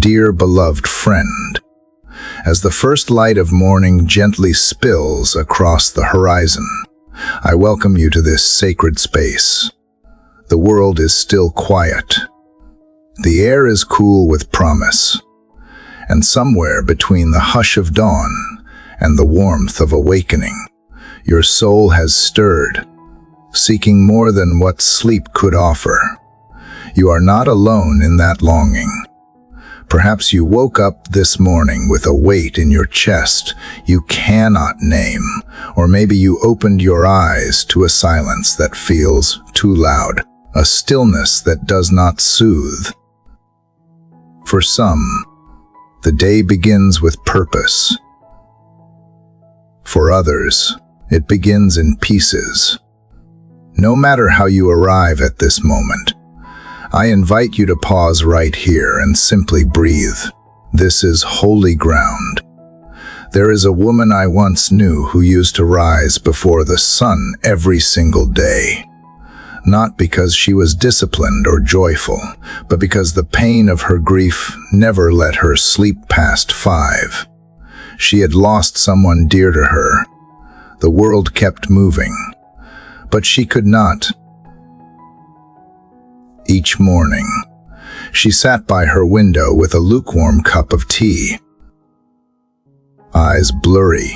dear beloved friend. As the first light of morning gently spills across the horizon, I welcome you to this sacred space. The world is still quiet. The air is cool with promise. And somewhere between the hush of dawn and the warmth of awakening, your soul has stirred, seeking more than what sleep could offer. You are not alone in that longing. Perhaps you woke up this morning with a weight in your chest you cannot name, or maybe you opened your eyes to a silence that feels too loud, a stillness that does not soothe. For some, the day begins with purpose. For others, it begins in pieces. No matter how you arrive at this moment, I invite you to pause right here and simply breathe. This is holy ground. There is a woman I once knew who used to rise before the sun every single day. Not because she was disciplined or joyful, but because the pain of her grief never let her sleep past 5. She had lost someone dear to her. The world kept moving, but she could not. Each morning, she sat by her window with a lukewarm cup of tea. Eyes blurry.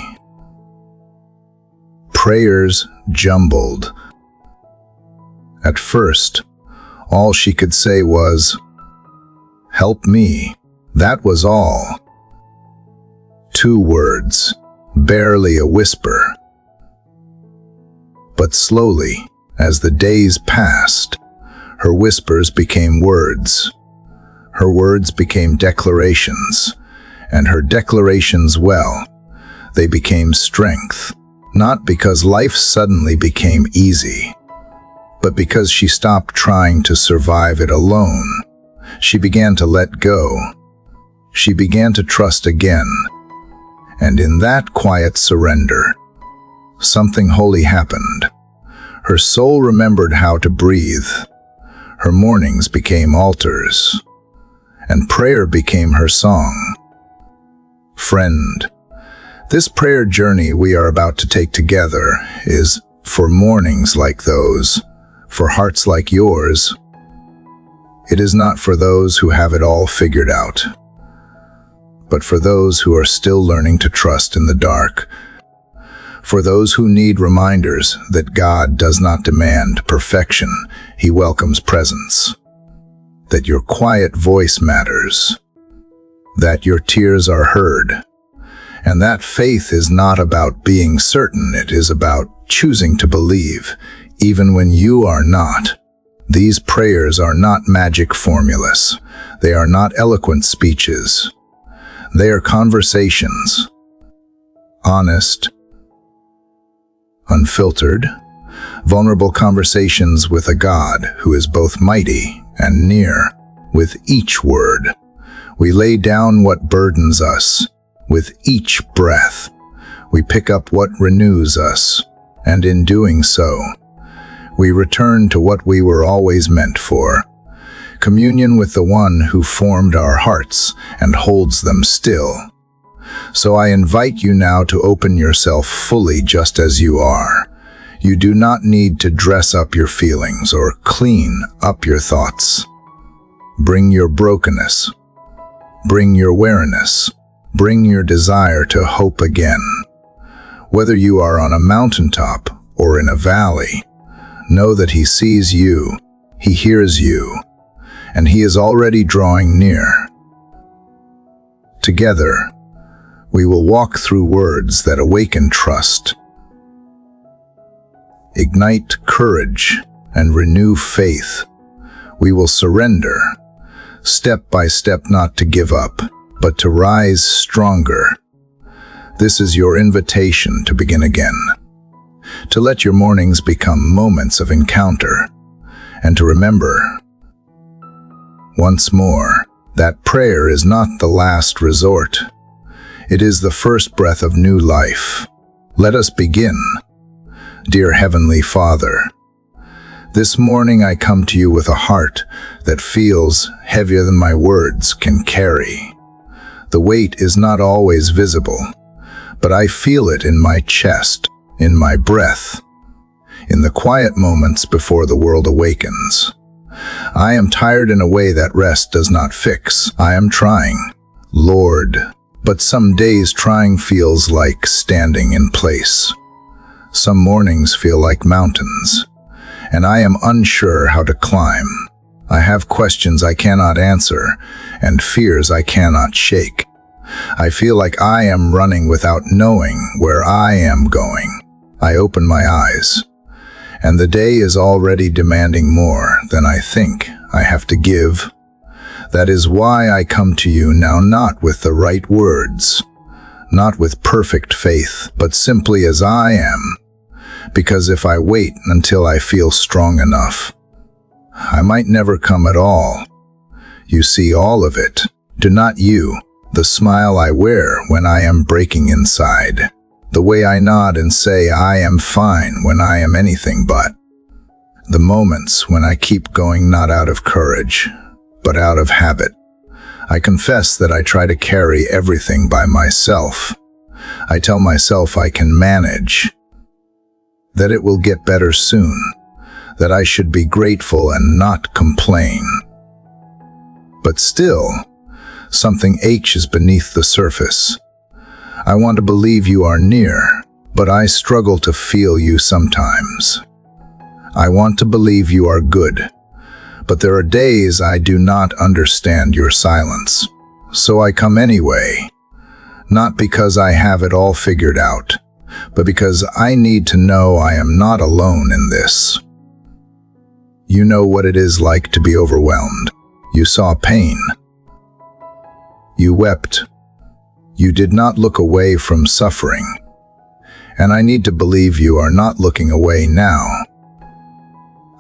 Prayers jumbled. At first, all she could say was, "Help me." That was all. 2 words, barely a whisper. But slowly, as the days passed, her whispers became words. Her words became declarations, and her declarations, well, they became strength. Not because life suddenly became easy, but because she stopped trying to survive it alone. She began to let go. She began to trust again. And in that quiet surrender, something holy happened. Her soul remembered how to breathe. Her mornings became altars, and prayer became her song. Friend, this prayer journey we are about to take together is for mornings like those, for hearts like yours. It is not for those who have it all figured out, but for those who are still learning to trust in the dark. For those who need reminders that God does not demand perfection, He welcomes presence. That your quiet voice matters. That your tears are heard. And that faith is not about being certain, it is about choosing to believe, even when you are not. These prayers are not magic formulas. They are not eloquent speeches. They are conversations. Honest, unfiltered, vulnerable conversations with a God who is both mighty and near. With each word, we lay down what burdens us. With each breath, we pick up what renews us. And in doing so, we return to what we were always meant for. Communion with the one who formed our hearts and holds them still. So I invite you now to open yourself fully just as you are. You do not need to dress up your feelings or clean up your thoughts. Bring your brokenness. Bring your weariness. Bring your desire to hope again. Whether you are on a mountaintop or in a valley, know that He sees you, He hears you, and He is already drawing near. Together, we will walk through words that awaken trust, ignite courage, and renew faith. We will surrender, step by step, not to give up, but to rise stronger. This is your invitation to begin again, to let your mornings become moments of encounter, and to remember, once more, that prayer is not the last resort. It is the first breath of new life. Let us begin. Dear Heavenly Father, This morning I come to you with a heart that feels heavier than my words can carry. The weight is not always visible, but I feel it in my chest, in my breath, in the quiet moments before the world awakens. I am tired in a way that rest does not fix. I am trying, Lord, but some days trying feels like standing in place. Some mornings feel like mountains, and I am unsure how to climb. I have questions I cannot answer, and fears I cannot shake. I feel like I am running without knowing where I am going. I open my eyes, and the day is already demanding more than I think I have to give. That is why I come to you now, not with the right words, not with perfect faith, but simply as I am. Because if I wait until I feel strong enough, I might never come at all. You see all of it, do not you? The smile I wear when I am breaking inside. The way I nod and say I am fine when I am anything but. The moments when I keep going not out of courage, but out of habit. I confess that I try to carry everything by myself. I tell myself I can manage, that it will get better soon, that I should be grateful and not complain. But still, something aches beneath the surface. I want to believe you are near, but I struggle to feel you sometimes. I want to believe you are good, but there are days I do not understand your silence. So I come anyway, not because I have it all figured out, but because I need to know I am not alone in this. You know what it is like to be overwhelmed. You saw pain. You wept. You did not look away from suffering. And I need to believe you are not looking away now.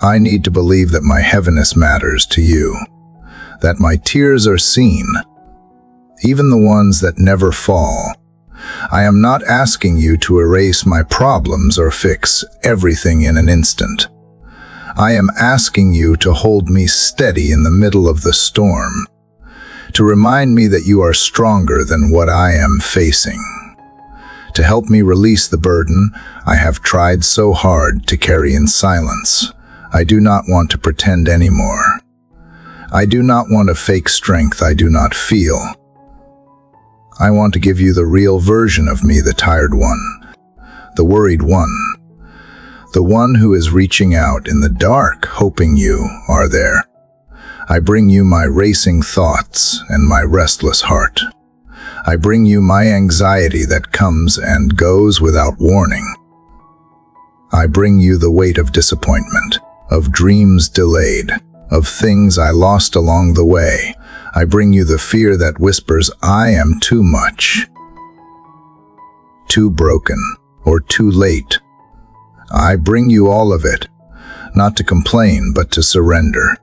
I need to believe that my heaviness matters to you, that my tears are seen, even the ones that never fall. I am not asking you to erase my problems or fix everything in an instant. I am asking you to hold me steady in the middle of the storm, to remind me that you are stronger than what I am facing, to help me release the burden I have tried so hard to carry in silence. I do not want to pretend anymore. I do not want a fake strength I do not feel. I want to give you the real version of me, the tired one, the worried one, the one who is reaching out in the dark, hoping you are there. I bring you my racing thoughts and my restless heart. I bring you my anxiety that comes and goes without warning. I bring you the weight of disappointment, of dreams delayed, of things I lost along the way. I bring you the fear that whispers I am too much, too broken, or too late. I bring you all of it, not to complain but to surrender,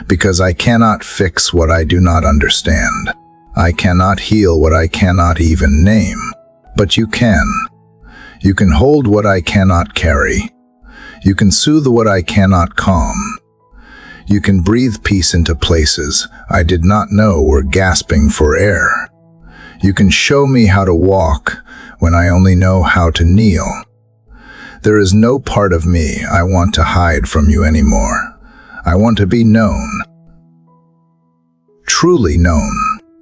because I cannot fix what I do not understand. I cannot heal what I cannot even name, but you can. You can hold what I cannot carry. You can soothe what I cannot calm. You can breathe peace into places I did not know were gasping for air. You can show me how to walk when I only know how to kneel. There is no part of me I want to hide from you anymore. I want to be known, truly known,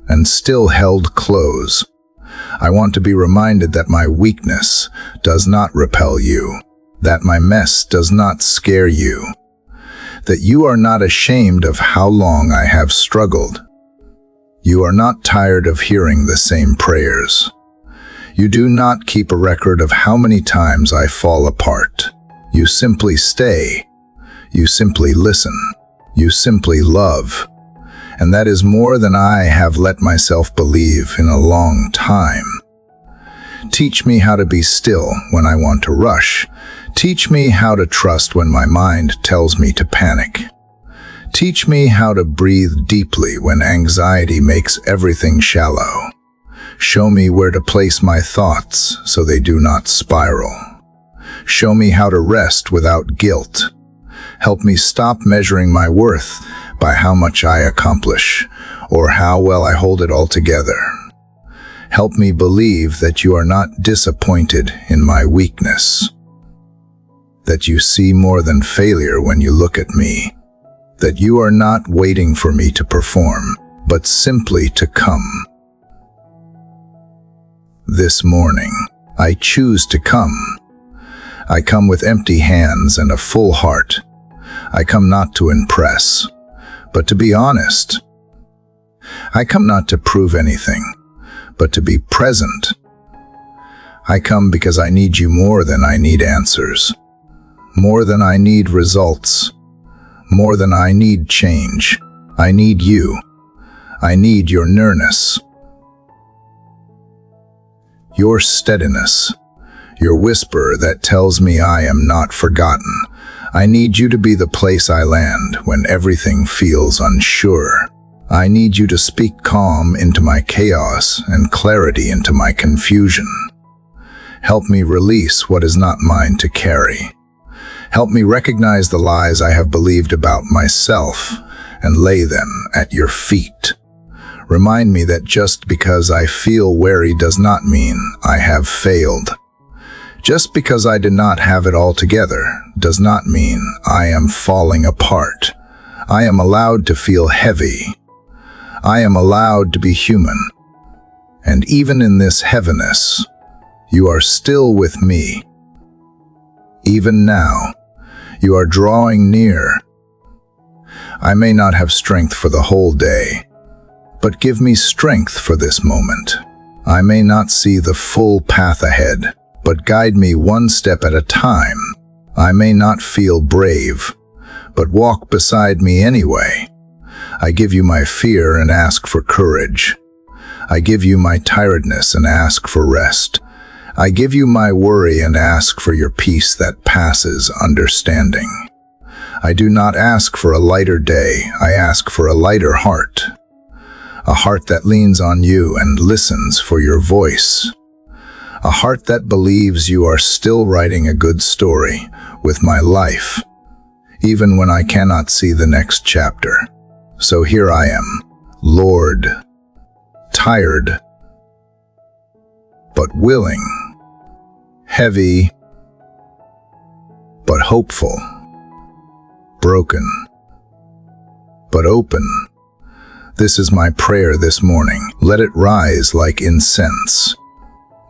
and still held close. I want to be reminded that my weakness does not repel you, that my mess does not scare you, that you are not ashamed of how long I have struggled. You are not tired of hearing the same prayers. You do not keep a record of how many times I fall apart. You simply stay. You simply listen. You simply love. And that is more than I have let myself believe in a long time. Teach me how to be still when I want to rush. Teach me how to trust when my mind tells me to panic. Teach me how to breathe deeply when anxiety makes everything shallow. Show me where to place my thoughts so they do not spiral. Show me how to rest without guilt, Help me stop measuring my worth by how much I accomplish or how well I hold it all together. Help me believe that you are not disappointed in my weakness, that you see more than failure when you look at me, that you are not waiting for me to perform, but simply to come. This morning, I choose to come. I come with empty hands and a full heart. I come not to impress, but to be honest. I come not to prove anything, but to be present. I come because I need you more than I need answers, more than I need results, more than I need change. I need you. I need your nearness, your steadiness, your whisper that tells me I am not forgotten. I need you to be the place I land when everything feels unsure. I need you to speak calm into my chaos and clarity into my confusion. Help me release what is not mine to carry. Help me recognize the lies I have believed about myself and lay them at your feet. Remind me that just because I feel weary does not mean I have failed. Just because I did not have it all together does not mean I am falling apart. I am allowed to feel heavy. I am allowed to be human. And even in this heaviness, you are still with me. Even now, you are drawing near. I may not have strength for the whole day, but give me strength for this moment. I may not see the full path ahead, but guide me one step at a time. I may not feel brave, but walk beside me anyway. I give you my fear and ask for courage. I give you my tiredness and ask for rest. I give you my worry and ask for your peace that passes understanding. I do not ask for a lighter day, I ask for a lighter heart. A heart that leans on you and listens for your voice. A heart that believes you are still writing a good story with my life, even when I cannot see the next chapter. So here I am, Lord, tired, but willing, heavy, but hopeful, broken, but open. This is my prayer this morning. Let it rise like incense.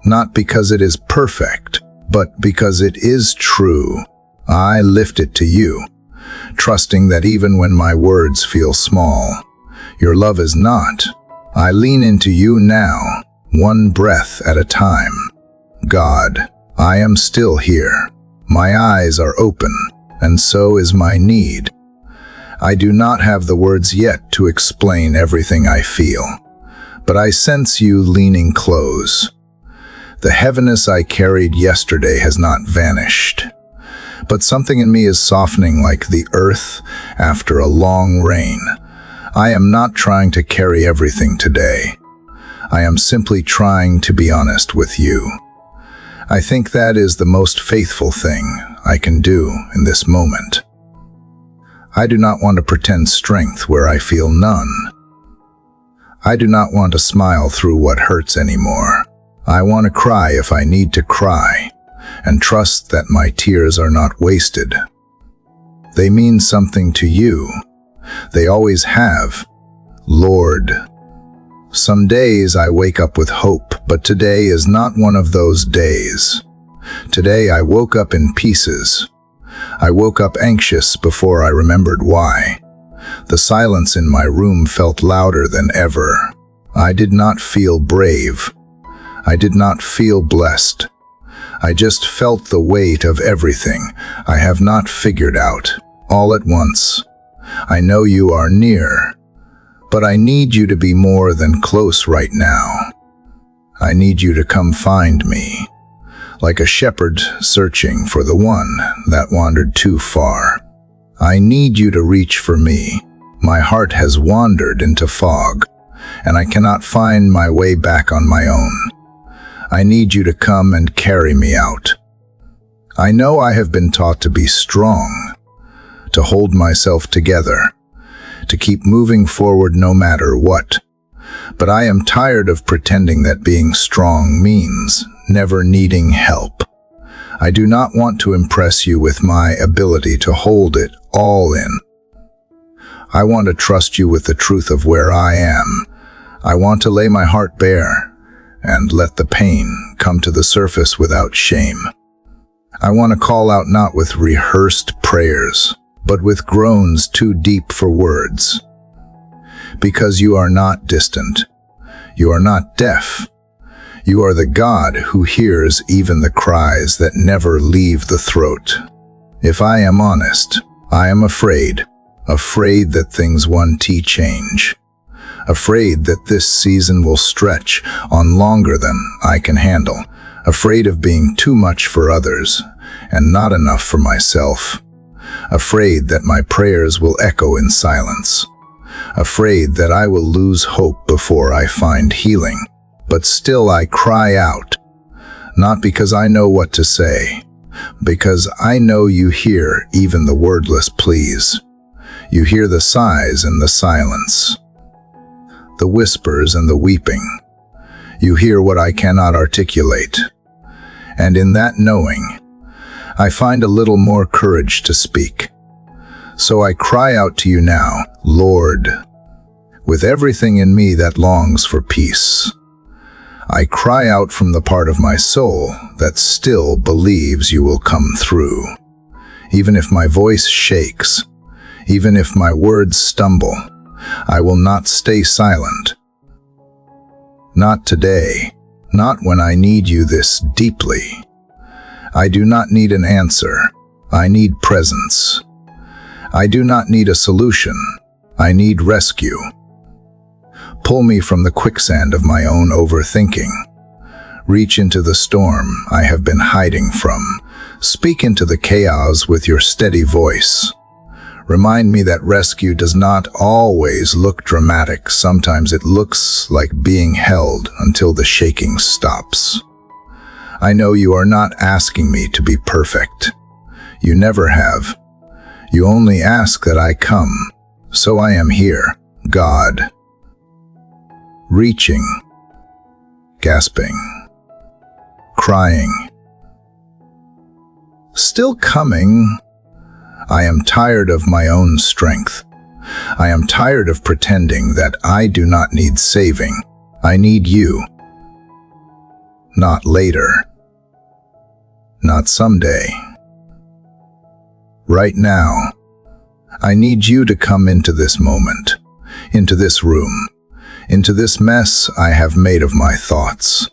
Not because it is perfect, but because it is true. I lift it to you, trusting that even when my words feel small, your love is not. I lean into you now, one breath at a time. God, I am still here. My eyes are open, and so is my need. I do not have the words yet to explain everything I feel, but I sense you leaning close. The heaviness I carried yesterday has not vanished, but something in me is softening like the earth after a long rain. I am not trying to carry everything today. I am simply trying to be honest with you. I think that is the most faithful thing I can do in this moment. I do not want to pretend strength where I feel none. I do not want to smile through what hurts anymore. I want to cry if I need to cry, and trust that my tears are not wasted. They mean something to you. They always have, Lord. Some days I wake up with hope, but today is not one of those days. Today I woke up in pieces. I woke up anxious before I remembered why. The silence in my room felt louder than ever. I did not feel brave. I did not feel blessed. I just felt the weight of everything I have not figured out, all at once. I know you are near, but I need you to be more than close right now. I need you to come find me, like a shepherd searching for the one that wandered too far. I need you to reach for me. My heart has wandered into fog, and I cannot find my way back on my own. I need you to come and carry me out. I know I have been taught to be strong, to hold myself together, to keep moving forward no matter what. But I am tired of pretending that being strong means never needing help. I do not want to impress you with my ability to hold it all in. I want to trust you with the truth of where I am. I want to lay my heart bare and let the pain come to the surface without shame. I want to call out not with rehearsed prayers, but with groans too deep for words. Because you are not distant. You are not deaf. You are the God who hears even the cries that never leave the throat. If I am honest, I am afraid that things won't change. Afraid that this season will stretch on longer than I can handle. Afraid of being too much for others and not enough for myself. Afraid that my prayers will echo in silence. Afraid that I will lose hope before I find healing. But still I cry out, not because I know what to say, because I know you hear even the wordless pleas. You hear the sighs and the silence, the whispers and the weeping. You hear what I cannot articulate. And in that knowing, I find a little more courage to speak. So I cry out to you now, Lord, with everything in me that longs for peace. I cry out from the part of my soul that still believes you will come through. Even if my voice shakes, even if my words stumble, I will not stay silent. Not today, not when I need you this deeply. I do not need an answer. I need presence. I do not need a solution. I need rescue. Pull me from the quicksand of my own overthinking. Reach into the storm I have been hiding from. Speak into the chaos with your steady voice. Remind me that rescue does not always look dramatic. Sometimes it looks like being held until the shaking stops. I know you are not asking me to be perfect. You never have. You only ask that I come. So I am here, God. Reaching, gasping, crying, still coming. I am tired of my own strength. I am tired of pretending that I do not need saving. I need you. Not later. Not someday. Right now. I need you to come into this moment, into this room, into this mess I have made of my thoughts.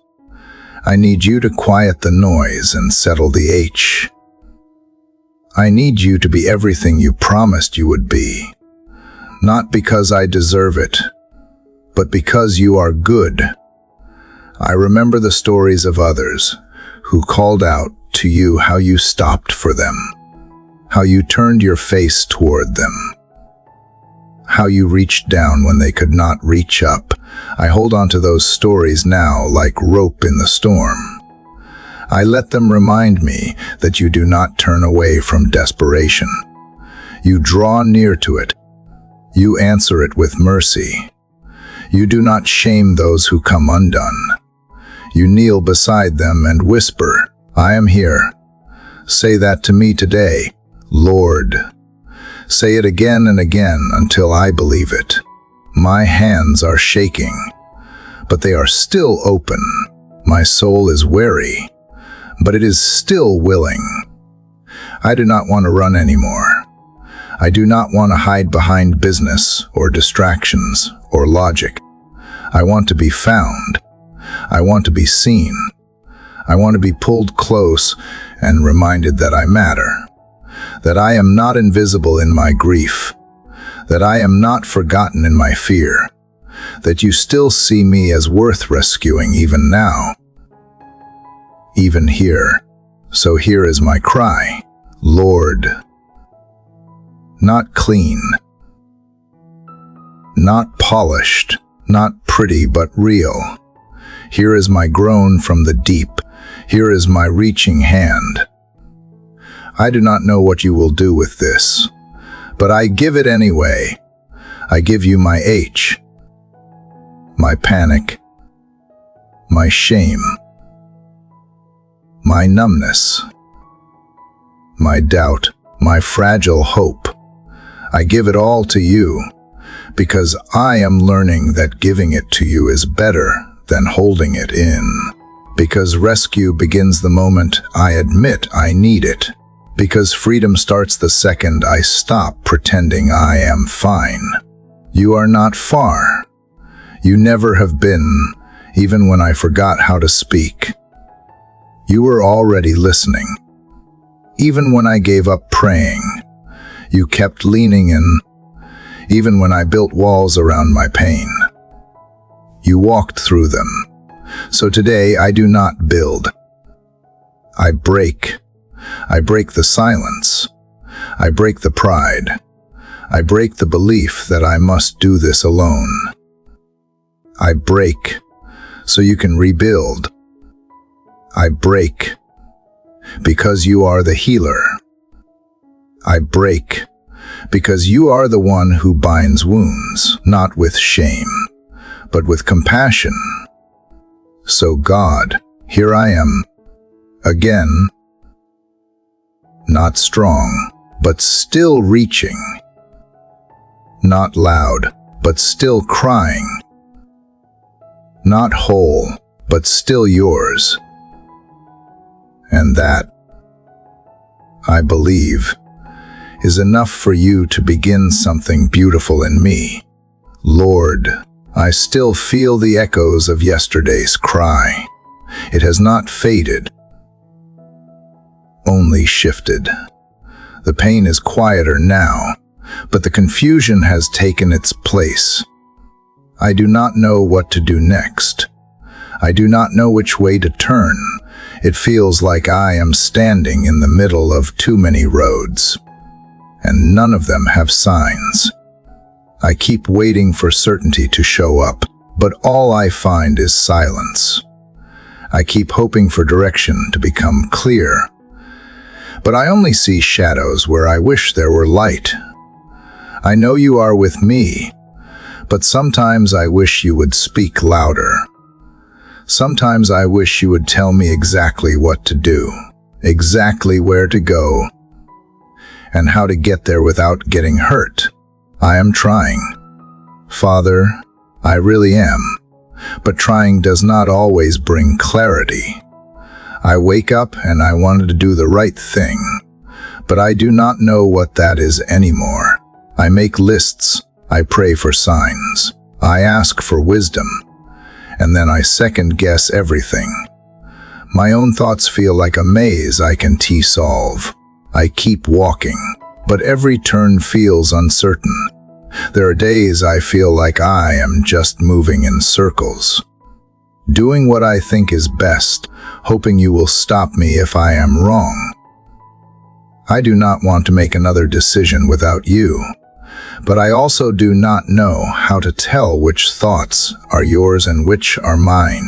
I need you to quiet the noise and settle the H. I need you to be everything you promised you would be, not because I deserve it, but because you are good. I remember the stories of others who called out to you how you stopped for them, how you turned your face toward them, how you reached down when they could not reach up. I hold on to those stories now like rope in the storm. I let them remind me that you do not turn away from desperation. You draw near to it. You answer it with mercy. You do not shame those who come undone. You kneel beside them and whisper, I am here. Say that to me today, Lord. Say it again and again until I believe it. My hands are shaking, but they are still open. My soul is weary, but it is still willing. I do not want to run anymore. I do not want to hide behind business or distractions or logic. I want to be found. I want to be seen. I want to be pulled close and reminded that I matter, that I am not invisible in my grief, that I am not forgotten in my fear, that you still see me as worth rescuing even now, even here. So here is my cry, Lord. Not clean, not polished, not pretty, but real. Here is my groan from the deep. Here is my reaching hand. I do not know what you will do with this. but I give it anyway. I give you my H, my panic, my shame, my numbness, my doubt, my fragile hope. I give it all to you, because I am learning that giving it to you is better than holding it in. Because rescue begins the moment I admit I need it. Because freedom starts the second I stop pretending I am fine. You are not far. You never have been, even when I forgot how to speak. You were already listening. Even when I gave up praying, you kept leaning in. Even when I built walls around my pain, you walked through them. So today I do not build. I break. I break the silence. I break the pride. I break the belief that I must do this alone. I break so you can rebuild. I break because you are the healer. I break because you are the one who binds wounds, not with shame, but with compassion. So God, here I am, again, not strong, but still reaching, not loud, but still crying, not whole, but still yours. And that, I believe, is enough for you to begin something beautiful in me. Lord, I still feel the echoes of yesterday's cry. It has not faded, only shifted. The pain is quieter now, but the confusion has taken its place. I do not know what to do next. I do not know which way to turn. It feels like I am standing in the middle of too many roads, and none of them have signs. I keep waiting for certainty to show up, but all I find is silence. I keep hoping for direction to become clear, but I only see shadows where I wish there were light. I know you are with me, but sometimes I wish you would speak louder. Sometimes I wish you would tell me exactly what to do, exactly where to go, and how to get there without getting hurt. I am trying. Father, I really am. But trying does not always bring clarity. I wake up and I wanted to do the right thing, but I do not know what that is anymore. I make lists. I pray for signs. I ask for wisdom. And then I second-guess everything. My own thoughts feel like a maze I can solve. I keep walking, but every turn feels uncertain. There are days I feel like I am just moving in circles, doing what I think is best, hoping you will stop me if I am wrong. I do not want to make another decision without you, but I also do not know how to tell which thoughts are yours and which are mine.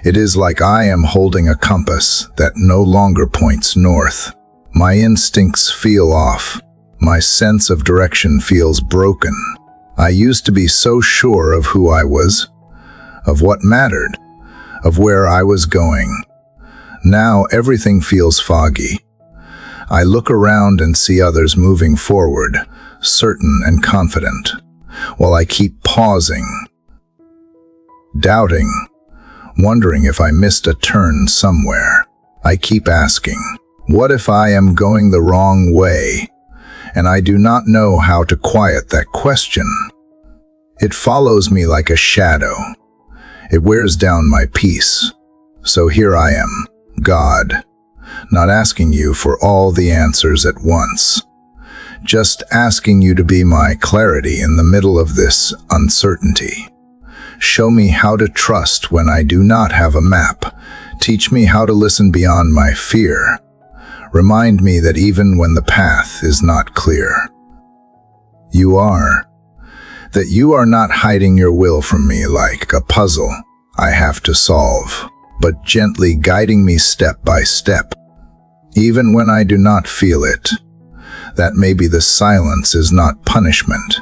It is like I am holding a compass that no longer points north. My instincts feel off. My sense of direction feels broken. I used to be so sure of who I was, of what mattered, of where I was going. Now everything feels foggy. I look around and see others moving forward, certain and confident, while I keep pausing, doubting, wondering if I missed a turn somewhere. I keep asking, what if I am going the wrong way? And I do not know how to quiet that question. It follows me like a shadow. It wears down my peace. So here I am, God, not asking you for all the answers at once, just asking you to be my clarity in the middle of this uncertainty. Show me how to trust when I do not have a map. Teach me how to listen beyond my fear. Remind me that even when the path is not clear, that you are not hiding your will from me like a puzzle I have to solve, but gently guiding me step by step. Even when I do not feel it, that maybe the silence is not punishment,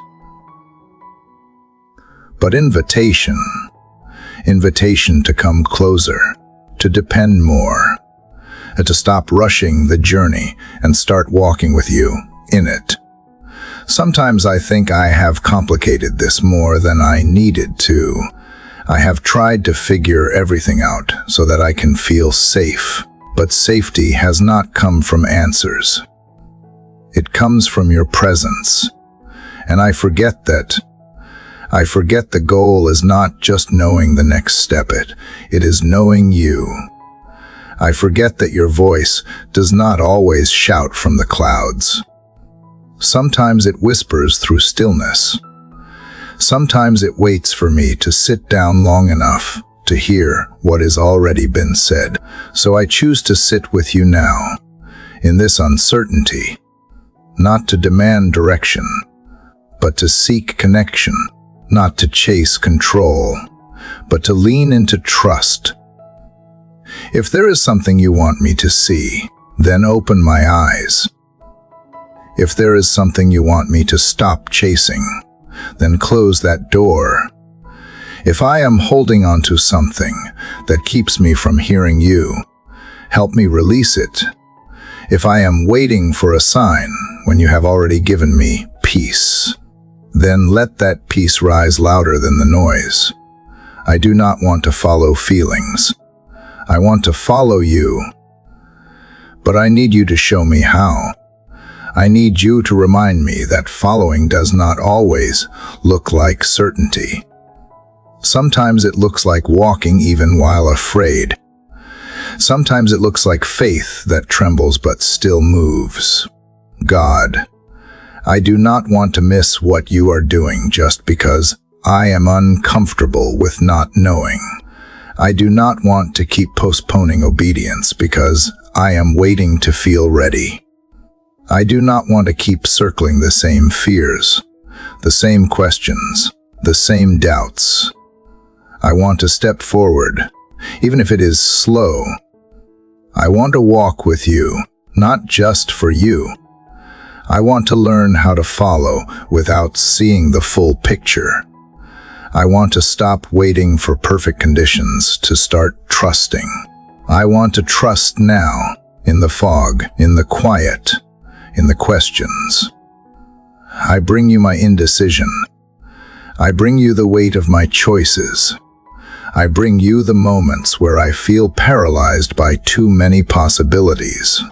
but invitation. Invitation to come closer, to depend more, and to stop rushing the journey and start walking with you in it. Sometimes I think I have complicated this more than I needed to. I have tried to figure everything out so that I can feel safe, but safety has not come from answers. It comes from your presence. And I forget the goal is not just knowing the next step, it is knowing you. I forget that your voice does not always shout from the clouds. Sometimes it whispers through stillness. Sometimes it waits for me to sit down long enough to hear what has already been said. So I choose to sit with you now, in this uncertainty, not to demand direction, but to seek connection, not to chase control, but to lean into trust. If there is something you want me to see, then open my eyes. If there is something you want me to stop chasing, then close that door. If I am holding on to something that keeps me from hearing you, help me release it. If I am waiting for a sign when you have already given me peace, then let that peace rise louder than the noise. I do not want to follow feelings. I want to follow you. But I need you to show me how. I need you to remind me that following does not always look like certainty. Sometimes it looks like walking even while afraid. Sometimes it looks like faith that trembles but still moves. God, I do not want to miss what you are doing just because I am uncomfortable with not knowing. I do not want to keep postponing obedience because I am waiting to feel ready. I do not want to keep circling the same fears, the same questions, the same doubts. I want to step forward, even if it is slow. I want to walk with you, not just for you. I want to learn how to follow without seeing the full picture. I want to stop waiting for perfect conditions to start trusting. I want to trust now, in the fog, in the quiet, in the questions. I bring you my indecision. I bring you the weight of my choices. I bring you the moments where I feel paralyzed by too many possibilities.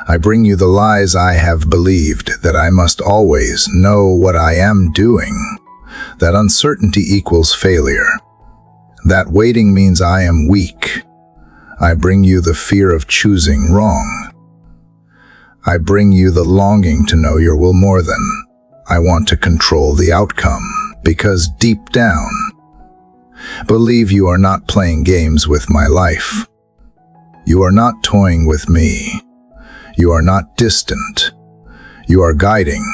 I bring you the lies I have believed, that I must always know what I am doing, that uncertainty equals failure, that waiting means I am weak. I bring you the fear of choosing wrong. I bring you the longing to know your will more than I want to control the outcome, because deep down, believe you are not playing games with my life. You are not toying with me. You are not distant. You are guiding,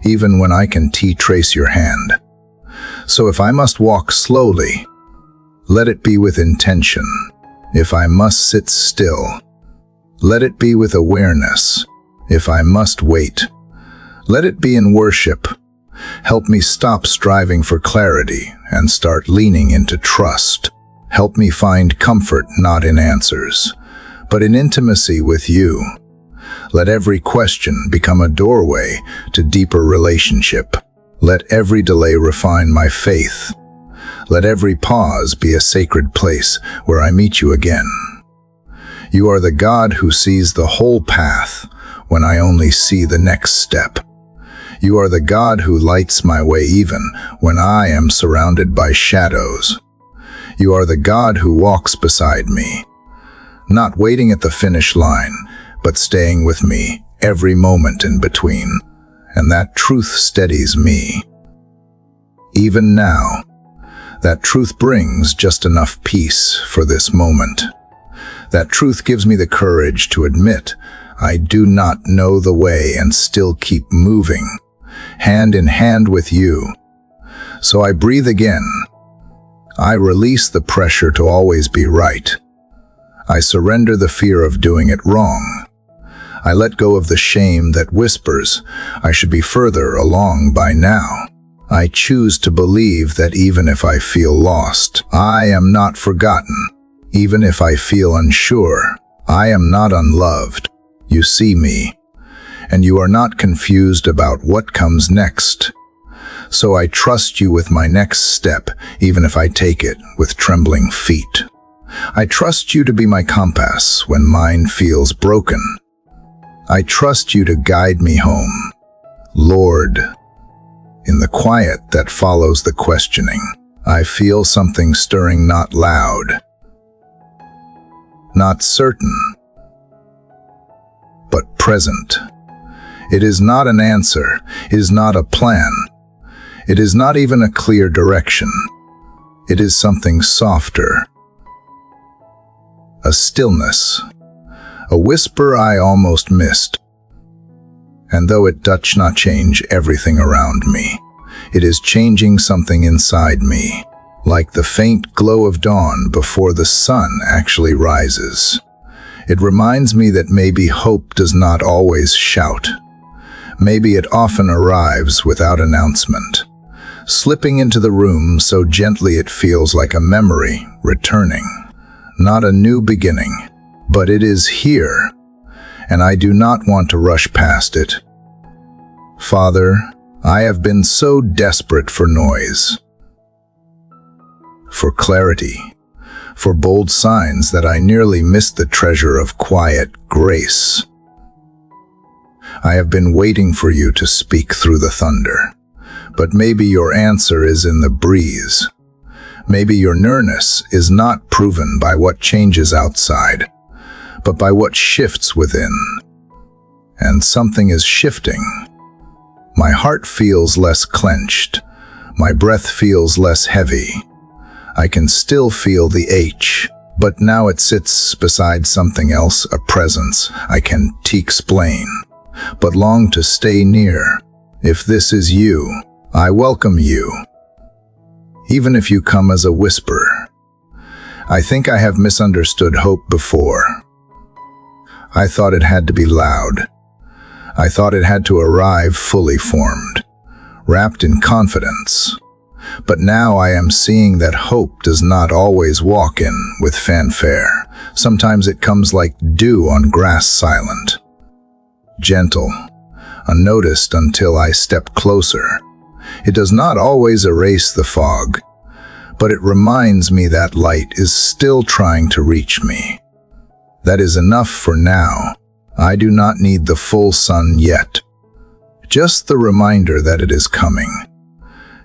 even when I can trace your hand. So if I must walk slowly, let it be with intention. If I must sit still, let it be with awareness. If I must wait, let it be in worship. Help me stop striving for clarity and start leaning into trust. Help me find comfort not in answers, but in intimacy with you. Let every question become a doorway to deeper relationship. Let every delay refine my faith. Let every pause be a sacred place where I meet you again. You are the God who sees the whole path when I only see the next step. You are the God who lights my way even when I am surrounded by shadows. You are the God who walks beside me, not waiting at the finish line, but staying with me every moment in between. And that truth steadies me. Even now, that truth brings just enough peace for this moment. That truth gives me the courage to admit I do not know the way and still keep moving, hand in hand with you. So I breathe again. I release the pressure to always be right. I surrender the fear of doing it wrong. I let go of the shame that whispers, I should be further along by now. I choose to believe that even if I feel lost, I am not forgotten. Even if I feel unsure, I am not unloved. You see me, and you are not confused about what comes next. So I trust you with my next step, even if I take it with trembling feet. I trust you to be my compass when mine feels broken. I trust you to guide me home. Lord, in the quiet that follows the questioning, I feel something stirring, not loud, not certain, but present. It is not an answer, it is not a plan, it is not even a clear direction. It is something softer, a stillness, a whisper I almost missed. And though it does not change everything around me, it is changing something inside me, like the faint glow of dawn before the sun actually rises. It reminds me that maybe hope does not always shout. Maybe it often arrives without announcement, slipping into the room so gently it feels like a memory returning. Not a new beginning, but it is here, and I do not want to rush past it. Father, I have been so desperate for noise, for clarity, for bold signs that I nearly missed the treasure of quiet grace. I have been waiting for you to speak through the thunder, but maybe your answer is in the breeze. Maybe your nearness is not proven by what changes outside, but by what shifts within. And something is shifting. My heart feels less clenched. My breath feels less heavy. I can still feel the H, but now it sits beside something else, a presence I can't explain, but long to stay near. If this is you, I welcome you. Even if you come as a whisper. I think I have misunderstood hope before. I thought it had to be loud. I thought it had to arrive fully formed, wrapped in confidence. But now I am seeing that hope does not always walk in with fanfare. Sometimes it comes like dew on grass, silent, gentle, unnoticed until I step closer. It does not always erase the fog, but it reminds me that light is still trying to reach me. That is enough for now. I do not need the full sun yet. Just the reminder that it is coming.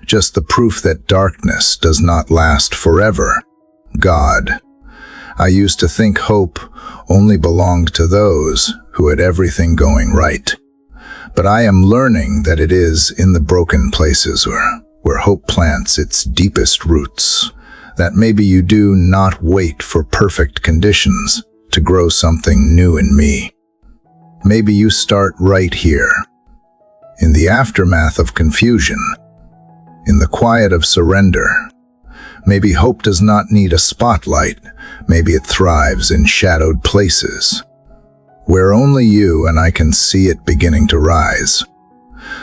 Just the proof that darkness does not last forever. God, I used to think hope only belonged to those who had everything going right. But I am learning that it is in the broken places where hope plants its deepest roots. That maybe you do not wait for perfect conditions to grow something new in me. Maybe you start right here, in the aftermath of confusion, in the quiet of surrender. Maybe hope does not need a spotlight. Maybe it thrives in shadowed places, where only you and I can see it beginning to rise.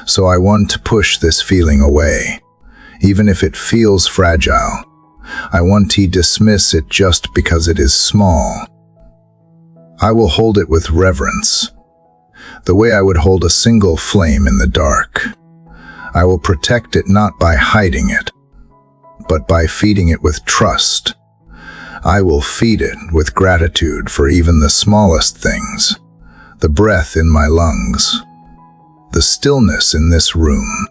So I want to push this feeling away, even if it feels fragile. I want to dismiss it just because it is small. I will hold it with reverence, the way I would hold a single flame in the dark. I will protect it not by hiding it, but by feeding it with trust. I will feed it with gratitude for even the smallest things, the breath in my lungs, the stillness in this room,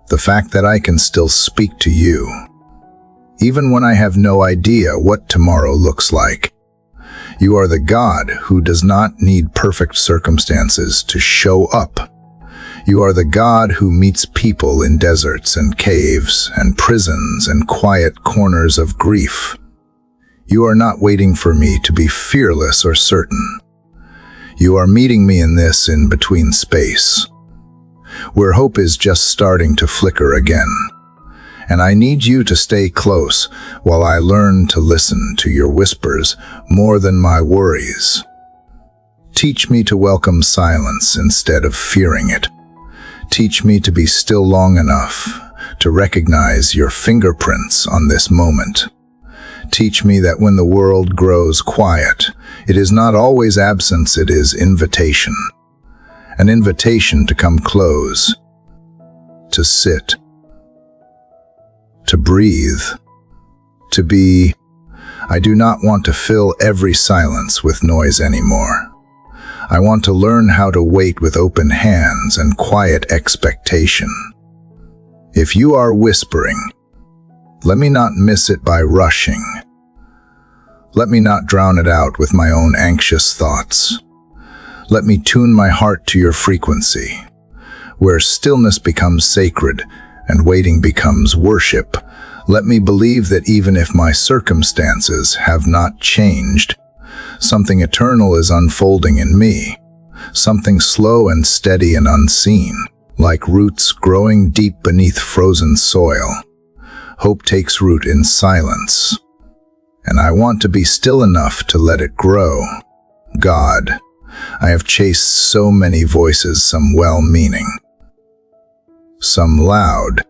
the fact that I can still speak to you, even when I have no idea what tomorrow looks like. You are the God who does not need perfect circumstances to show up. You are the God who meets people in deserts and caves and prisons and quiet corners of grief. You are not waiting for me to be fearless or certain. You are meeting me in this in-between space, where hope is just starting to flicker again. And I need you to stay close while I learn to listen to your whispers more than my worries. Teach me to welcome silence instead of fearing it. Teach me to be still long enough to recognize your fingerprints on this moment. Teach me that when the world grows quiet, it is not always absence, it is invitation. An invitation to come close, to sit, to breathe, to be. I do not want to fill every silence with noise anymore. I want to learn how to wait with open hands and quiet expectation. If you are whispering, let me not miss it by rushing. Let me not drown it out with my own anxious thoughts. Let me tune my heart to your frequency, where stillness becomes sacred and waiting becomes worship. Let me believe that even if my circumstances have not changed, something eternal is unfolding in me, something slow and steady and unseen, like roots growing deep beneath frozen soil. Hope takes root in silence, and I want to be still enough to let it grow. God, I have chased so many voices, some well-meaning, some loud,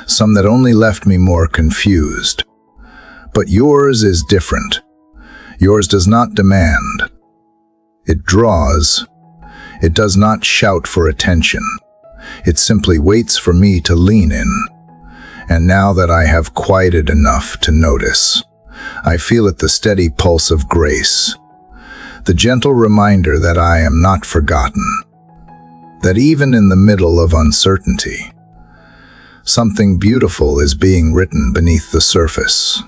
some that only left me more confused. But yours is different. Yours does not demand. It draws. It does not shout for attention. It simply waits for me to lean in. And now that I have quieted enough to notice, I feel it, the steady pulse of grace, the gentle reminder that I am not forgotten, that even in the middle of uncertainty, something beautiful is being written beneath the surface.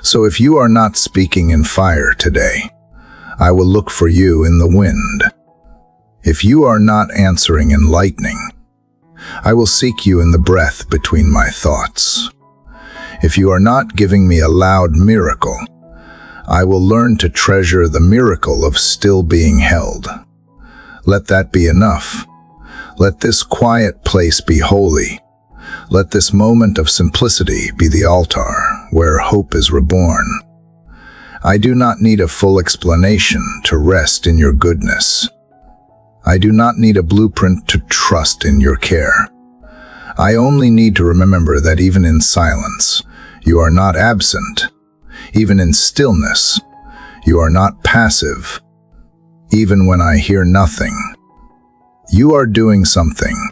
So if you are not speaking in fire today, I will look for you in the wind. If you are not answering in lightning, I will seek you in the breath between my thoughts. If you are not giving me a loud miracle, I will learn to treasure the miracle of still being held. Let that be enough. Let this quiet place be holy. Let this moment of simplicity be the altar where hope is reborn. I do not need a full explanation to rest in your goodness. I do not need a blueprint to trust in your care. I only need to remember that even in silence, you are not absent. Even in stillness, you are not passive. Even when I hear nothing, you are doing something.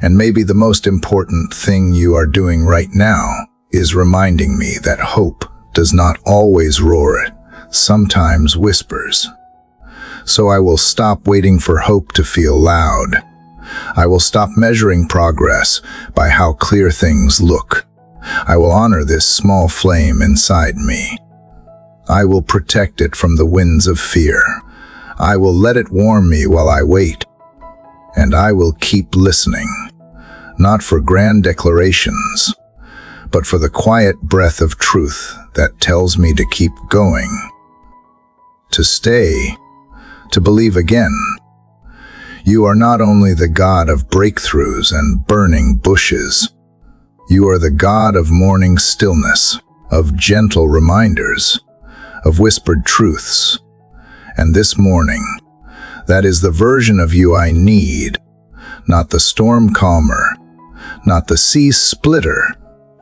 And maybe the most important thing you are doing right now is reminding me that hope does not always roar, it sometimes whispers. So I will stop waiting for hope to feel loud. I will stop measuring progress by how clear things look. I will honor this small flame inside me. I will protect it from the winds of fear. I will let it warm me while I wait. And I will keep listening, not for grand declarations, but for the quiet breath of truth that tells me to keep going, to stay, to believe again. You are not only the God of breakthroughs and burning bushes. You are the God of morning stillness, of gentle reminders, of whispered truths. And this morning, that is the version of you I need, not the storm calmer, not the sea splitter,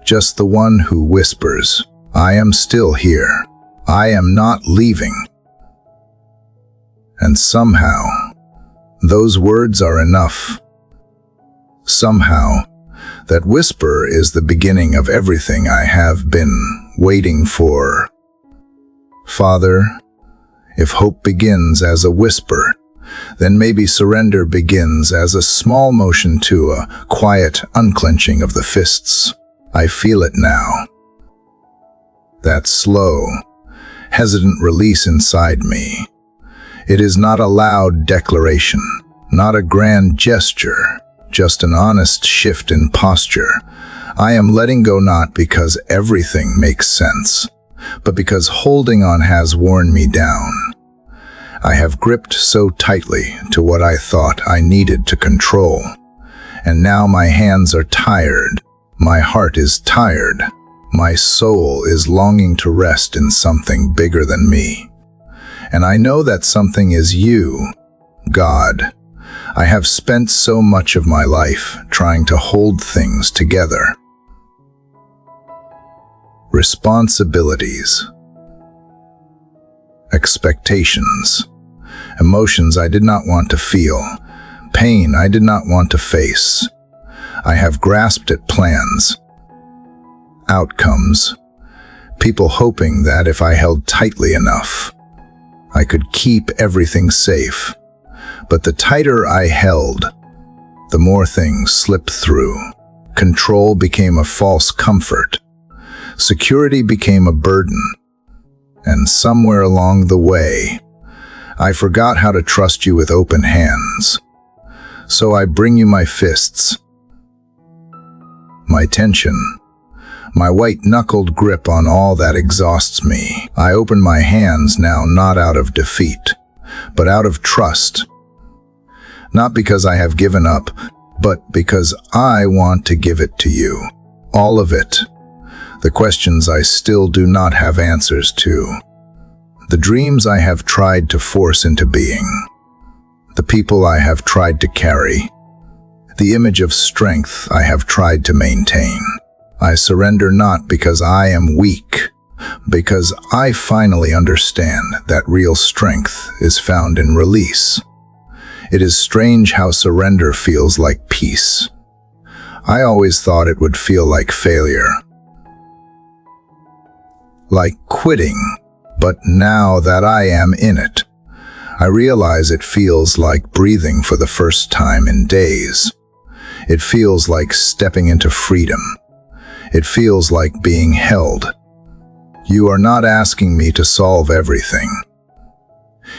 just the one who whispers, I am still here. I am not leaving. And somehow, those words are enough. Somehow, that whisper is the beginning of everything I have been waiting for. Father, if hope begins as a whisper, then maybe surrender begins as a small motion to a quiet unclenching of the fists. I feel it now. That slow, hesitant release inside me. It is not a loud declaration, not a grand gesture, just an honest shift in posture. I am letting go not because everything makes sense, but because holding on has worn me down. I have gripped so tightly to what I thought I needed to control, and now my hands are tired, my heart is tired, my soul is longing to rest in something bigger than me. And I know that something is you, God. I have spent so much of my life trying to hold things together. Responsibilities. Expectations. Emotions I did not want to feel. Pain I did not want to face. I have grasped at plans. Outcomes. People hoping that if I held tightly enough, I could keep everything safe. But the tighter I held, the more things slipped through. Control became a false comfort. Security became a burden. And somewhere along the way, I forgot how to trust you with open hands. So I bring you my fists, my tension, my white-knuckled grip on all that exhausts me. I open my hands now not out of defeat, but out of trust. Not because I have given up, but because I want to give it to you. All of it. The questions I still do not have answers to. The dreams I have tried to force into being. The people I have tried to carry. The image of strength I have tried to maintain. I surrender not because I am weak, because I finally understand that real strength is found in release. It is strange how surrender feels like peace. I always thought it would feel like failure, like quitting, but now that I am in it, I realize it feels like breathing for the first time in days. It feels like stepping into freedom. It feels like being held. You are not asking me to solve everything.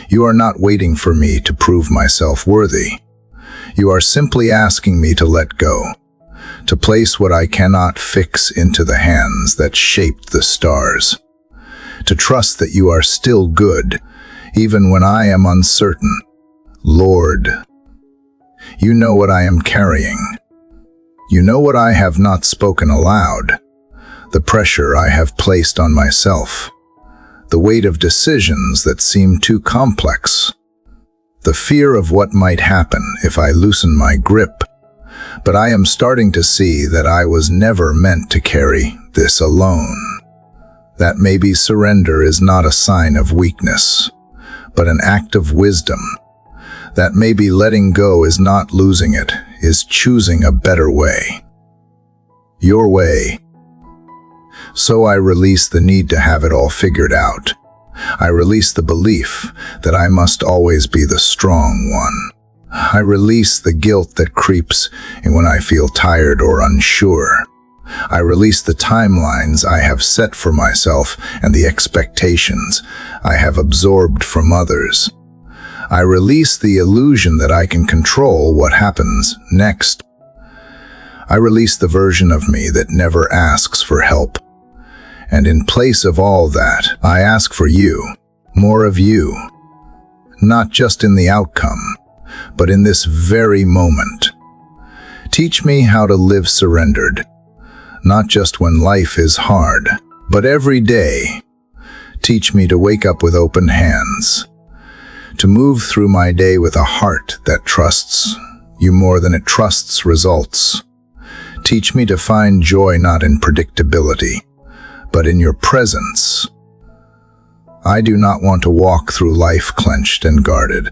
You are not waiting for me to prove myself worthy. You are simply asking me to let go, to place what I cannot fix into the hands that shaped the stars, to trust that you are still good, even when I am uncertain. Lord, you know what I am carrying. You know what I have not spoken aloud, the pressure I have placed on myself, the weight of decisions that seem too complex, the fear of what might happen if I loosen my grip. But I am starting to see that I was never meant to carry this alone. That maybe surrender is not a sign of weakness, but an act of wisdom. That maybe letting go is not losing it, is choosing a better way. Your way. So I release the need to have it all figured out. I release the belief that I must always be the strong one. I release the guilt that creeps in when I feel tired or unsure. I release the timelines I have set for myself and the expectations I have absorbed from others. I release the illusion that I can control what happens next. I release the version of me that never asks for help. And in place of all that, I ask for you, more of you. Not just in the outcome, but in this very moment. Teach me how to live surrendered, not just when life is hard, but every day. Teach me to wake up with open hands, to move through my day with a heart that trusts you more than it trusts results. Teach me to find joy not in predictability, but in your presence. I do not want to walk through life clenched and guarded.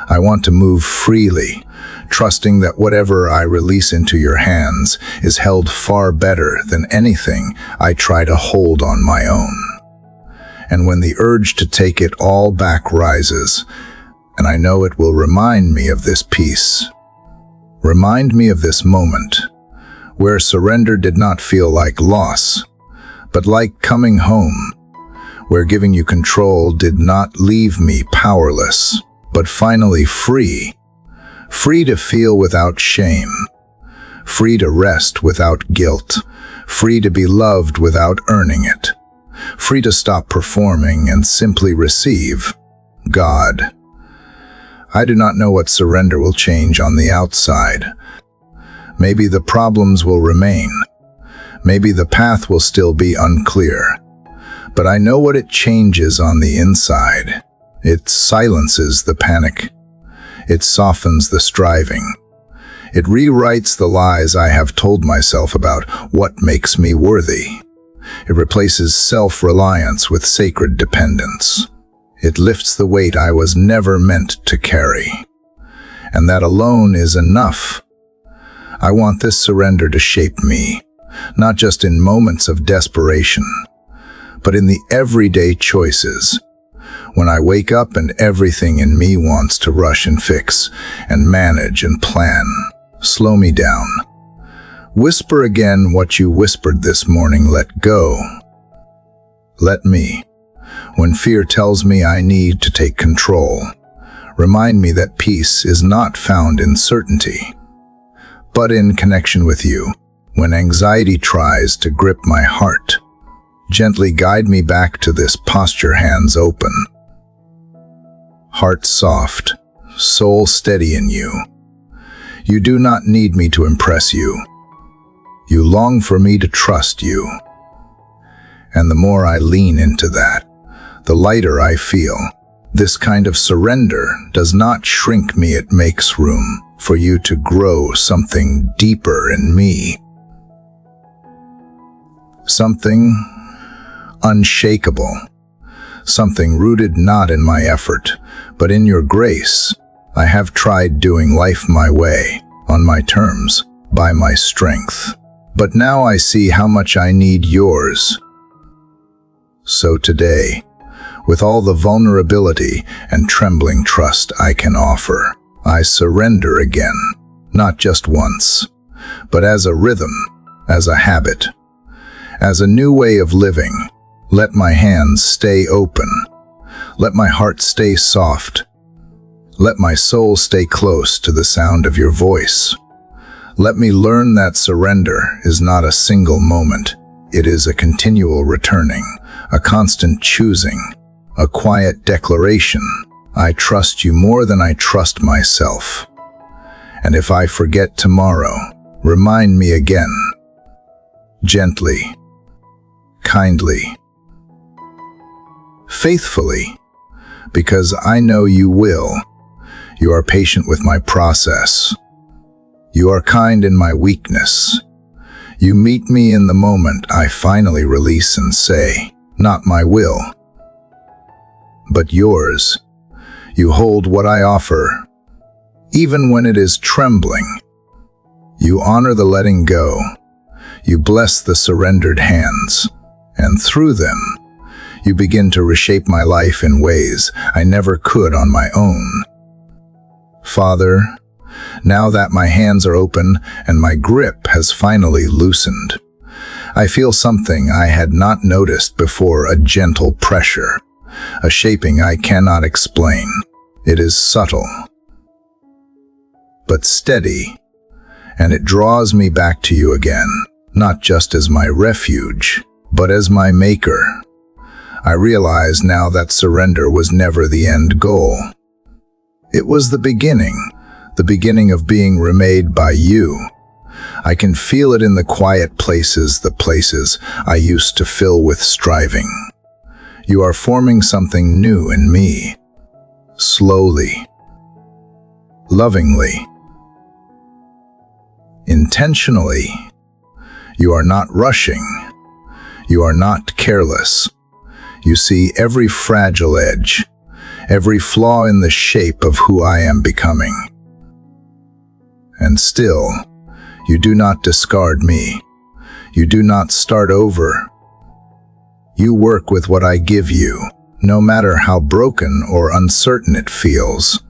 I want to move freely, trusting that whatever I release into your hands is held far better than anything I try to hold on my own. And when the urge to take it all back rises, and I know it will remind me of this peace, remind me of this moment, where surrender did not feel like loss, but like coming home, where giving you control did not leave me powerless, but finally free, free to feel without shame, free to rest without guilt, free to be loved without earning it, free to stop performing and simply receive. God, I do not know what surrender will change on the outside. Maybe the problems will remain. Maybe the path will still be unclear. But I know what it changes on the inside. It silences the panic. It softens the striving. It rewrites the lies I have told myself about what makes me worthy. It replaces self-reliance with sacred dependence. It lifts the weight I was never meant to carry. And that alone is enough. I want this surrender to shape me, not just in moments of desperation, but in the everyday choices. When I wake up and everything in me wants to rush and fix and manage and plan, slow me down. Whisper again what you whispered this morning. Let go. Let me. When fear tells me I need to take control, remind me that peace is not found in certainty, but in connection with you. When anxiety tries to grip my heart, gently guide me back to this posture, hands open. Heart soft, soul steady in you. You do not need me to impress you. You long for me to trust you. And the more I lean into that, the lighter I feel. This kind of surrender does not shrink me, it makes room for you to grow something deeper in me. Something unshakable. Something rooted not in my effort, but in your grace. I have tried doing life my way, on my terms, by my strength. But now I see how much I need yours. So today, with all the vulnerability and trembling trust I can offer, I surrender again, not just once, but as a rhythm, as a habit, as a new way of living. Let my hands stay open. Let my heart stay soft. Let my soul stay close to the sound of your voice. Let me learn that surrender is not a single moment. It is a continual returning, a constant choosing, a quiet declaration. I trust you more than I trust myself. And if I forget tomorrow, remind me again. Gently, kindly, faithfully, because I know you will. You are patient with my process. You are kind in my weakness. You meet me in the moment I finally release and say, not my will, but yours. You hold what I offer, even when it is trembling. You honor the letting go. You bless the surrendered hands, and through them, you begin to reshape my life in ways I never could on my own. Father, now that my hands are open and my grip has finally loosened, I feel something I had not noticed before, a gentle pressure, a shaping I cannot explain. It is subtle, but steady, and it draws me back to you again, not just as my refuge, but as my maker. I realize now that surrender was never the end goal. It was the beginning of being remade by you. I can feel it in the quiet places, the places I used to fill with striving. You are forming something new in me, slowly, lovingly, intentionally. You are not rushing. You are not careless. You see every fragile edge, every flaw in the shape of who I am becoming. And still, you do not discard me. You do not start over. You work with what I give you, no matter how broken or uncertain it feels.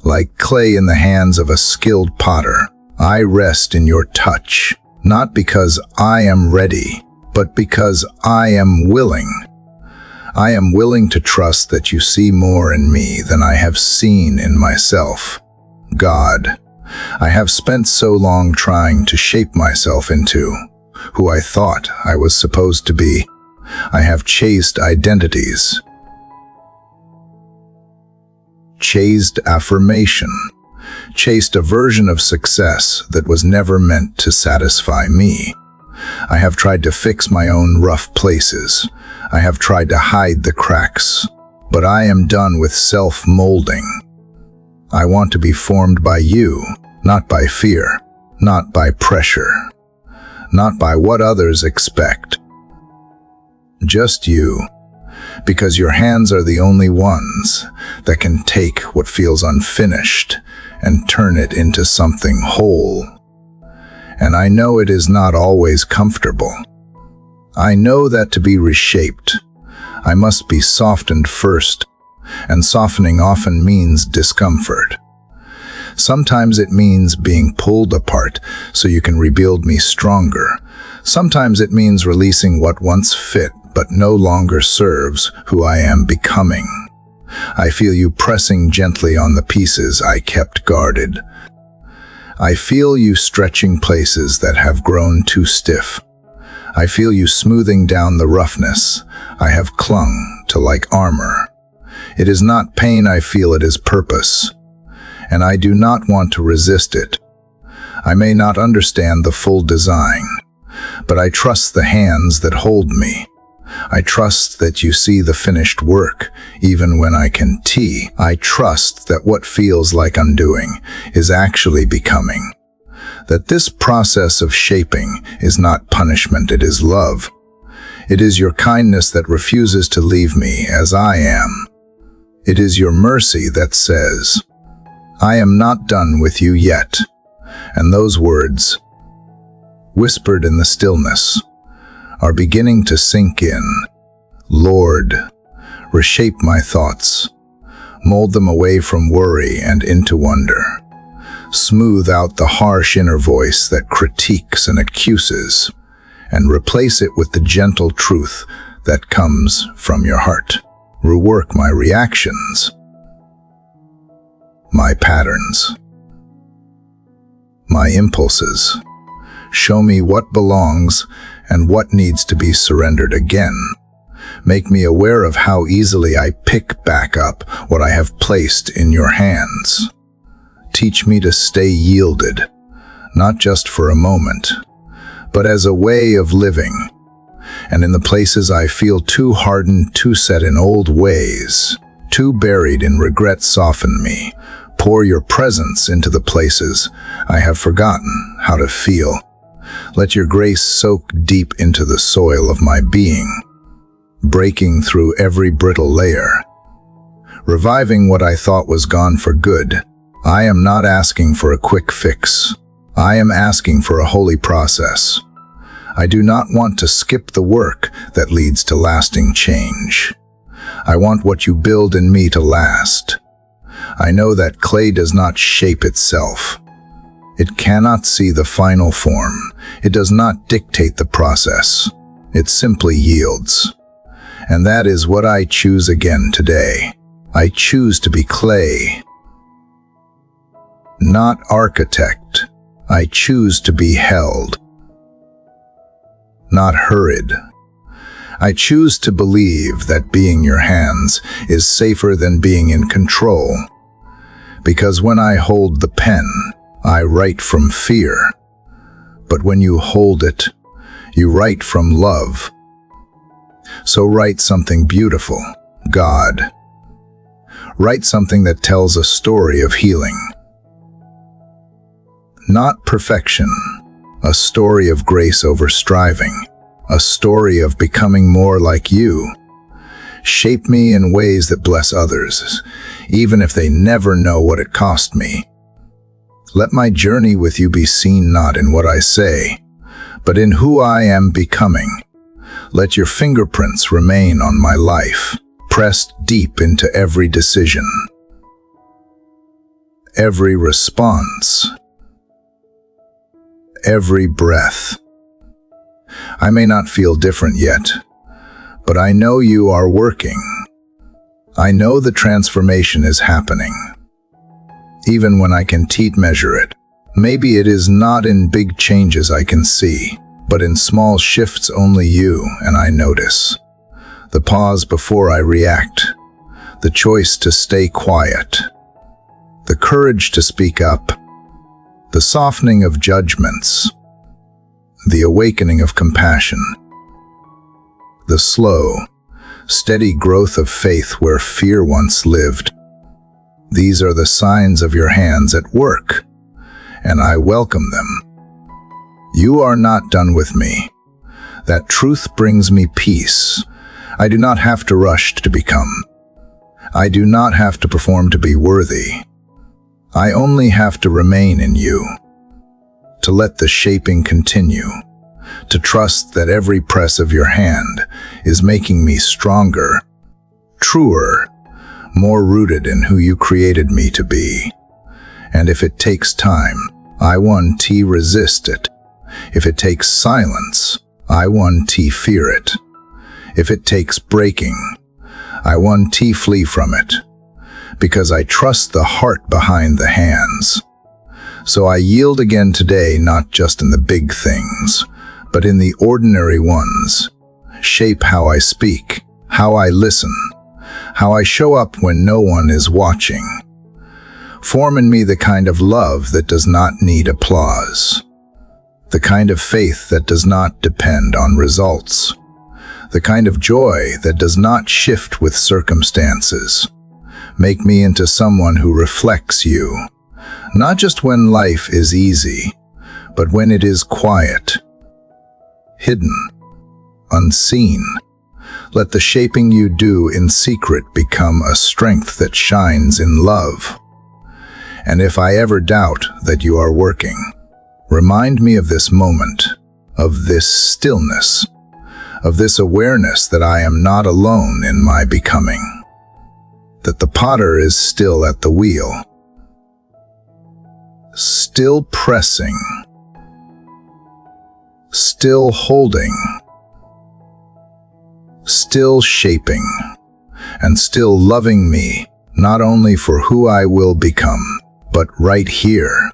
Like clay in the hands of a skilled potter, I rest in your touch, not because I am ready, but because I am willing. I am willing to trust that you see more in me than I have seen in myself. God, I have spent so long trying to shape myself into who I thought I was supposed to be. I have chased identities, chased affirmation, chased a version of success that was never meant to satisfy me. I have tried to fix my own rough places. I have tried to hide the cracks, but I am done with self-molding. I want to be formed by you, not by fear, not by pressure, not by what others expect. Just you, because your hands are the only ones that can take what feels unfinished and turn it into something whole. And I know it is not always comfortable. I know that to be reshaped, I must be softened first, and softening often means discomfort. Sometimes it means being pulled apart so you can rebuild me stronger. Sometimes it means releasing what once fit but no longer serves who I am becoming. I feel you pressing gently on the pieces I kept guarded. I feel you stretching places that have grown too stiff. I feel you smoothing down the roughness I have clung to like armor. It is not pain I feel, it is purpose, and I do not want to resist it. I may not understand the full design, but I trust the hands that hold me. I trust that you see the finished work, even when I can see. I trust that what feels like undoing is actually becoming. That this process of shaping is not punishment, it is love. It is your kindness that refuses to leave me as I am. It is your mercy that says, I am not done with you yet. And those words, whispered in the stillness, are beginning to sink in. Lord, reshape my thoughts. Mold them away from worry and into wonder. Smooth out the harsh inner voice that critiques and accuses, and replace it with the gentle truth that comes from your heart. Rework my reactions, my patterns, my impulses. Show me what belongs and what needs to be surrendered again. Make me aware of how easily I pick back up what I have placed in your hands. Teach me to stay yielded, not just for a moment, but as a way of living. And in the places I feel too hardened, too set in old ways, too buried in regret, soften me. Pour your presence into the places I have forgotten how to feel. Let your grace soak deep into the soil of my being, breaking through every brittle layer, reviving what I thought was gone for good. I am not asking for a quick fix. I am asking for a holy process. I do not want to skip the work that leads to lasting change. I want what you build in me to last. I know that clay does not shape itself. It cannot see the final form. It does not dictate the process. It simply yields. And that is what I choose again today. I choose to be clay, not architect. I choose to be held, not hurried. I choose to believe that being your hands is safer than being in control. Because when I hold the pen, I write from fear. But when you hold it, you write from love. So write something beautiful, God. Write something that tells a story of healing. Not perfection, a story of grace over striving, a story of becoming more like you. Shape me in ways that bless others, even if they never know what it cost me. Let my journey with you be seen not in what I say, but in who I am becoming. Let your fingerprints remain on my life, pressed deep into every decision, every response, every breath. I may not feel different yet, but I know you are working. I know the transformation is happening, even when I can't measure it. Maybe it is not in big changes I can see, but in small shifts only you and I notice. The pause before I react, the choice to stay quiet, the courage to speak up, the softening of judgments, the awakening of compassion, the slow, steady growth of faith where fear once lived. These are the signs of your hands at work, and I welcome them. You are not done with me. That truth brings me peace. I do not have to rush to become. I do not have to perform to be worthy. I only have to remain in you, to let the shaping continue, to trust that every press of your hand is making me stronger, truer, more rooted in who you created me to be. And if it takes time, I resist it. If it takes silence, I fear it. If it takes breaking, I flee from it. Because I trust the heart behind the hands. So I yield again today, not just in the big things, but in the ordinary ones. Shape how I speak, how I listen, how I show up when no one is watching. Form in me the kind of love that does not need applause. The kind of faith that does not depend on results. The kind of joy that does not shift with circumstances. Make me into someone who reflects you, not just when life is easy, but when it is quiet, hidden, unseen. Let the shaping you do in secret become a strength that shines in love. And if I ever doubt that you are working, remind me of this moment, of this stillness, of this awareness that I am not alone in my becoming, that the potter is still at the wheel, still pressing, still holding, still shaping, and still loving me, not only for who I will become, but right here,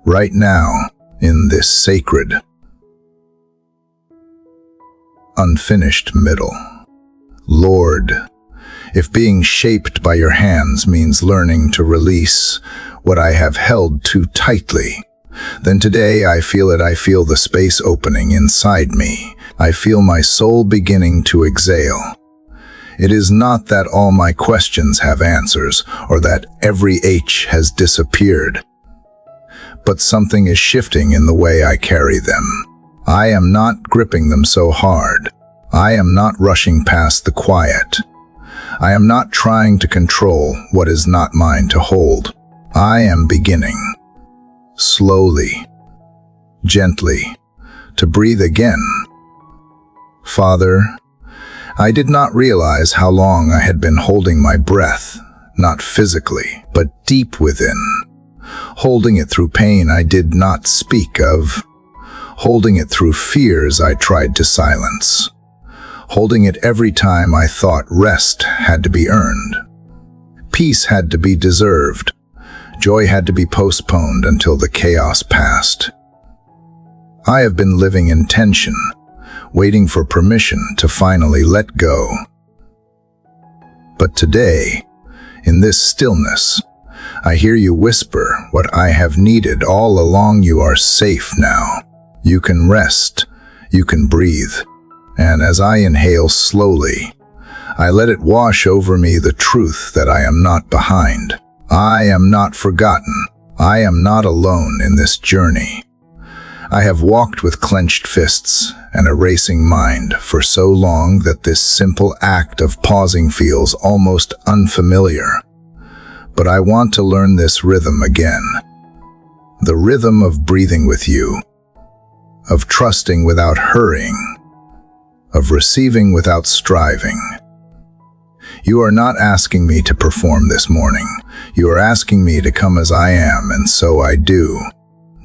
right now, in this sacred, unfinished middle. Lord, if being shaped by your hands means learning to release what I have held too tightly, then today I feel it. I feel the space opening inside me. I feel my soul beginning to exhale. It is not that all my questions have answers, or that every H has disappeared, but something is shifting in the way I carry them. I am not gripping them so hard. I am not rushing past the quiet. I am not trying to control what is not mine to hold. I am beginning, slowly, gently, to breathe again. Father, I did not realize how long I had been holding my breath, not physically, but deep within. Holding it through pain I did not speak of. Holding it through fears I tried to silence. Holding it every time I thought rest had to be earned. Peace had to be deserved. Joy had to be postponed until the chaos passed. I have been living in tension, waiting for permission to finally let go. But today, in this stillness, I hear you whisper what I have needed all along. You are safe now. You can rest. You can breathe. And as I inhale slowly, I let it wash over me the truth that I am not behind. I am not forgotten. I am not alone in this journey. I have walked with clenched fists and a racing mind for so long that this simple act of pausing feels almost unfamiliar. But I want to learn this rhythm again. The rhythm of breathing with you, of trusting without hurrying, of receiving without striving. You are not asking me to perform this morning. You are asking me to come as I am, and so I do.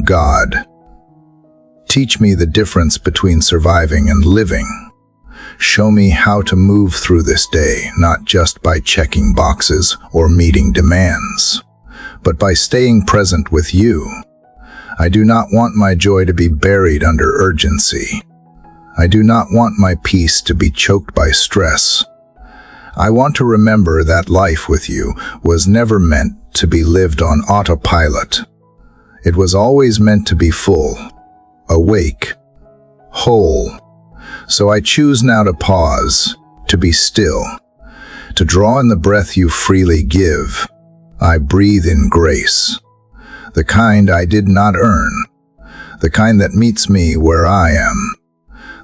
God, teach me the difference between surviving and living. Show me how to move through this day, not just by checking boxes or meeting demands, but by staying present with you. I do not want my joy to be buried under urgency. I do not want my peace to be choked by stress. I want to remember that life with you was never meant to be lived on autopilot. It was always meant to be full, awake, whole. So I choose now to pause, to be still, to draw in the breath you freely give. I breathe in grace, the kind I did not earn, the kind that meets me where I am,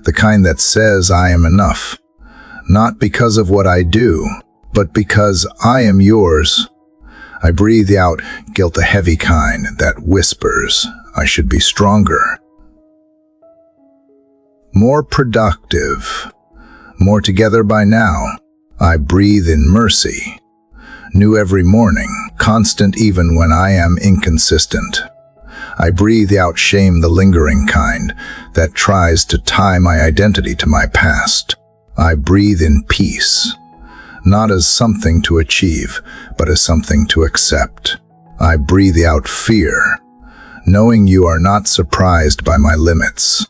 the kind that says I am enough, not because of what I do, but because I am yours. I breathe out guilt, the heavy kind that whispers I should be stronger, more productive, more together by now. I breathe in mercy, new every morning, constant even when I am inconsistent. I breathe out shame, the lingering kind that tries to tie my identity to my past. I breathe in peace, not as something to achieve, but as something to accept. I breathe out fear, knowing you are not surprised by my limits.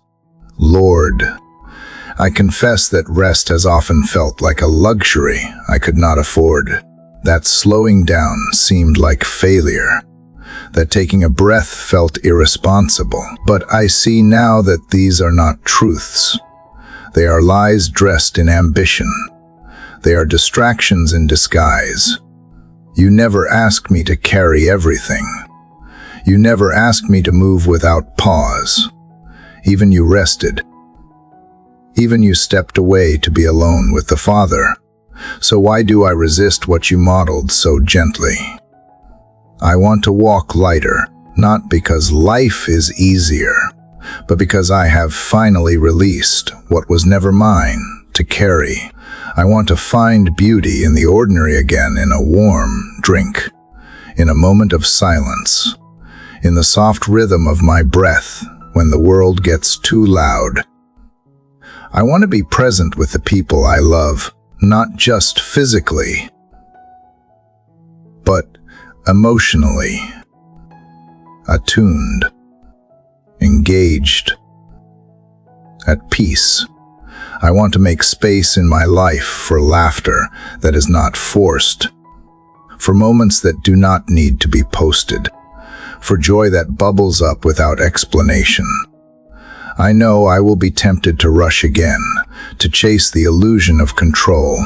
Lord, I confess that rest has often felt like a luxury I could not afford, that slowing down seemed like failure, that taking a breath felt irresponsible. But I see now that these are not truths. They are lies dressed in ambition. They are distractions in disguise. You never asked me to carry everything. You never asked me to move without pause. Even you rested. Even you stepped away to be alone with the Father. So why do I resist what you modeled so gently? I want to walk lighter, not because life is easier, but because I have finally released what was never mine to carry. I want to find beauty in the ordinary again, in a warm drink, in a moment of silence, in the soft rhythm of my breath when the world gets too loud. I want to be present with the people I love, not just physically, but emotionally, attuned, engaged, at peace. I want to make space in my life for laughter that is not forced, for moments that do not need to be posted, for joy that bubbles up without explanation. I know I will be tempted to rush again, to chase the illusion of control,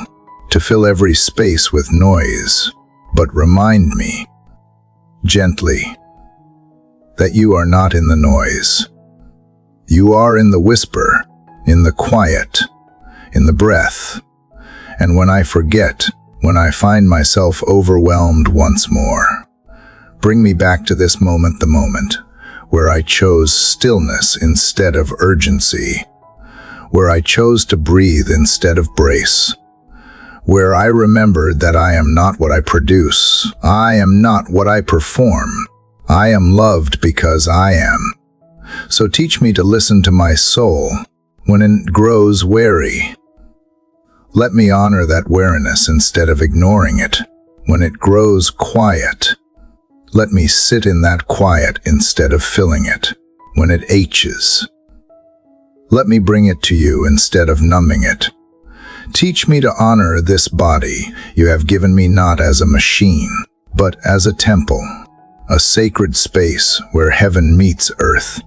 to fill every space with noise. But remind me, gently, that you are not in the noise. You are in the whisper, in the quiet, in the breath. And when I forget, when I find myself overwhelmed once more, bring me back to this moment, the moment where I chose stillness instead of urgency, where I chose to breathe instead of brace, where I remembered that I am not what I produce, I am not what I perform, I am loved because I am. So teach me to listen to my soul when it grows weary. Let me honor that weariness instead of ignoring it. When it grows quiet, let me sit in that quiet instead of filling it. When it aches, let me bring it to you instead of numbing it. Teach me to honor this body you have given me, not as a machine, but as a temple, a sacred space where heaven meets earth.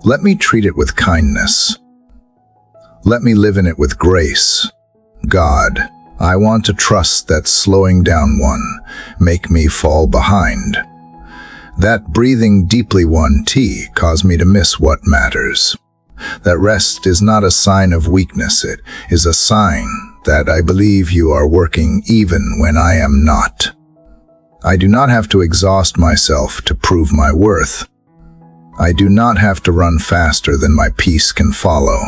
Let me treat it with kindness. Let me live in it with grace. God, I want to trust that slowing down make me fall behind. That breathing deeply caused me to miss what matters. That rest is not a sign of weakness, it is a sign that I believe you are working even when I am not. I do not have to exhaust myself to prove my worth. I do not have to run faster than my peace can follow.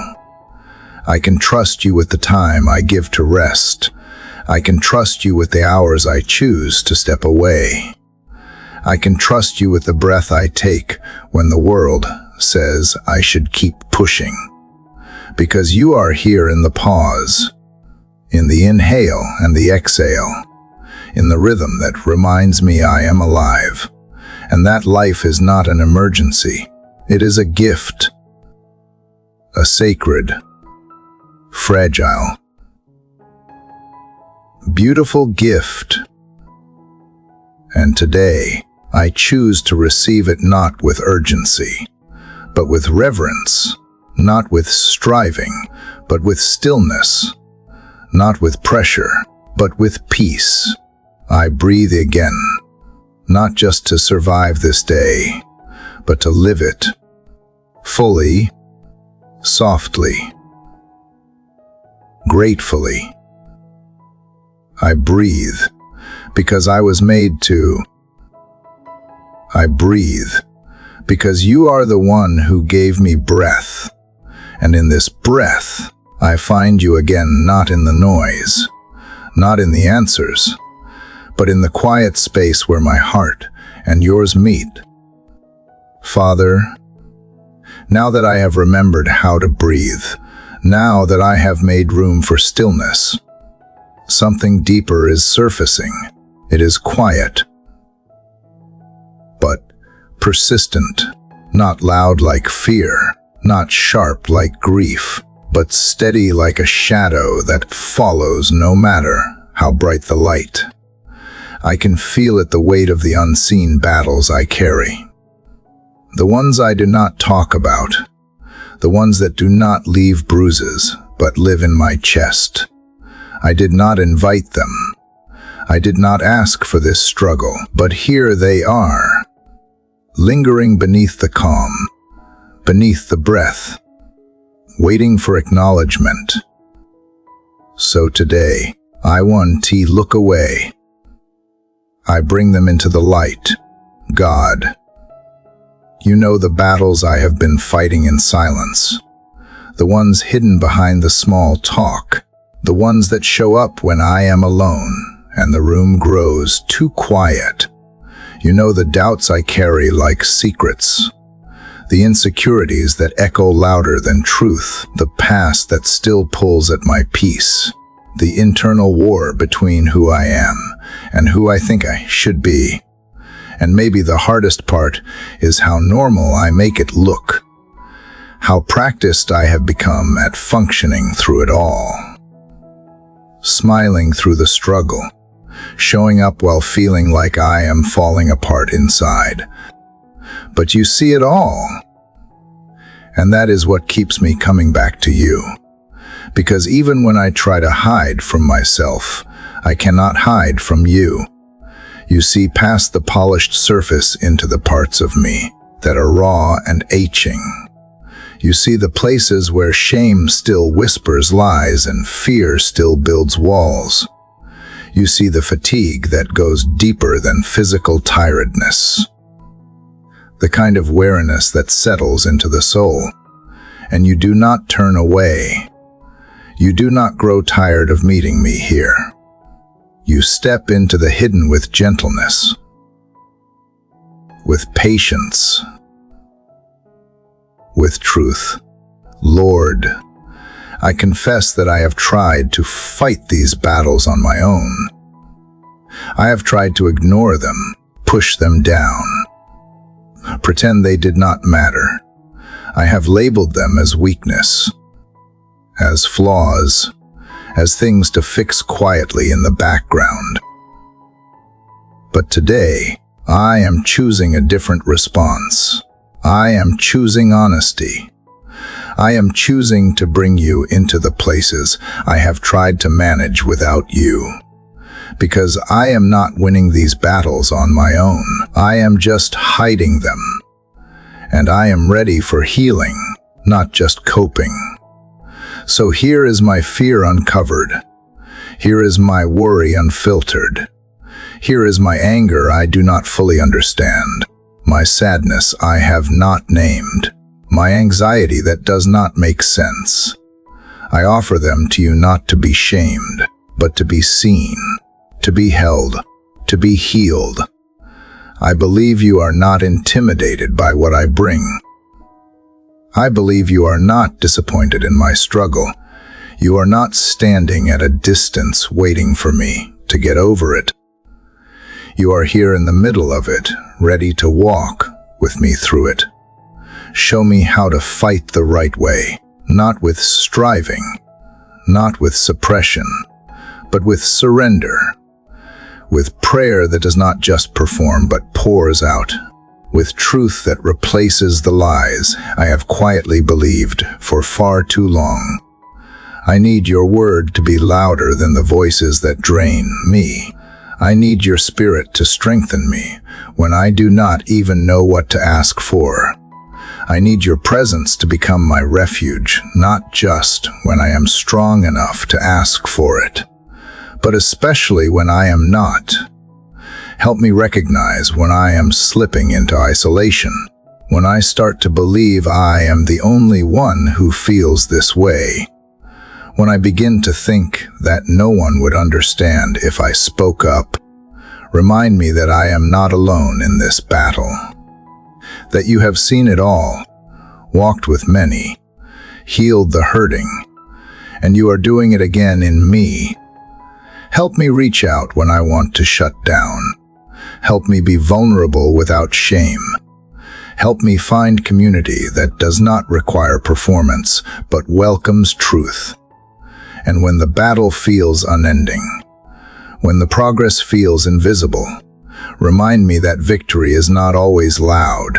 I can trust you with the time I give to rest. I can trust you with the hours I choose to step away. I can trust you with the breath I take when the world says I should keep pushing. Because you are here in the pause, in the inhale and the exhale, in the rhythm that reminds me I am alive, and that life is not an emergency. It is a gift, a sacred, fragile, beautiful gift. And today, I choose to receive it not with urgency, but with reverence, not with striving, but with stillness, not with pressure, but with peace. I breathe again, not just to survive this day, but to live it fully, softly, gratefully. I breathe because I was made to. I breathe because you are the one who gave me breath, and in this breath, I find you again, not in the noise, not in the answers, but in the quiet space where my heart and yours meet. Father, now that I have remembered how to breathe, now that I have made room for stillness, something deeper is surfacing. It is quiet, but persistent, not loud like fear, not sharp like grief, but steady like a shadow that follows no matter how bright the light. I can feel it, the weight of the unseen battles I carry. The ones I do not talk about, the ones that do not leave bruises, but live in my chest. I did not invite them. I did not ask for this struggle, but here they are, lingering beneath the calm, beneath the breath, waiting for acknowledgement. So today, I want to look away. I bring them into the light. God, you know the battles I have been fighting in silence, the ones hidden behind the small talk, the ones that show up when I am alone and the room grows too quiet. You know the doubts I carry like secrets, the insecurities that echo louder than truth, the past that still pulls at my peace, the internal war between who I am and who I think I should be. And maybe the hardest part is how normal I make it look, how practiced I have become at functioning through it all, smiling through the struggle, showing up while feeling like I am falling apart inside. But you see it all, and that is what keeps me coming back to you. Because even when I try to hide from myself, I cannot hide from you. You see past the polished surface into the parts of me that are raw and aching. You see the places where shame still whispers lies and fear still builds walls. You see the fatigue that goes deeper than physical tiredness, the kind of weariness that settles into the soul. And you do not turn away. You do not grow tired of meeting me here. You step into the hidden with gentleness, with patience, with truth. Lord, I confess that I have tried to fight these battles on my own. I have tried to ignore them, push them down, pretend they did not matter. I have labeled them as weakness, as flaws, as things to fix quietly in the background. But today, I am choosing a different response. I am choosing honesty. I am choosing to bring you into the places I have tried to manage without you. Because I am not winning these battles on my own. I am just hiding them. And I am ready for healing, not just coping. So here is my fear uncovered. Here is my worry unfiltered. Here is my anger I do not fully understand. My sadness I have not named. My anxiety that does not make sense. I offer them to you not to be shamed, but to be seen, to be held, to be healed. I believe you are not intimidated by what I bring. I believe you are not disappointed in my struggle. You are not standing at a distance waiting for me to get over it. You are here in the middle of it, ready to walk with me through it. Show me how to fight the right way, not with striving, not with suppression, but with surrender, with prayer that does not just perform but pours out, with truth that replaces the lies I have quietly believed for far too long. I need your word to be louder than the voices that drain me. I need your spirit to strengthen me when I do not even know what to ask for. I need your presence to become my refuge, not just when I am strong enough to ask for it, but especially when I am not. Help me recognize when I am slipping into isolation, when I start to believe I am the only one who feels this way, when I begin to think that no one would understand if I spoke up. Remind me that I am not alone in this battle, that you have seen it all, walked with many, healed the hurting, and you are doing it again in me. Help me reach out when I want to shut down. Help me be vulnerable without shame. Help me find community that does not require performance, but welcomes truth. And when the battle feels unending, when the progress feels invisible, remind me that victory is not always loud.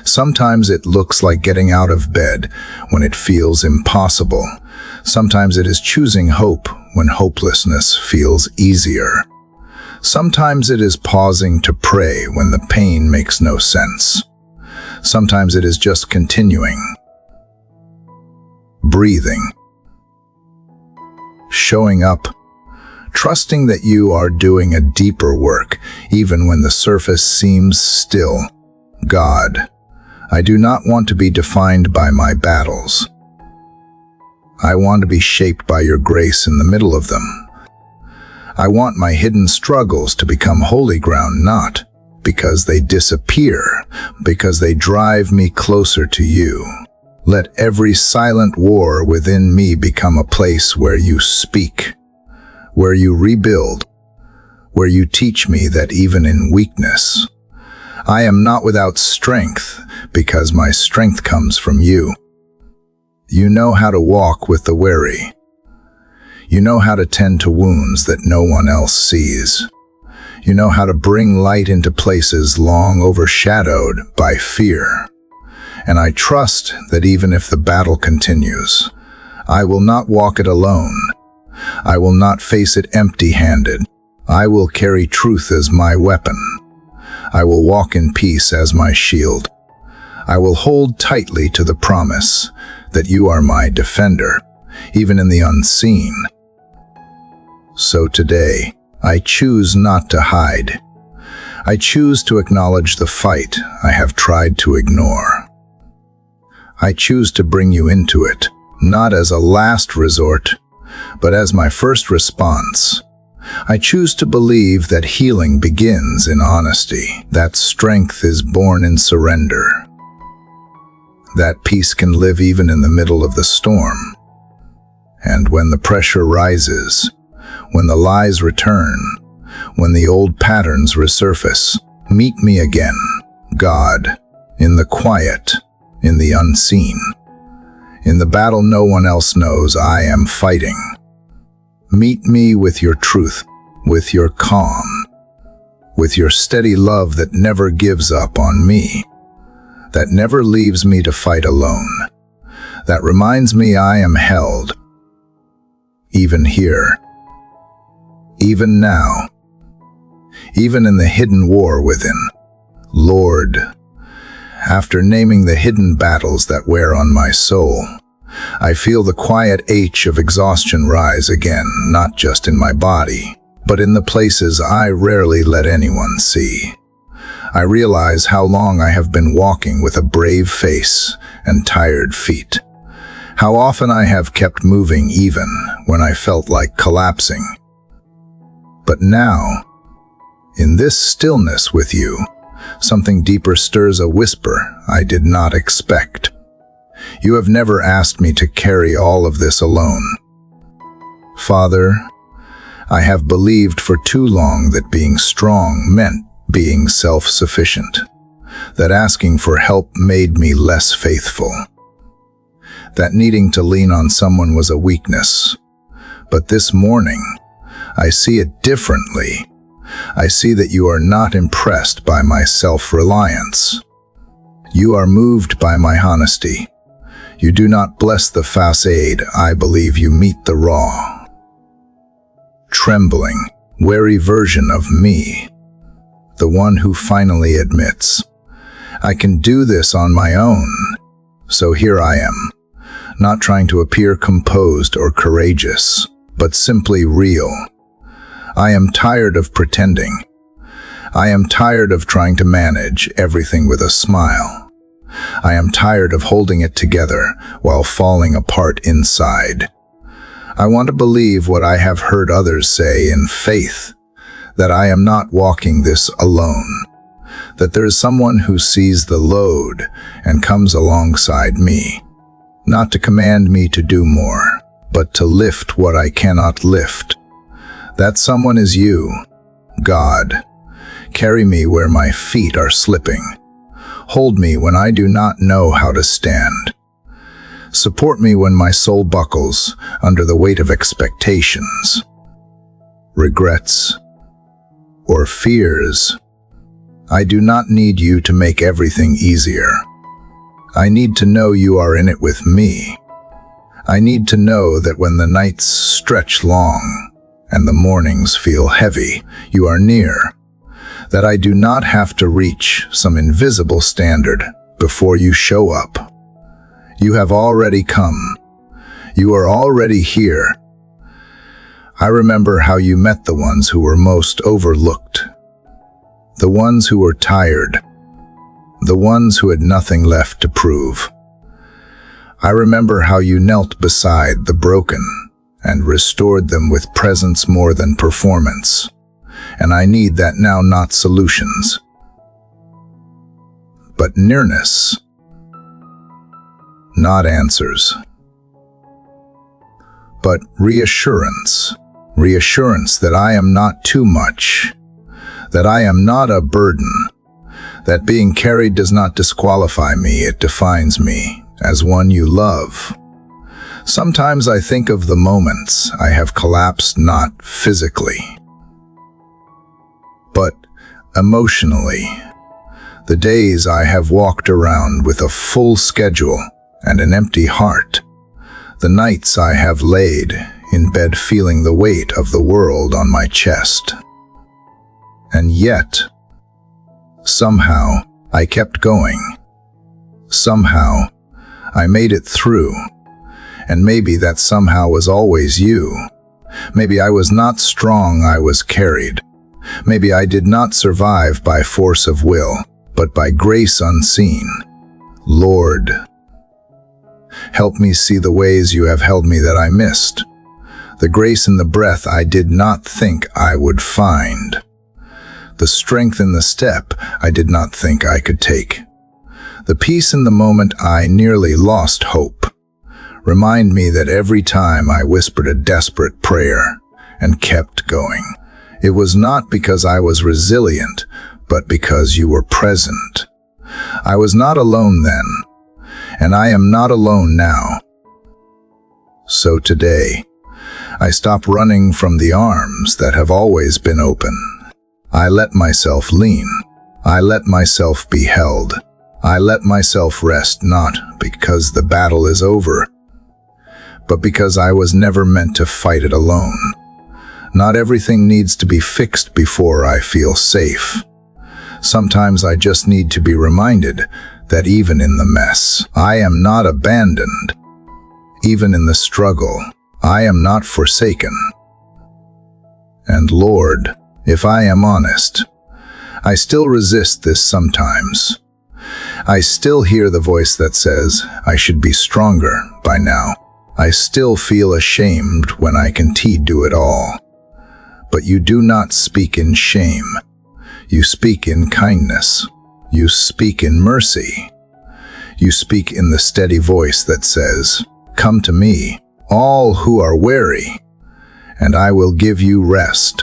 Sometimes it looks like getting out of bed when it feels impossible. Sometimes it is choosing hope when hopelessness feels easier. Sometimes it is pausing to pray when the pain makes no sense. Sometimes it is just continuing, breathing, showing up, trusting that you are doing a deeper work even when the surface seems still. God, I do not want to be defined by my battles. I want to be shaped by your grace in the middle of them. I want my hidden struggles to become holy ground, not because they disappear, because they drive me closer to you. Let every silent war within me become a place where you speak, where you rebuild, where you teach me that even in weakness, I am not without strength, because my strength comes from you. You know how to walk with the weary. You know how to tend to wounds that no one else sees. You know how to bring light into places long overshadowed by fear. And I trust that even if the battle continues, I will not walk it alone. I will not face it empty-handed. I will carry truth as my weapon. I will walk in peace as my shield. I will hold tightly to the promise that you are my defender, even in the unseen. So today, I choose not to hide. I choose to acknowledge the fight I have tried to ignore. I choose to bring you into it, not as a last resort, but as my first response. I choose to believe that healing begins in honesty, that strength is born in surrender, that peace can live even in the middle of the storm. And when the pressure rises, when the lies return, when the old patterns resurface, meet me again, God, in the quiet, in the unseen. In the battle no one else knows I am fighting. Meet me with your truth, with your calm, with your steady love that never gives up on me, that never leaves me to fight alone, that reminds me I am held, even here, even now, even in the hidden war within. Lord, after naming the hidden battles that wear on my soul, I feel the quiet ache of exhaustion rise again, not just in my body, but in the places I rarely let anyone see. I realize how long I have been walking with a brave face and tired feet, how often I have kept moving even when I felt like collapsing. But now, in this stillness with you, something deeper stirs a whisper I did not expect. You have never asked me to carry all of this alone. Father, I have believed for too long that being strong meant being self-sufficient, that asking for help made me less faithful, that needing to lean on someone was a weakness. But this morning, I see it differently. I see that you are not impressed by my self-reliance. You are moved by my honesty. You do not bless the facade, I believe you meet the raw. Trembling, wary version of me, the one who finally admits, I can do this on my own. So here I am, not trying to appear composed or courageous, but simply real. I am tired of pretending. I am tired of trying to manage everything with a smile. I am tired of holding it together while falling apart inside. I want to believe what I have heard others say in faith, that I am not walking this alone, that there is someone who sees the load and comes alongside me, not to command me to do more, but to lift what I cannot lift. That someone is you, God. Carry me where my feet are slipping. Hold me when I do not know how to stand. Support me when my soul buckles under the weight of expectations, regrets, or fears. I do not need you to make everything easier. I need to know you are in it with me. I need to know that when the nights stretch long and the mornings feel heavy, you are near. That I do not have to reach some invisible standard before you show up. You have already come. You are already here. I remember how you met the ones who were most overlooked, the ones who were tired, the ones who had nothing left to prove. I remember how you knelt beside the broken and restored them with presence more than performance. And I need that now, not solutions, but nearness. Not answers, but reassurance. Reassurance that I am not too much, that I am not a burden, that being carried does not disqualify me, it defines me as one you love. Sometimes I think of the moments I have collapsed, not physically, but emotionally. The days I have walked around with a full schedule and an empty heart. The nights I have laid in bed feeling the weight of the world on my chest. And yet, somehow, I kept going. Somehow, I made it through. And maybe that somehow was always you. Maybe I was not strong, I was carried. Maybe I did not survive by force of will, but by grace unseen. Lord, help me see the ways you have held me that I missed, the grace in the breath I did not think I would find, the strength in the step I did not think I could take, the peace in the moment I nearly lost hope. Remind me that every time I whispered a desperate prayer and kept going, it was not because I was resilient, but because you were present. I was not alone then, and I am not alone now. So today, I stop running from the arms that have always been open. I let myself lean. I let myself be held. I let myself rest, not because the battle is over, but because I was never meant to fight it alone. Not everything needs to be fixed before I feel safe. Sometimes I just need to be reminded that even in the mess, I am not abandoned. Even in the struggle, I am not forsaken. And Lord, if I am honest, I still resist this sometimes. I still hear the voice that says I should be stronger by now. I still feel ashamed when I can do it all. But you do not speak in shame. You speak in kindness. You speak in mercy. You speak in the steady voice that says, "Come to me, all who are weary, and I will give you rest."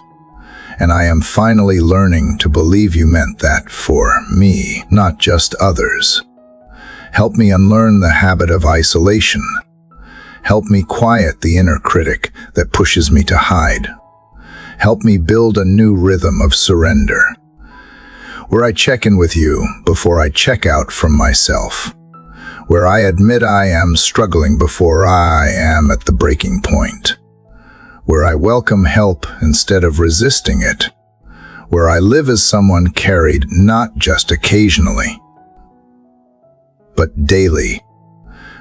And I am finally learning to believe you meant that for me, not just others. Help me unlearn the habit of isolation. Help me quiet the inner critic that pushes me to hide. Help me build a new rhythm of surrender, where I check in with you before I check out from myself, where I admit I am struggling before I am at the breaking point, where I welcome help instead of resisting it, where I live as someone carried not just occasionally, but daily,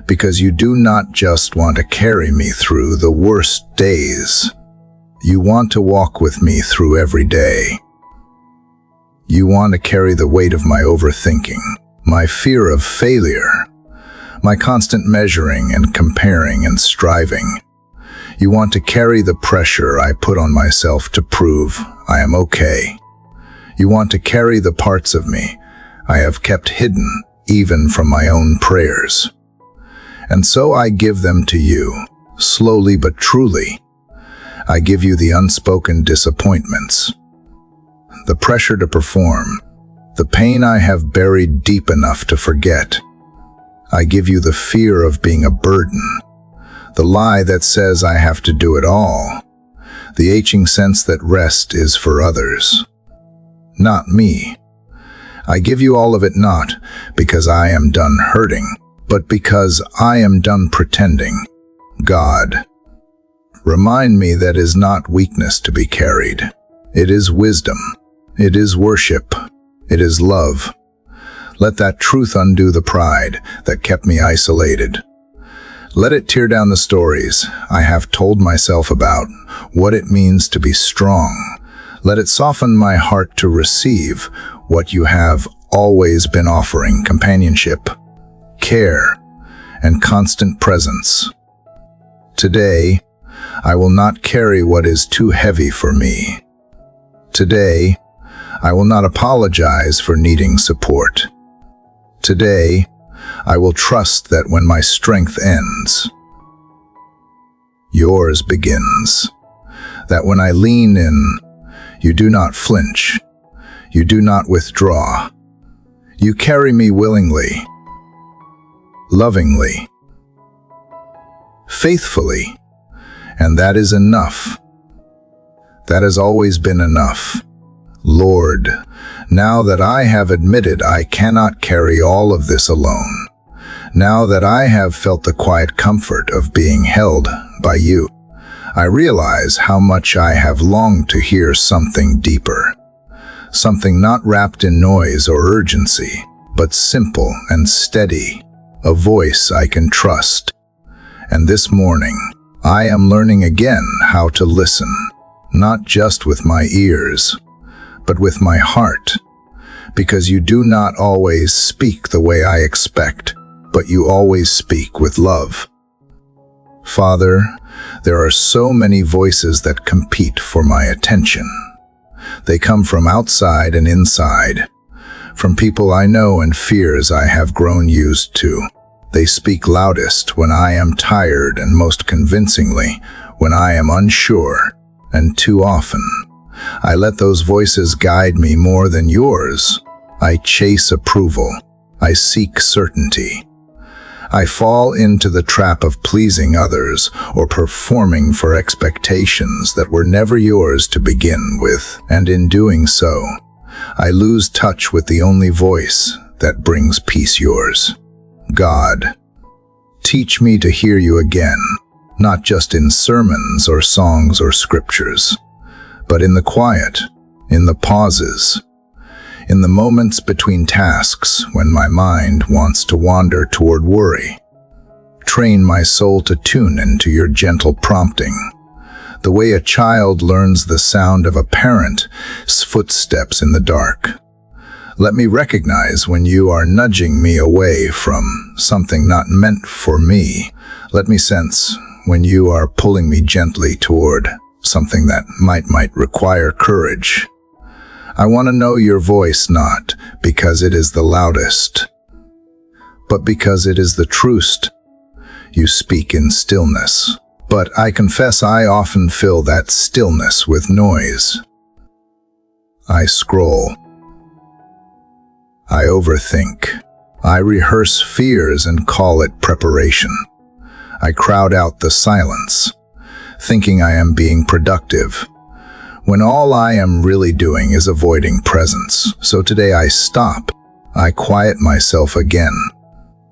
because you do not just want to carry me through the worst days. You want to walk with me through every day. You want to carry the weight of my overthinking, my fear of failure, my constant measuring and comparing and striving. You want to carry the pressure I put on myself to prove I am okay. You want to carry the parts of me I have kept hidden even from my own prayers. And so I give them to you, slowly but truly. I give you the unspoken disappointments, the pressure to perform, the pain I have buried deep enough to forget. I give you the fear of being a burden, the lie that says I have to do it all, the aching sense that rest is for others, not me. I give you all of it not because I am done hurting, but because I am done pretending. God, remind me that it is not weakness to be carried. It is wisdom. It is worship. It is love. Let that truth undo the pride that kept me isolated. Let it tear down the stories I have told myself about what it means to be strong. Let it soften my heart to receive what you have always been offering: companionship, care, and constant presence. Today, I will not carry what is too heavy for me. Today, I will not apologize for needing support. Today, I will trust that when my strength ends, yours begins. That when I lean in, you do not flinch. You do not withdraw. You carry me willingly, lovingly, faithfully, and that is enough. That has always been enough. Lord, now that I have admitted I cannot carry all of this alone, now that I have felt the quiet comfort of being held by you, I realize how much I have longed to hear something deeper, something not wrapped in noise or urgency, but simple and steady, a voice I can trust. And this morning, I am learning again how to listen, not just with my ears, but with my heart, because you do not always speak the way I expect, but you always speak with love. Father, there are so many voices that compete for my attention. They come from outside and inside, from people I know and fears I have grown used to. They speak loudest when I am tired and most convincingly when I am unsure, and too often I let those voices guide me more than yours. I chase approval. I seek certainty. I fall into the trap of pleasing others or performing for expectations that were never yours to begin with, and in doing so, I lose touch with the only voice that brings peace, yours. God, teach me to hear you again, not just in sermons or songs or scriptures, but in the quiet, in the pauses, in the moments between tasks when my mind wants to wander toward worry. Train my soul to tune into your gentle prompting, the way a child learns the sound of a parent's footsteps in the dark. Let me recognize when you are nudging me away from something not meant for me. Let me sense when you are pulling me gently toward something that might require courage. I want to know your voice not because it is the loudest, but because it is the truest. You speak in stillness, but I confess I often fill that stillness with noise. I scroll. I overthink. I rehearse fears and call it preparation. I crowd out the silence, thinking I am being productive, when all I am really doing is avoiding presence. So today I stop. I quiet myself again,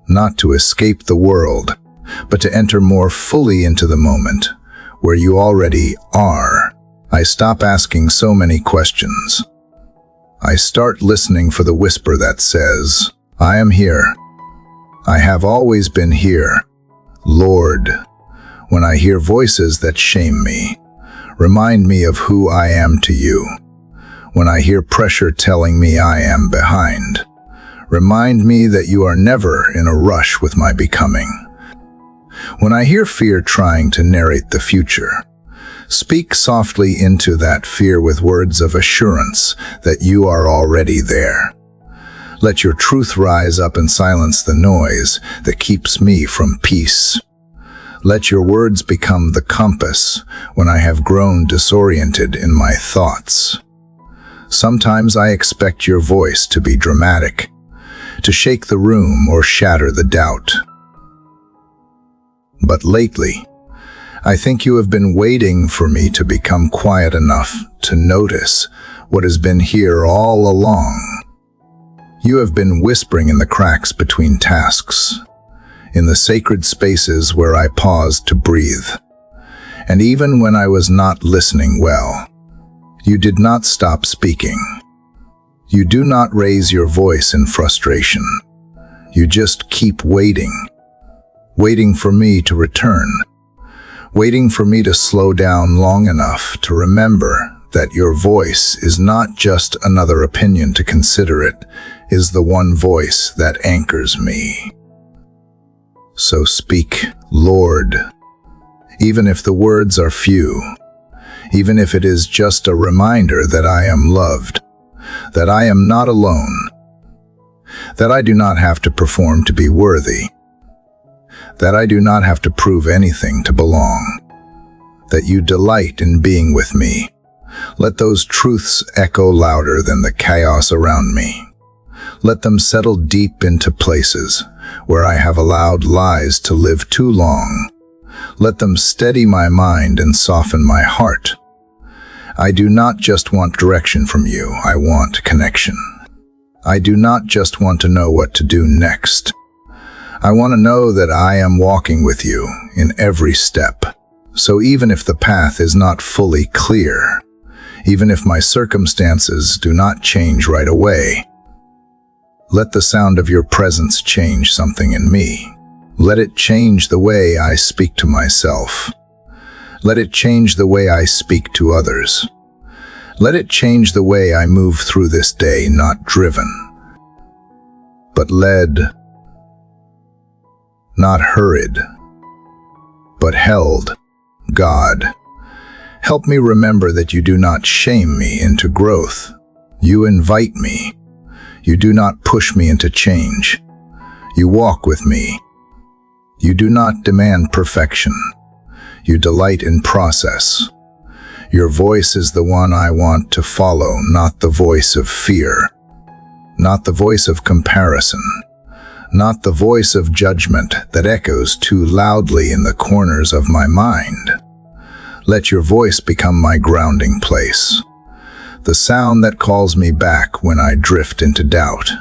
not to escape the world, but to enter more fully into the moment, where you already are. I stop asking so many questions. I start listening for the whisper that says, I am here. I have always been here. Lord, when I hear voices that shame me, remind me of who I am to you. When I hear pressure telling me I am behind, remind me that you are never in a rush with my becoming. When I hear fear trying to narrate the future, speak softly into that fear with words of assurance that you are already there. Let your truth rise up and silence the noise that keeps me from peace. Let your words become the compass when I have grown disoriented in my thoughts. Sometimes I expect your voice to be dramatic, to shake the room or shatter the doubt. But lately, I think you have been waiting for me to become quiet enough to notice what has been here all along. You have been whispering in the cracks between tasks, in the sacred spaces where I paused to breathe. And even when I was not listening well, you did not stop speaking. You do not raise your voice in frustration. You just keep waiting. Waiting for me to return. Waiting for me to slow down long enough to remember that your voice is not just another opinion to consider, it is the one voice that anchors me. So speak, Lord, even if the words are few, even if it is just a reminder that I am loved, that I am not alone, that I do not have to perform to be worthy, that I do not have to prove anything to belong, that you delight in being with me. Let those truths echo louder than the chaos around me. Let them settle deep into places where I have allowed lies to live too long. Let them steady my mind and soften my heart. I do not just want direction from you, I want connection. I do not just want to know what to do next. I want to know that I am walking with you in every step. So even if the path is not fully clear, even if my circumstances do not change right away, let the sound of your presence change something in me. Let it change the way I speak to myself. Let it change the way I speak to others. Let it change the way I move through this day, not driven, but led, not hurried, but held. God, help me remember that you do not shame me into growth. You invite me. You do not push me into change. You walk with me. You do not demand perfection. You delight in process. Your voice is the one I want to follow, not the voice of fear, not the voice of comparison, not the voice of judgment that echoes too loudly in the corners of my mind. Let your voice become my grounding place, the sound that calls me back when I drift into doubt.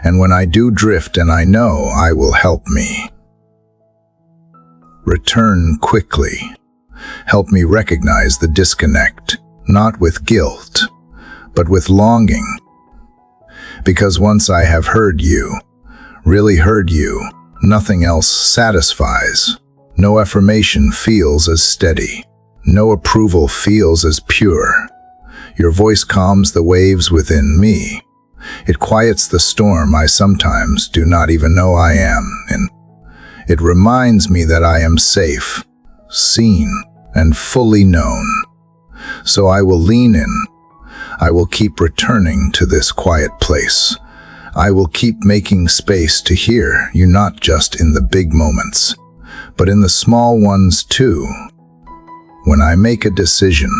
And when I do drift, and I know I will help me. Return quickly. Help me recognize the disconnect, not with guilt, but with longing. Because once I have heard you, really heard you, nothing else satisfies. No affirmation feels as steady. No approval feels as pure. Your voice calms the waves within me. It quiets the storm I sometimes do not even know I am in. It reminds me that I am safe, seen, and fully known. So I will lean in. I will keep returning to this quiet place. I will keep making space to hear you, not just in the big moments, but in the small ones too. When I make a decision,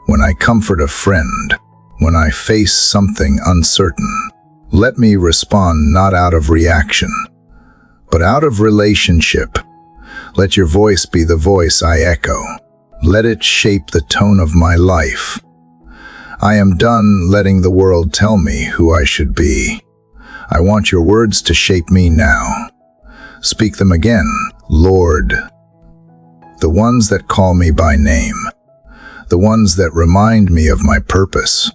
when I comfort a friend, when I face something uncertain, let me respond not out of reaction, but out of relationship. Let your voice be the voice I echo. Let it shape the tone of my life. I am done letting the world tell me who I should be. I want your words to shape me now. Speak them again, Lord. The ones that call me by name. The ones that remind me of my purpose.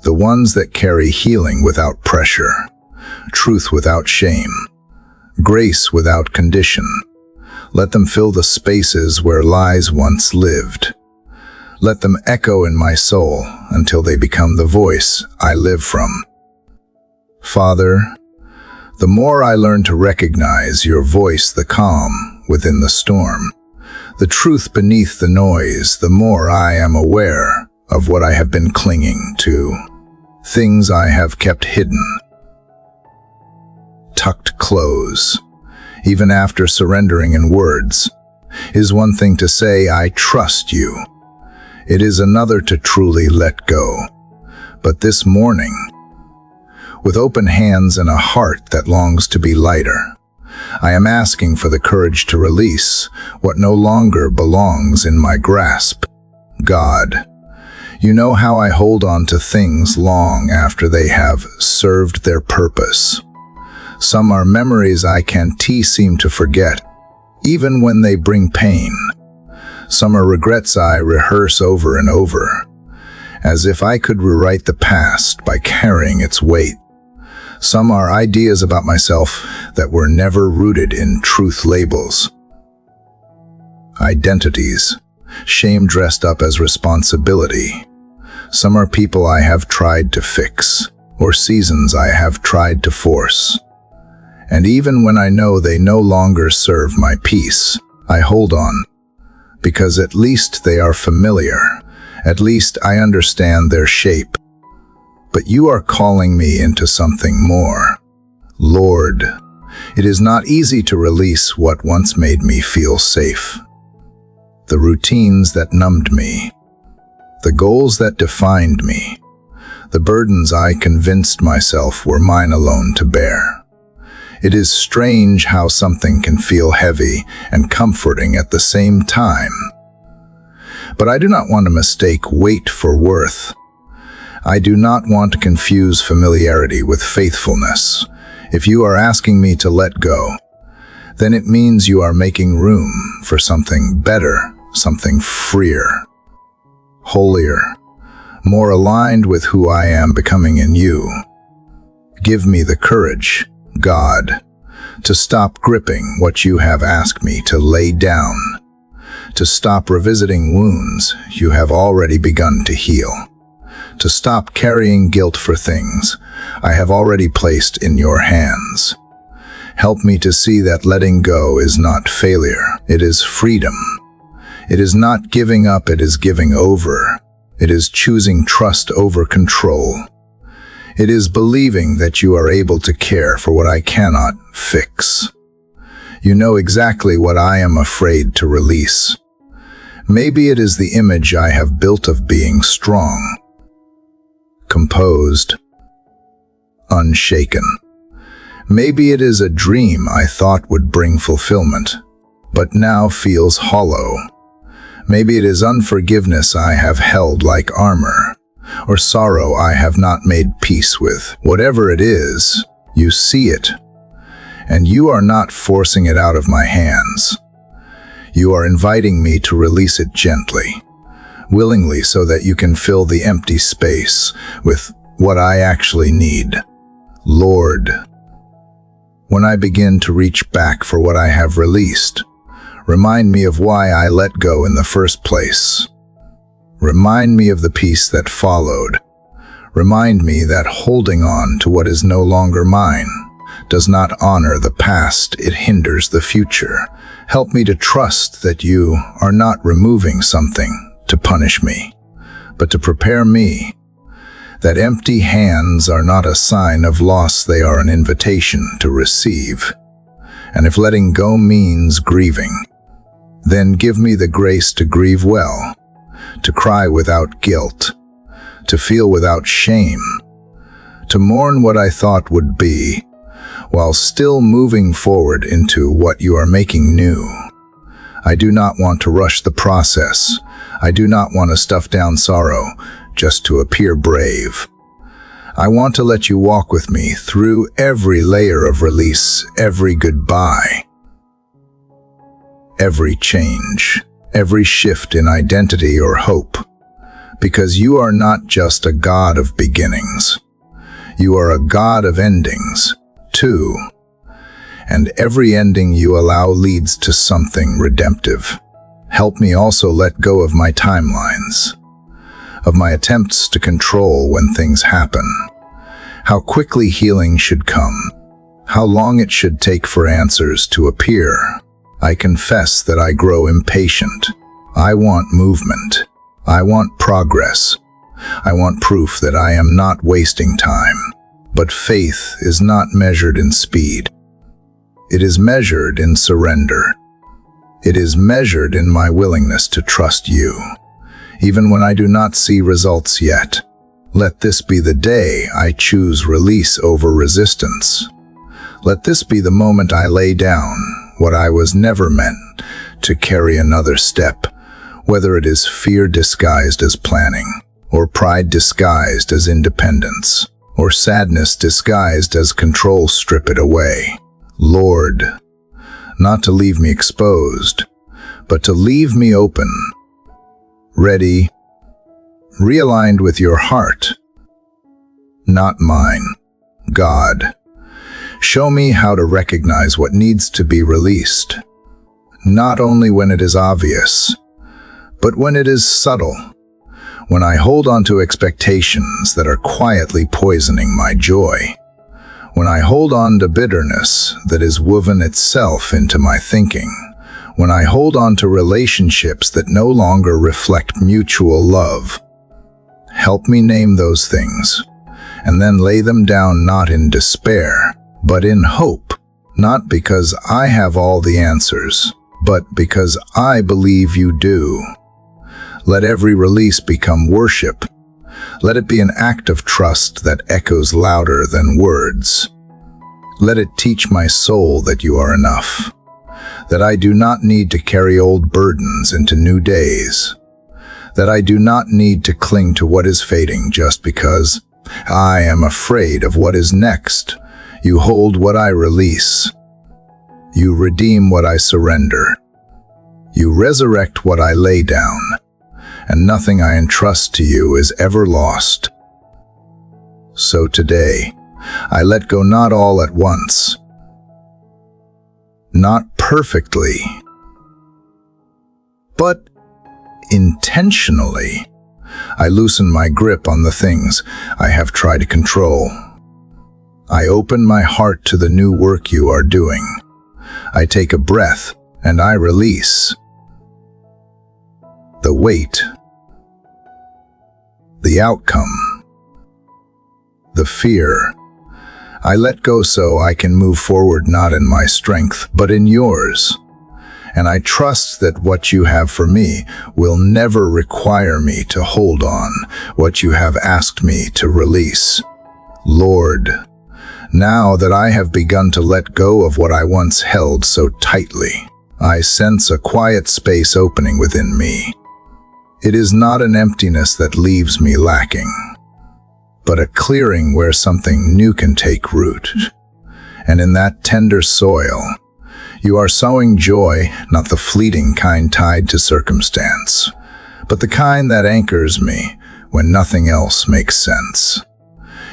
The ones that carry healing without pressure, truth without shame, grace without condition. Let them fill the spaces where lies once lived. Let them echo in my soul until they become the voice I live from. Father, the more I learn to recognize your voice, the calm within the storm, the truth beneath the noise, the more I am aware of what I have been clinging to, things I have kept hidden, tucked close. Even after surrendering in words, is one thing to say, I trust you. It is another to truly let go. But this morning, with open hands and a heart that longs to be lighter, I am asking for the courage to release what no longer belongs in my grasp. God, you know how I hold on to things long after they have served their purpose. Some are memories I can't seem to forget, even when they bring pain. Some are regrets I rehearse over and over, as if I could rewrite the past by carrying its weight. Some are ideas about myself that were never rooted in truth labels. Identities, shame dressed up as responsibility. Some are people I have tried to fix, or seasons I have tried to force. And even when I know they no longer serve my peace, I hold on, because at least they are familiar. At least I understand their shape. But you are calling me into something more. Lord, it is not easy to release what once made me feel safe. The routines that numbed me, the goals that defined me, the burdens I convinced myself were mine alone to bear. It is strange how something can feel heavy and comforting at the same time. But I do not want to mistake weight for worth. I do not want to confuse familiarity with faithfulness. If you are asking me to let go, then it means you are making room for something better, something freer, holier, more aligned with who I am becoming in you. Give me the courage, God, to stop gripping what you have asked me to lay down, to stop revisiting wounds you have already begun to heal, to stop carrying guilt for things I have already placed in your hands. Help me to see that letting go is not failure, it is freedom. It is not giving up, it is giving over. It is choosing trust over control. It is believing that you are able to care for what I cannot fix. You know exactly what I am afraid to release. Maybe it is the image I have built of being strong, composed, unshaken. Maybe it is a dream I thought would bring fulfillment, but now feels hollow. Maybe it is unforgiveness I have held like armor, or sorrow I have not made peace with. Whatever it is, you see it, and you are not forcing it out of my hands. You are inviting me to release it gently, willingly, so that you can fill the empty space with what I actually need. Lord, when I begin to reach back for what I have released, remind me of why I let go in the first place. Remind me of the peace that followed. Remind me that holding on to what is no longer mine does not honor the past, it hinders the future. Help me to trust that you are not removing something to punish me, but to prepare me. That empty hands are not a sign of loss, they are an invitation to receive. And if letting go means grieving, then give me the grace to grieve well, to cry without guilt, to feel without shame, to mourn what I thought would be, while still moving forward into what you are making new. I do not want to rush the process. I do not want to stuff down sorrow just to appear brave. I want to let you walk with me through every layer of release, every goodbye, every change, every shift in identity or hope, because you are not just a God of beginnings. You are a God of endings, too. And every ending you allow leads to something redemptive. Help me also let go of my timelines, of my attempts to control when things happen, how quickly healing should come, how long it should take for answers to appear. I confess that I grow impatient. I want movement. I want progress. I want proof that I am not wasting time. But faith is not measured in speed. It is measured in surrender. It is measured in my willingness to trust you, even when I do not see results yet. Let this be the day I choose release over resistance. Let this be the moment I lay down what I was never meant to carry another step, whether it is fear disguised as planning, or pride disguised as independence, or sadness disguised as control. Strip it away, Lord, not to leave me exposed, but to leave me open, ready, realigned with your heart, not mine. God, show me how to recognize what needs to be released, not only when it is obvious, but when it is subtle, when I hold on to expectations that are quietly poisoning my joy, when I hold on to bitterness that is woven itself into my thinking, when I hold on to relationships that no longer reflect mutual love. Help me name those things, and then lay them down not in despair, but in hope, not because I have all the answers, but because I believe you do. Let every release become worship. Let it be an act of trust that echoes louder than words. Let it teach my soul that you are enough, that I do not need to carry old burdens into new days, that I do not need to cling to what is fading just because I am afraid of what is next. You hold what I release. You redeem what I surrender. You resurrect what I lay down, and nothing I entrust to you is ever lost. So today, I let go, not all at once, not perfectly, but intentionally. I loosen my grip on the things I have tried to control. I open my heart to the new work you are doing. I take a breath and I release the weight, the outcome, the fear. I let go so I can move forward not in my strength, but in yours. And I trust that what you have for me will never require me to hold on what you have asked me to release. Lord, now that I have begun to let go of what I once held so tightly, I sense a quiet space opening within me. It is not an emptiness that leaves me lacking, but a clearing where something new can take root. And in that tender soil, you are sowing joy, not the fleeting kind tied to circumstance, but the kind that anchors me when nothing else makes sense.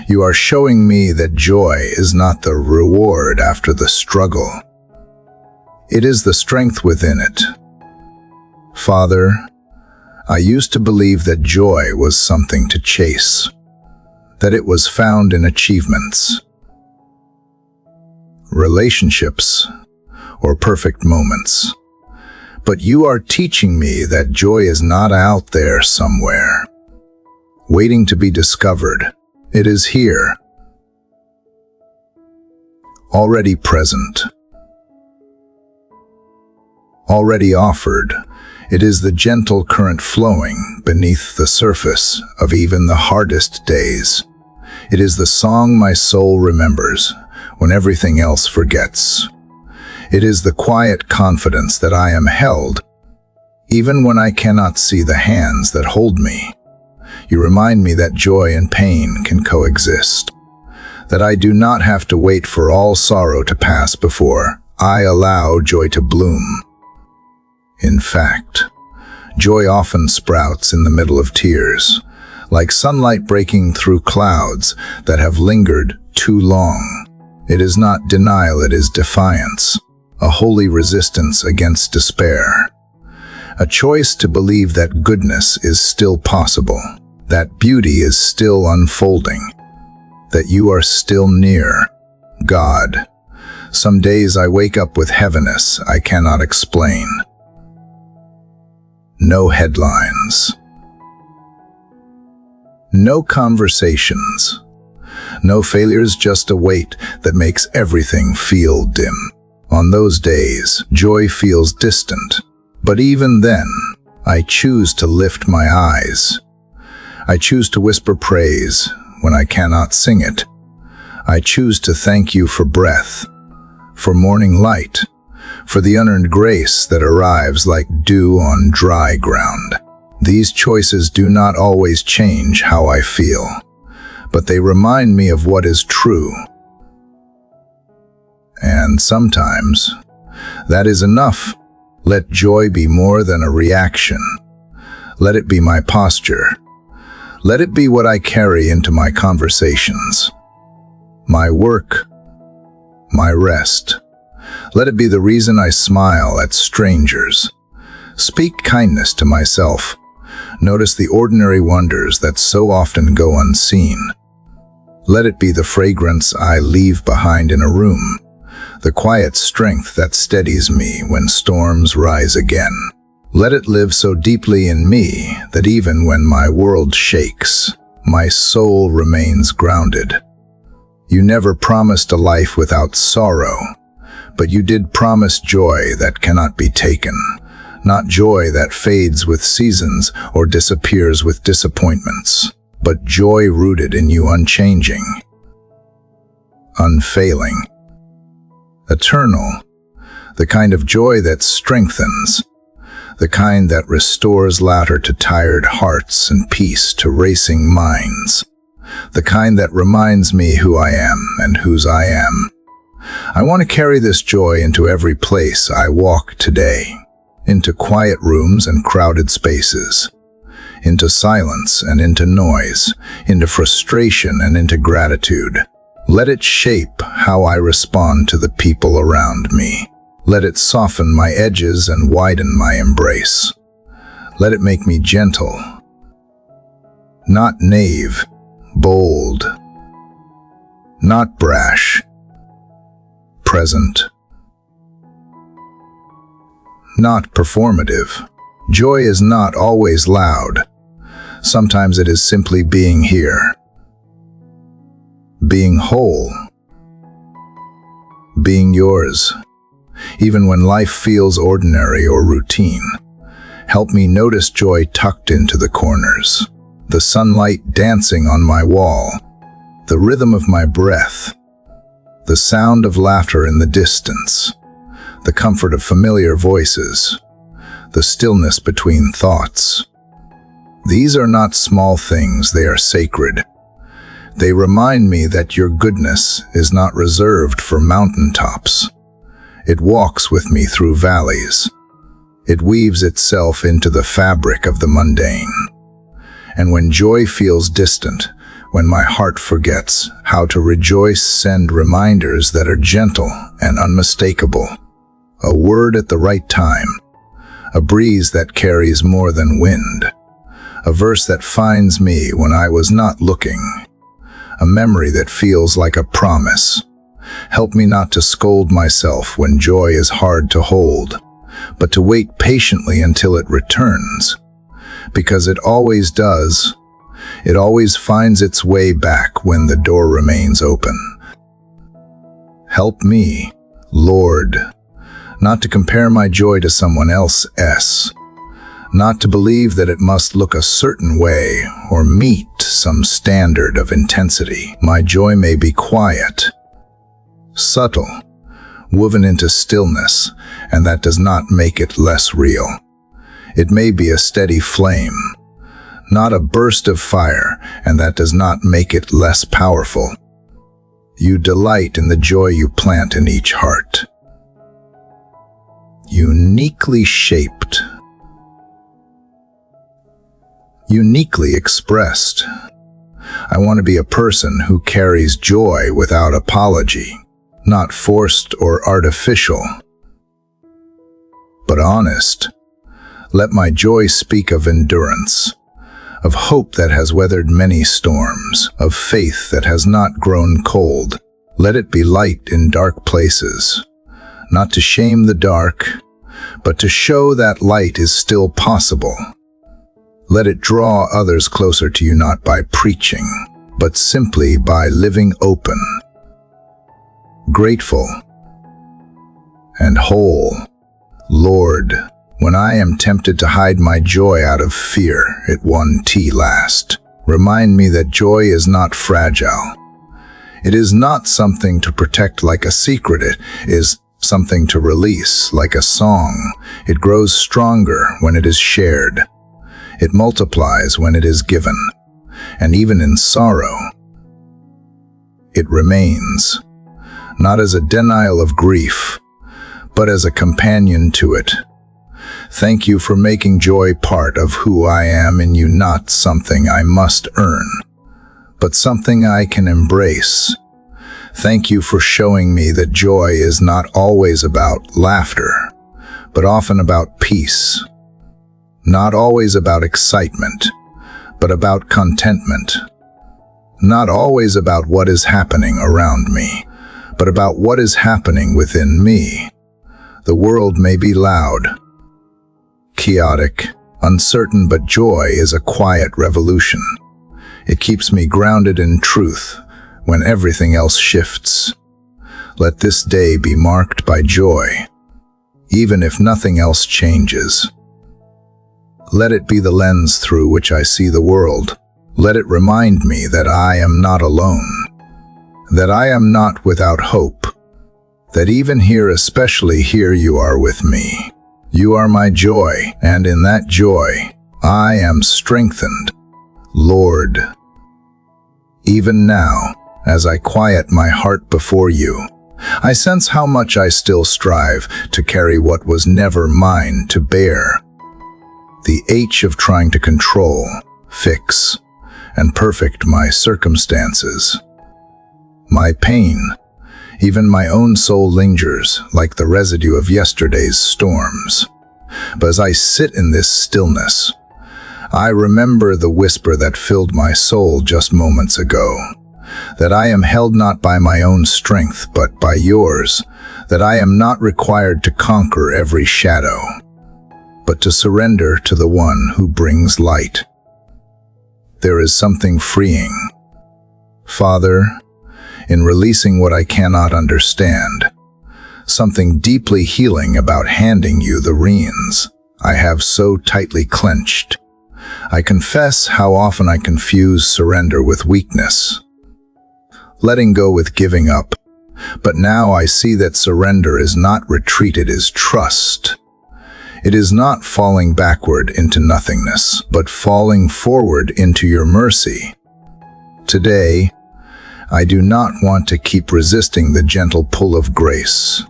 You are showing me that joy is not the reward after the struggle. It is the strength within it. Father, I used to believe that joy was something to chase, that it was found in achievements, relationships, or perfect moments. But you are teaching me that joy is not out there somewhere, waiting to be discovered. It is here, already present, already offered. It is the gentle current flowing beneath the surface of even the hardest days. It is the song my soul remembers when everything else forgets. It is the quiet confidence that I am held, even when I cannot see the hands that hold me. You remind me that joy and pain can coexist, that I do not have to wait for all sorrow to pass before I allow joy to bloom. In fact, joy often sprouts in the middle of tears, like sunlight breaking through clouds that have lingered too long. It is not denial, it is defiance, a holy resistance against despair. A choice to believe that goodness is still possible, that beauty is still unfolding, that you are still near. God. Some days I wake up with heaviness I cannot explain. No headlines. No conversations. No failures, just a weight that makes everything feel dim. On those days, joy feels distant. But even then, I choose to lift my eyes. I choose to whisper praise when I cannot sing it. I choose to thank you for breath, for morning light, for the unearned grace that arrives like dew on dry ground. These choices do not always change how I feel, but they remind me of what is true. And sometimes, that is enough. Let joy be more than a reaction. Let it be my posture. Let it be what I carry into my conversations, my work, my rest. Let it be the reason I smile at strangers, speak kindness to myself, notice the ordinary wonders that so often go unseen. Let it be the fragrance I leave behind in a room, the quiet strength that steadies me when storms rise again. Let it live so deeply in me that even when my world shakes, my soul remains grounded. You never promised a life without sorrow, but you did promise joy that cannot be taken, not joy that fades with seasons or disappears with disappointments, but joy rooted in you, unchanging, unfailing, eternal, the kind of joy that strengthens, the kind that restores laughter to tired hearts and peace to racing minds, the kind that reminds me who I am and whose I am. I want to carry this joy into every place I walk today, into quiet rooms and crowded spaces, into silence and into noise, into frustration and into gratitude. Let it shape how I respond to the people around me. Let it soften my edges and widen my embrace. Let it make me gentle, not naive, bold, not brash, present, not performative. Joy is not always loud. Sometimes it is simply being here, being whole, being yours. Even when life feels ordinary or routine, help me notice joy tucked into the corners, the sunlight dancing on my wall, the rhythm of my breath, the sound of laughter in the distance, the comfort of familiar voices, the stillness between thoughts. These are not small things, they are sacred. They remind me that your goodness is not reserved for mountaintops. It walks with me through valleys. It weaves itself into the fabric of the mundane. And when joy feels distant, when my heart forgets how to rejoice, send reminders that are gentle and unmistakable. A word at the right time, a breeze that carries more than wind, a verse that finds me when I was not looking, a memory that feels like a promise. Help me not to scold myself when joy is hard to hold, but to wait patiently until it returns, because it always does. It always finds its way back when the door remains open. Help me, Lord, not to compare my joy to someone else's, not to believe that it must look a certain way or meet some standard of intensity. My joy may be quiet, subtle, woven into stillness, and that does not make it less real. It may be a steady flame, not a burst of fire, and that does not make it less powerful. You delight in the joy you plant in each heart. Uniquely shaped, uniquely expressed. I want to be a person who carries joy without apology, not forced or artificial, but honest. Let my joy speak of endurance, of hope that has weathered many storms, of faith that has not grown cold. Let it be light in dark places, not to shame the dark, but to show that light is still possible. Let it draw others closer to you, not by preaching, but simply by living open, grateful, and whole. Lord, when I am tempted to hide my joy out of fear, it won't last. Remind me that joy is not fragile. It is not something to protect like a secret. It is something to release like a song. It grows stronger when it is shared. It multiplies when it is given. And even in sorrow, it remains, not as a denial of grief, but as a companion to it. Thank you for making joy part of who I am in you, not something I must earn, but something I can embrace. Thank you for showing me that joy is not always about laughter, but often about peace. Not always about excitement, but about contentment. Not always about what is happening around me, but about what is happening within me. The world may be loud, chaotic, uncertain, but joy is a quiet revolution. It keeps me grounded in truth when everything else shifts. Let this day be marked by joy, even if nothing else changes. Let it be the lens through which I see the world. Let it remind me that I am not alone, that I am not without hope, that even here, especially here, you are with me. You are my joy, and in that joy, I am strengthened. Lord, even now, as I quiet my heart before you, I sense how much I still strive to carry what was never mine to bear. The H of trying to control, fix, and perfect my circumstances. My pain, even my own soul, lingers like the residue of yesterday's storms. But as I sit in this stillness, I remember the whisper that filled my soul just moments ago, that I am held not by my own strength but by yours, that I am not required to conquer every shadow, but to surrender to the one who brings light. There is something freeing, Father, in releasing what I cannot understand, something deeply healing about handing you the reins I have so tightly clenched. I confess how often I confuse surrender with weakness, letting go with giving up, but now I see that surrender is not retreat, it is trust. It is not falling backward into nothingness, but falling forward into your mercy. Today, I do not want to keep resisting the gentle pull of grace.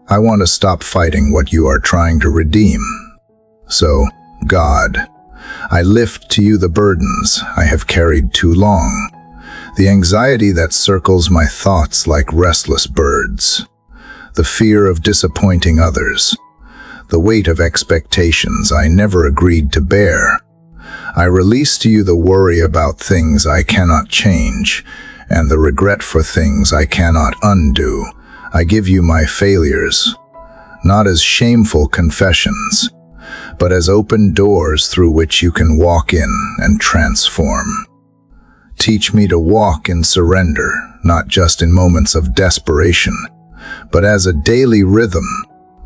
I want to stop fighting what you are trying to redeem. So, God, I lift to you the burdens I have carried too long, the anxiety that circles my thoughts like restless birds, the fear of disappointing others, the weight of expectations I never agreed to bear. I release to you the worry about things I cannot change, and the regret for things I cannot undo. I give you my failures, not as shameful confessions, but as open doors through which you can walk in and transform. Teach me to walk in surrender, not just in moments of desperation, but as a daily rhythm,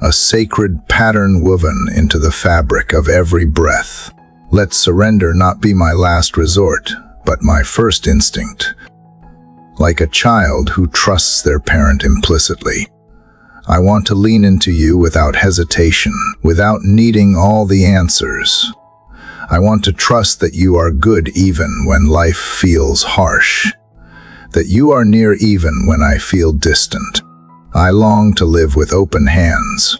a sacred pattern woven into the fabric of every breath. Let surrender not be my last resort, but my first instinct. Like a child who trusts their parent implicitly, I want to lean into you without hesitation, without needing all the answers. I want to trust that you are good even when life feels harsh, that you are near even when I feel distant. I long to live with open hands,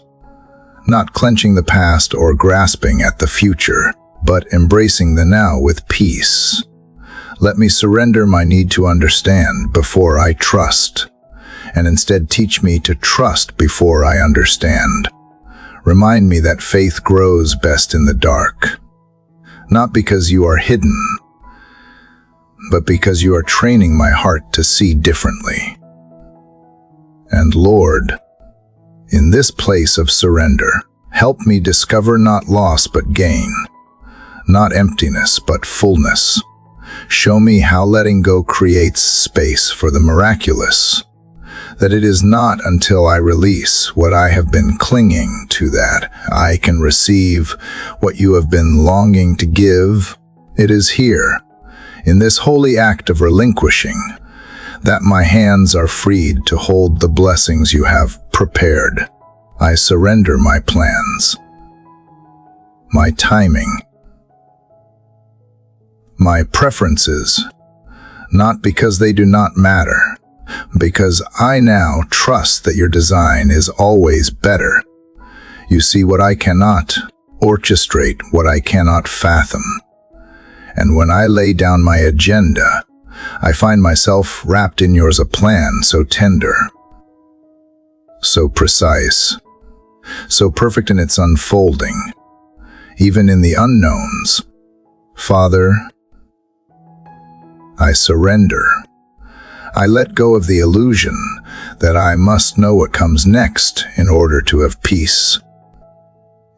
not clenching the past or grasping at the future, but embracing the now with peace. Let me surrender my need to understand before I trust, and instead teach me to trust before I understand. Remind me that faith grows best in the dark, not because you are hidden, but because you are training my heart to see differently. And Lord, in this place of surrender, help me discover not loss but gain, not emptiness but fullness. Show me how letting go creates space for the miraculous, that it is not until I release what I have been clinging to that I can receive what you have been longing to give. It is here, in this holy act of relinquishing, that my hands are freed to hold the blessings you have prepared. I surrender my plans, my timing, my preferences, not because they do not matter, because I now trust that your design is always better. You see what I cannot orchestrate, what I cannot fathom. And when I lay down my agenda, I find myself wrapped in yours, a plan so tender, so precise, so perfect in its unfolding, even in the unknowns. Father, I surrender. I let go of the illusion that I must know what comes next in order to have peace.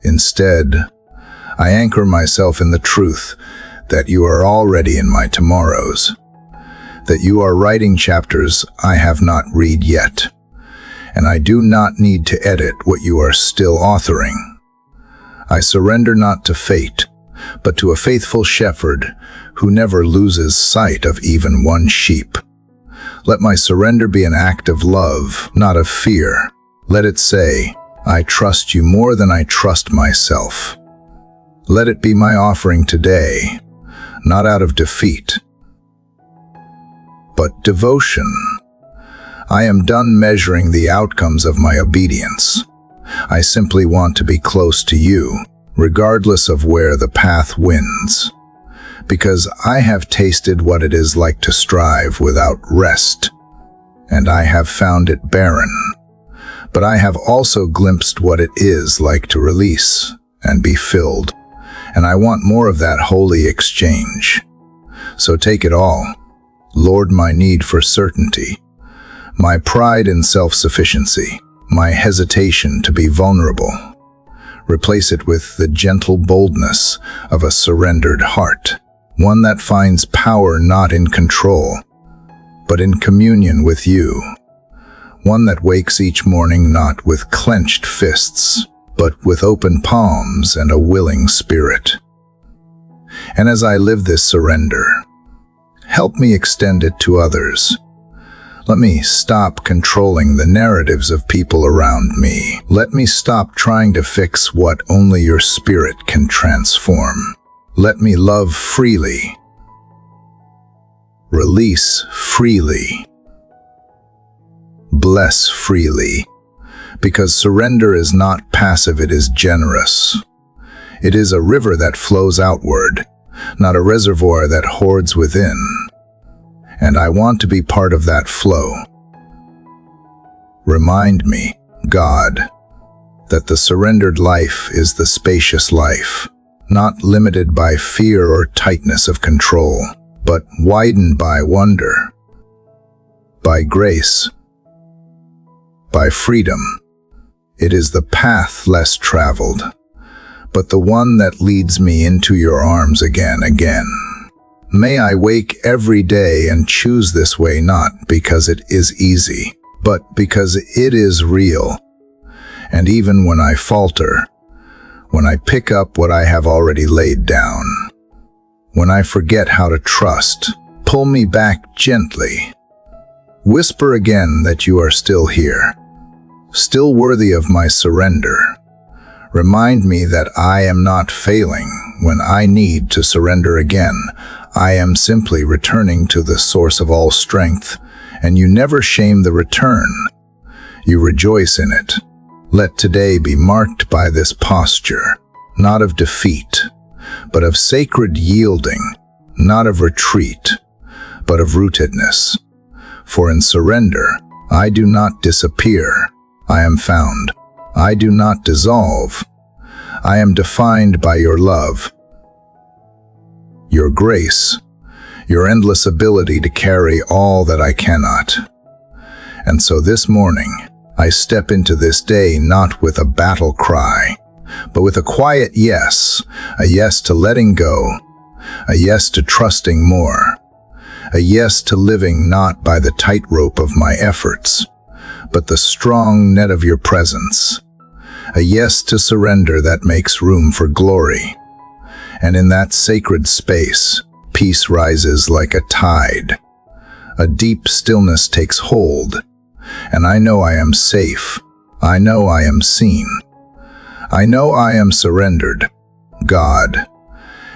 Instead, I anchor myself in the truth that you are already in my tomorrows, that you are writing chapters I have not read yet, and I do not need to edit what you are still authoring. I surrender not to fate, but to a faithful shepherd who never loses sight of even one sheep. Let my surrender be an act of love, not of fear. Let it say, I trust you more than I trust myself. Let it be my offering today, not out of defeat, but devotion. I am done measuring the outcomes of my obedience. I simply want to be close to you, regardless of where the path wins, because I have tasted what it is like to strive without rest, and I have found it barren. But I have also glimpsed what it is like to release and be filled, and I want more of that holy exchange. So take it all, Lord, my need for certainty, my pride in self-sufficiency, my hesitation to be vulnerable. Replace it with the gentle boldness of a surrendered heart, one that finds power not in control, but in communion with you, one that wakes each morning not with clenched fists, but with open palms and a willing spirit. And as I live this surrender, help me extend it to others. Let me stop controlling the narratives of people around me. Let me stop trying to fix what only your Spirit can transform. Let me love freely, release freely, bless freely, because surrender is not passive, it is generous. It is a river that flows outward, not a reservoir that hoards within. And I want to be part of that flow. Remind me, God, that the surrendered life is the spacious life, not limited by fear or tightness of control, but widened by wonder, by grace, by freedom. It is the path less traveled, but the one that leads me into your arms again. May I wake every day and choose this way, not because it is easy, but because it is real. And even when I falter, when I pick up what I have already laid down, when I forget how to trust, pull me back gently. Whisper again that you are still here, still worthy of my surrender. Remind me that I am not failing when I need to surrender again. I am simply returning to the source of all strength, and you never shame the return. You rejoice in it. Let today be marked by this posture, not of defeat, but of sacred yielding, not of retreat, but of rootedness. For in surrender, I do not disappear. I am found. I do not dissolve. I am defined by your love, your grace, your endless ability to carry all that I cannot. And so this morning, I step into this day not with a battle cry, but with a quiet yes, a yes to letting go, a yes to trusting more, a yes to living not by the tightrope of my efforts, but the strong net of your presence, a yes to surrender that makes room for glory. And in that sacred space, peace rises like a tide. A deep stillness takes hold, and I know I am safe. I know I am seen. I know I am surrendered. God,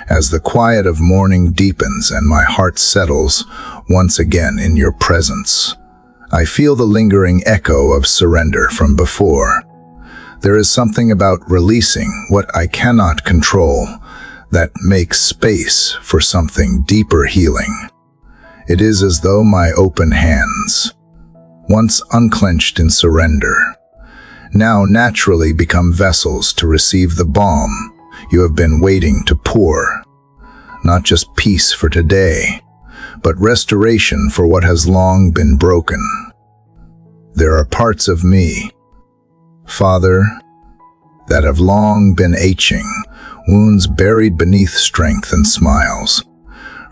as the quiet of morning deepens and my heart settles once again in your presence, I feel the lingering echo of surrender from before. There is something about releasing what I cannot control that makes space for something deeper healing. It is as though my open hands, once unclenched in surrender, now naturally become vessels to receive the balm you have been waiting to pour. Not just peace for today, but restoration for what has long been broken. There are parts of me, Father, that have long been aching, wounds buried beneath strength and smiles,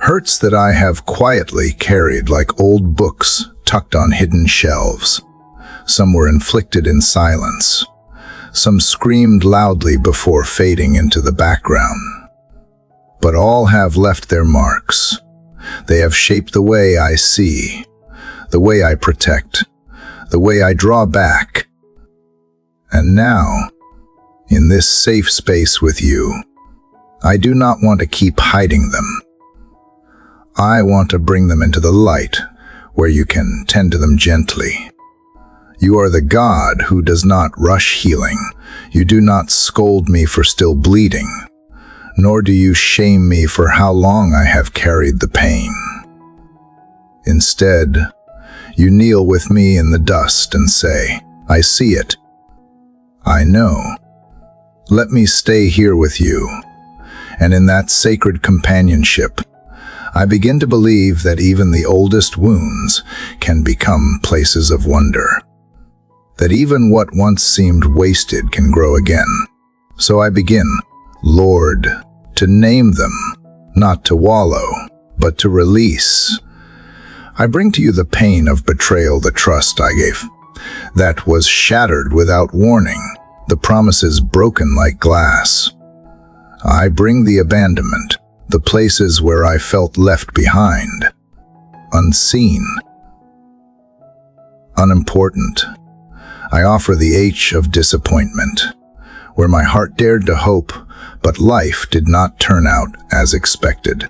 hurts that I have quietly carried like old books tucked on hidden shelves. Some were inflicted in silence. Some screamed loudly before fading into the background. But all have left their marks. They have shaped the way I see, the way I protect, the way I draw back. And now, in this safe space with you, I do not want to keep hiding them. I want to bring them into the light, where you can tend to them gently. You are the God who does not rush healing. You do not scold me for still bleeding, nor do you shame me for how long I have carried the pain. Instead, you kneel with me in the dust and say, I see it. I know. Let me stay here with you. And in that sacred companionship, I begin to believe that even the oldest wounds can become places of wonder. That even what once seemed wasted can grow again. So I begin, Lord, to name them, not to wallow, but to release. I bring to you the pain of betrayal, the trust I gave, that was shattered without warning, the promises broken like glass. I bring the abandonment, the places where I felt left behind, unseen, unimportant. I offer the ache of disappointment, where my heart dared to hope, but life did not turn out as expected.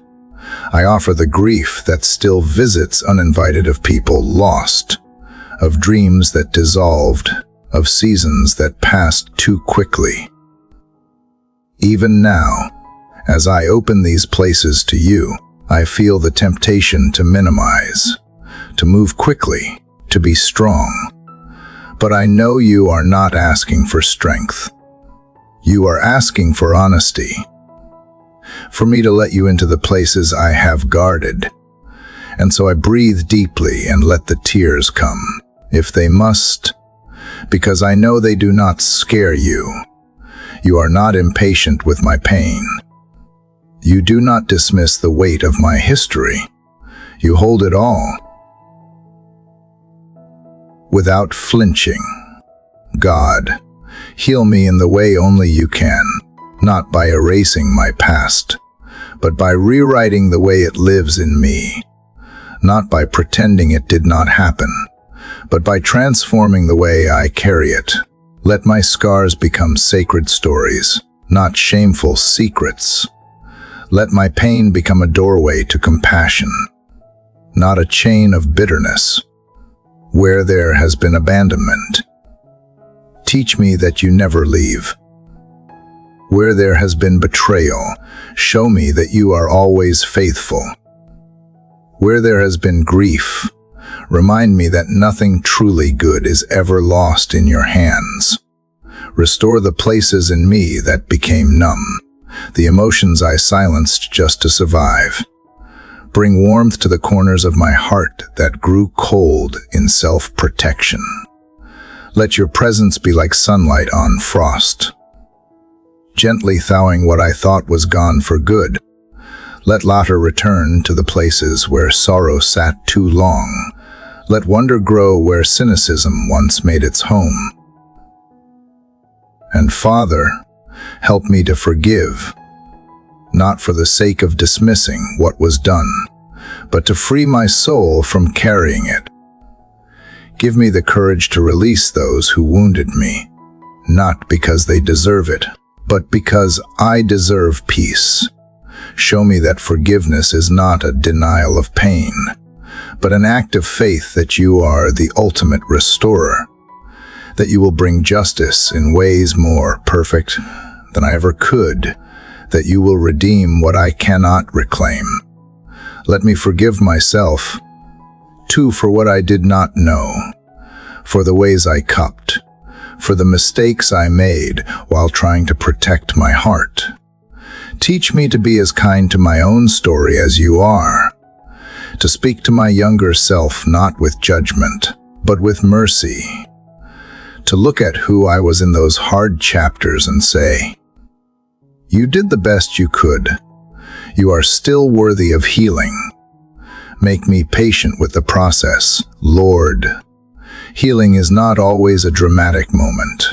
I offer the grief that still visits uninvited, of people lost, of dreams that dissolved, of seasons that passed too quickly. Even now, as I open these places to you, I feel the temptation to minimize, to move quickly, to be strong. But I know you are not asking for strength. You are asking for honesty, for me to let you into the places I have guarded. And so I breathe deeply and let the tears come, if they must, because I know they do not scare you. You are not impatient with my pain. You do not dismiss the weight of my history. You hold it all, without flinching. God, heal me in the way only you can, not by erasing my past, but by rewriting the way it lives in me, not by pretending it did not happen, but by transforming the way I carry it, Let my scars become sacred stories, not shameful secrets. Let my pain become a doorway to compassion, not a chain of bitterness. Where there has been abandonment, teach me that you never leave. Where there has been betrayal, show me that you are always faithful. Where there has been grief, remind me that nothing truly good is ever lost in your hands. Restore the places in me that became numb, the emotions I silenced just to survive. Bring warmth to the corners of my heart that grew cold in self-protection. Let your presence be like sunlight on frost, gently thawing what I thought was gone for good. Let laughter return to the places where sorrow sat too long. Let wonder grow where cynicism once made its home. And Father, help me to forgive, not for the sake of dismissing what was done, but to free my soul from carrying it. Give me the courage to release those who wounded me, not because they deserve it, but because I deserve peace. Show me that forgiveness is not a denial of pain, but an act of faith that you are the ultimate restorer, that you will bring justice in ways more perfect than I ever could, that you will redeem what I cannot reclaim. Let me forgive myself, too, for what I did not know, for the ways I cupped, for the mistakes I made while trying to protect my heart. Teach me to be as kind to my own story as you are, to speak to my younger self not with judgment, but with mercy, to look at who I was in those hard chapters and say, "You did the best you could. You are still worthy of healing. Make me patient with the process, Lord." Healing is not always a dramatic moment.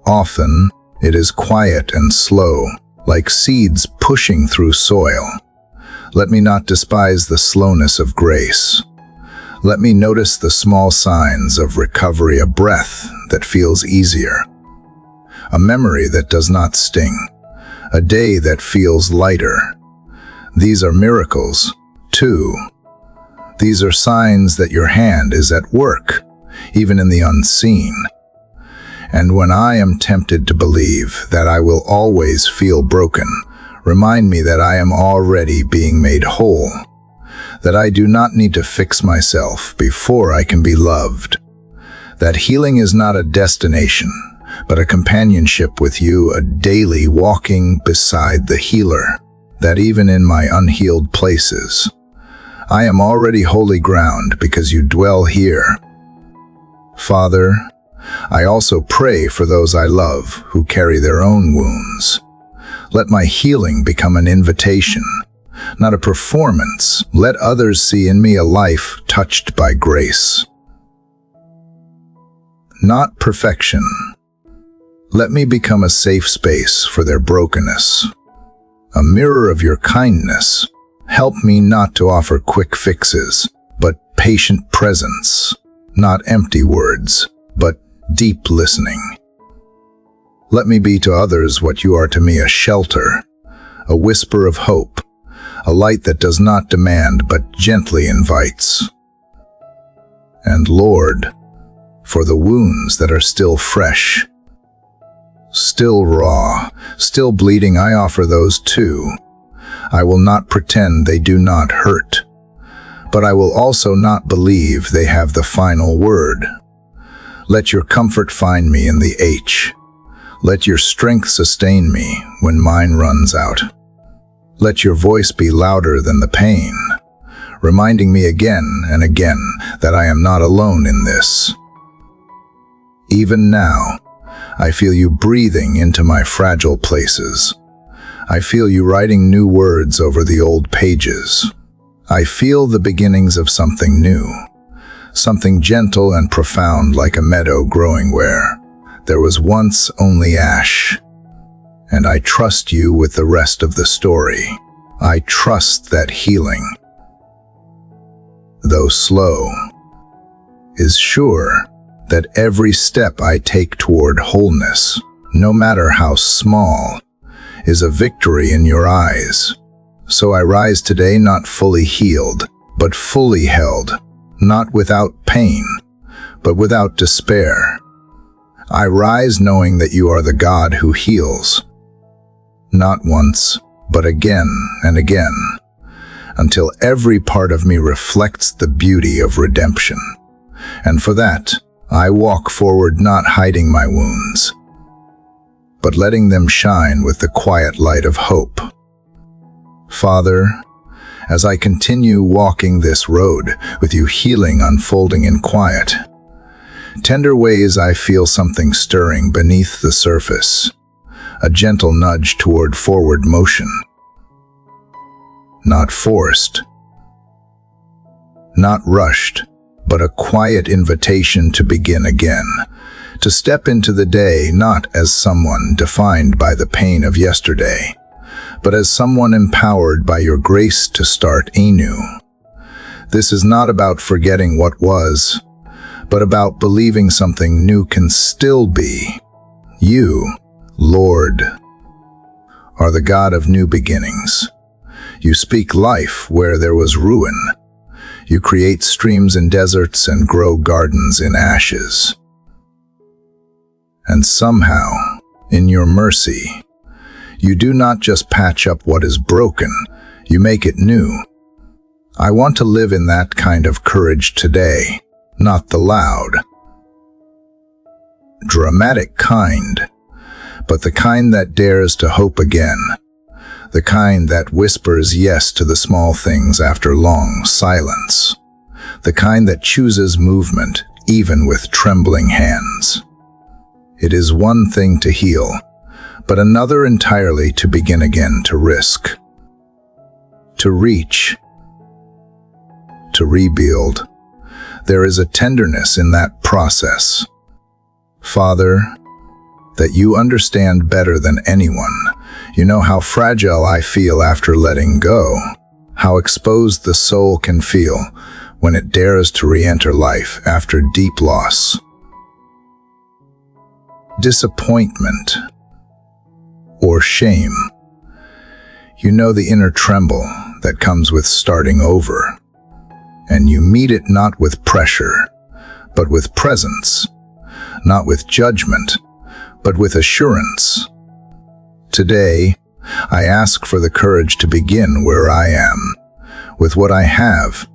Often, it is quiet and slow, like seeds pushing through soil. Let me not despise the slowness of grace. Let me notice the small signs of recovery, a breath that feels easier, a memory that does not sting, a day that feels lighter. These are miracles, too. These are signs that your hand is at work, even in the unseen. And when I am tempted to believe that I will always feel broken, remind me that I am already being made whole, that I do not need to fix myself before I can be loved, that healing is not a destination, but a companionship with you, a daily walking beside the healer, that even in my unhealed places, I am already holy ground because you dwell here. Father, I also pray for those I love who carry their own wounds. Let my healing become an invitation, not a performance. Let others see in me a life touched by grace, not perfection. Let me become a safe space for their brokenness, a mirror of your kindness. Help me not to offer quick fixes, but patient presence, not empty words, but deep listening. Let me be to others what you are to me, a shelter, a whisper of hope, a light that does not demand but gently invites. And Lord, for the wounds that are still fresh, still raw, still bleeding, I offer those too. I will not pretend they do not hurt, but I will also not believe they have the final word. Let your comfort find me in the H. Let your strength sustain me when mine runs out. Let your voice be louder than the pain, reminding me again and again that I am not alone in this. Even now, I feel you breathing into my fragile places. I feel you writing new words over the old pages. I feel the beginnings of something new, something gentle and profound, like a meadow growing where there was once only ash. And I trust you with the rest of the story. I trust that healing, though slow, is sure. that every step I take toward wholeness, no matter how small, is a victory in your eyes. So I rise today not fully healed, but fully held, not without pain, but without despair. I rise knowing that you are the God who heals, not once, but again and again, until every part of me reflects the beauty of redemption. And for that, I walk forward not hiding my wounds, but letting them shine with the quiet light of hope. Father, as I continue walking this road with you healing unfolding in quiet, tender ways I feel something stirring beneath the surface, a gentle nudge toward forward motion. Not forced, not rushed, but a quiet invitation to begin again, to step into the day not as someone defined by the pain of yesterday, but as someone empowered by your grace to start anew. This is not about forgetting what was, but about believing something new can still be. You, Lord, are the God of new beginnings. You speak life where there was ruin. You create streams in deserts and grow gardens in ashes. And somehow, in your mercy, you do not just patch up what is broken, you make it new. I want to live in that kind of courage today, not the loud, dramatic kind, but the kind that dares to hope again, the kind that whispers yes to the small things after long silence, the kind that chooses movement even with trembling hands. It is one thing to heal, but another entirely to begin again, to risk, to reach, to rebuild. There is a tenderness in that process. Father, that you understand better than anyone. You know how fragile I feel after letting go, how exposed the soul can feel when it dares to re-enter life after deep loss, disappointment, or shame. You know the inner tremble that comes with starting over, and you meet it not with pressure, but with presence, not with judgment, but with assurance. Today, I ask for the courage to begin where I am, with what I have.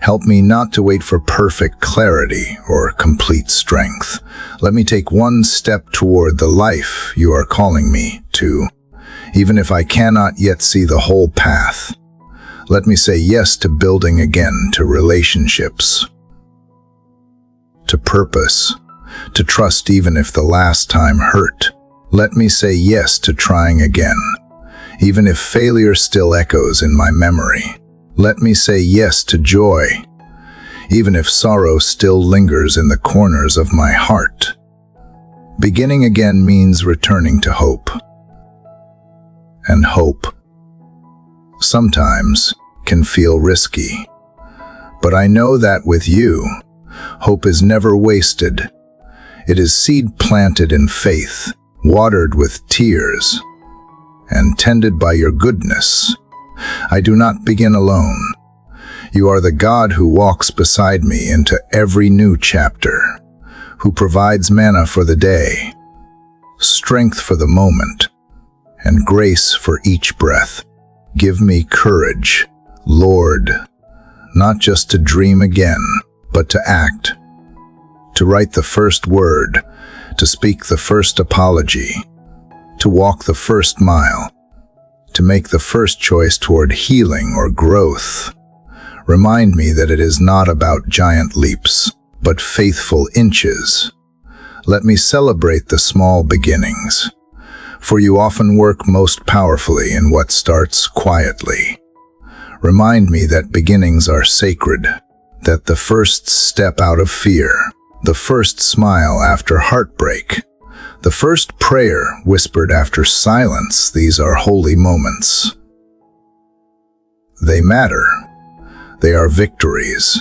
Help me not to wait for perfect clarity or complete strength. Let me take one step toward the life you are calling me to, even if I cannot yet see the whole path. Let me say yes to building again, to relationships, to purpose, to trust even if the last time hurt. Let me say yes to trying again, even if failure still echoes in my memory. Let me say yes to joy, even if sorrow still lingers in the corners of my heart. Beginning again means returning to hope. And hope, sometimes, can feel risky. But I know that with you, hope is never wasted. It is seed planted in faith, watered with tears, and tended by your goodness. I do not begin alone. You are the God who walks beside me into every new chapter, who provides manna for the day, strength for the moment, and grace for each breath. Give me courage, Lord, not just to dream again, but to act, to write the first word, to speak the first apology, to walk the first mile, to make the first choice toward healing or growth. Remind me that it is not about giant leaps, but faithful inches. Let me celebrate the small beginnings, for you often work most powerfully in what starts quietly. Remind me that beginnings are sacred, that the first step out of fear, the first smile after heartbreak, the first prayer whispered after silence, these are holy moments. They matter. They are victories.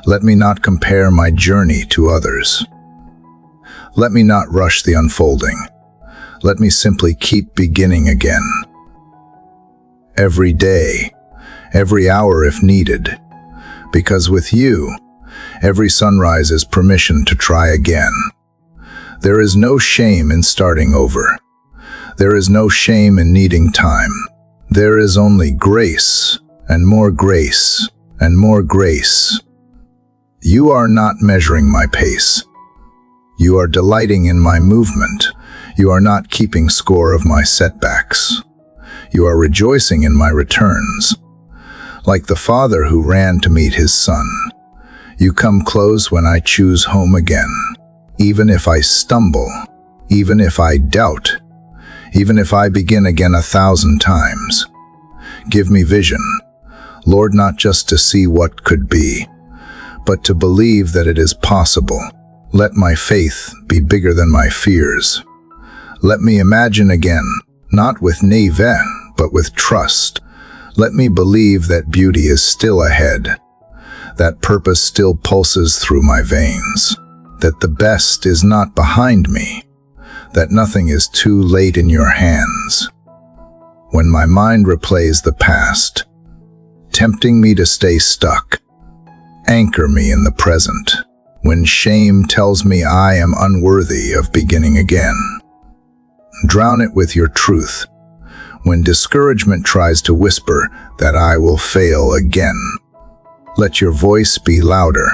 Let me not compare my journey to others. Let me not rush the unfolding. Let me simply keep beginning again. Every day, every hour if needed, because with you, every sunrise is permission to try again. There is no shame in starting over. There is no shame in needing time. There is only grace, and more grace, and more grace. You are not measuring my pace. You are delighting in my movement. You are not keeping score of my setbacks. You are rejoicing in my returns. Like the father who ran to meet his son, you come close when I choose home again. Even if I stumble, even if I doubt, even if I begin again 1,000 times. Give me vision, Lord, not just to see what could be, but to believe that it is possible. Let my faith be bigger than my fears. Let me imagine again, not with naivete, but with trust. Let me believe that beauty is still ahead, that purpose still pulses through my veins, that the best is not behind me, that nothing is too late in your hands. When my mind replays the past, tempting me to stay stuck, anchor me in the present. When shame tells me I am unworthy of beginning again, drown it with your truth. When discouragement tries to whisper that I will fail again, let your voice be louder.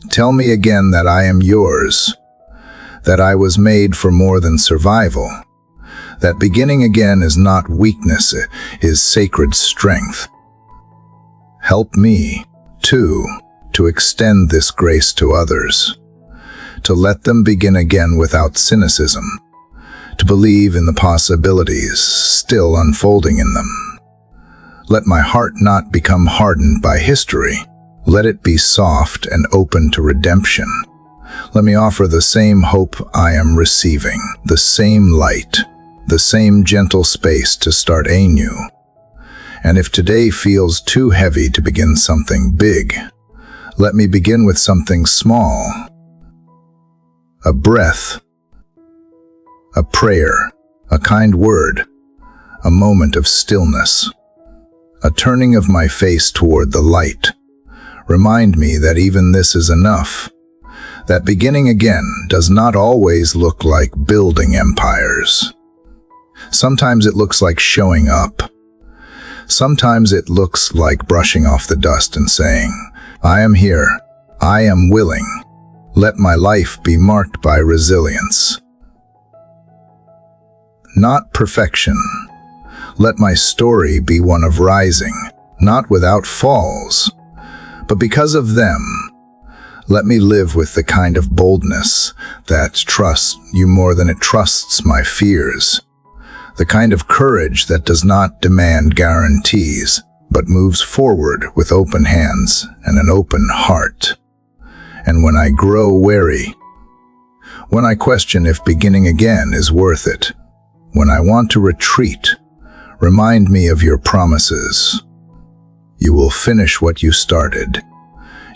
Tell me again that I am yours, that I was made for more than survival, that beginning again is not weakness, it is sacred strength. Help me, too, to extend this grace to others, to let them begin again without cynicism, to believe in the possibilities still unfolding in them. Let my heart not become hardened by history. Let it be soft and open to redemption. Let me offer the same hope I am receiving, the same light, the same gentle space to start anew. And if today feels too heavy to begin something big, let me begin with something small. A breath, a prayer, a kind word, a moment of stillness, a turning of my face toward the light. Remind me that even this is enough, that beginning again does not always look like building empires. Sometimes it looks like showing up. Sometimes it looks like brushing off the dust and saying, I am here, I am willing. Let my life be marked by resilience. Not perfection. Let my story be one of rising, not without falls, but because of them. Let me live with the kind of boldness that trusts you more than it trusts my fears, the kind of courage that does not demand guarantees, but moves forward with open hands and an open heart. And when I grow weary, when I question if beginning again is worth it, when I want to retreat, remind me of your promises. You will finish what you started.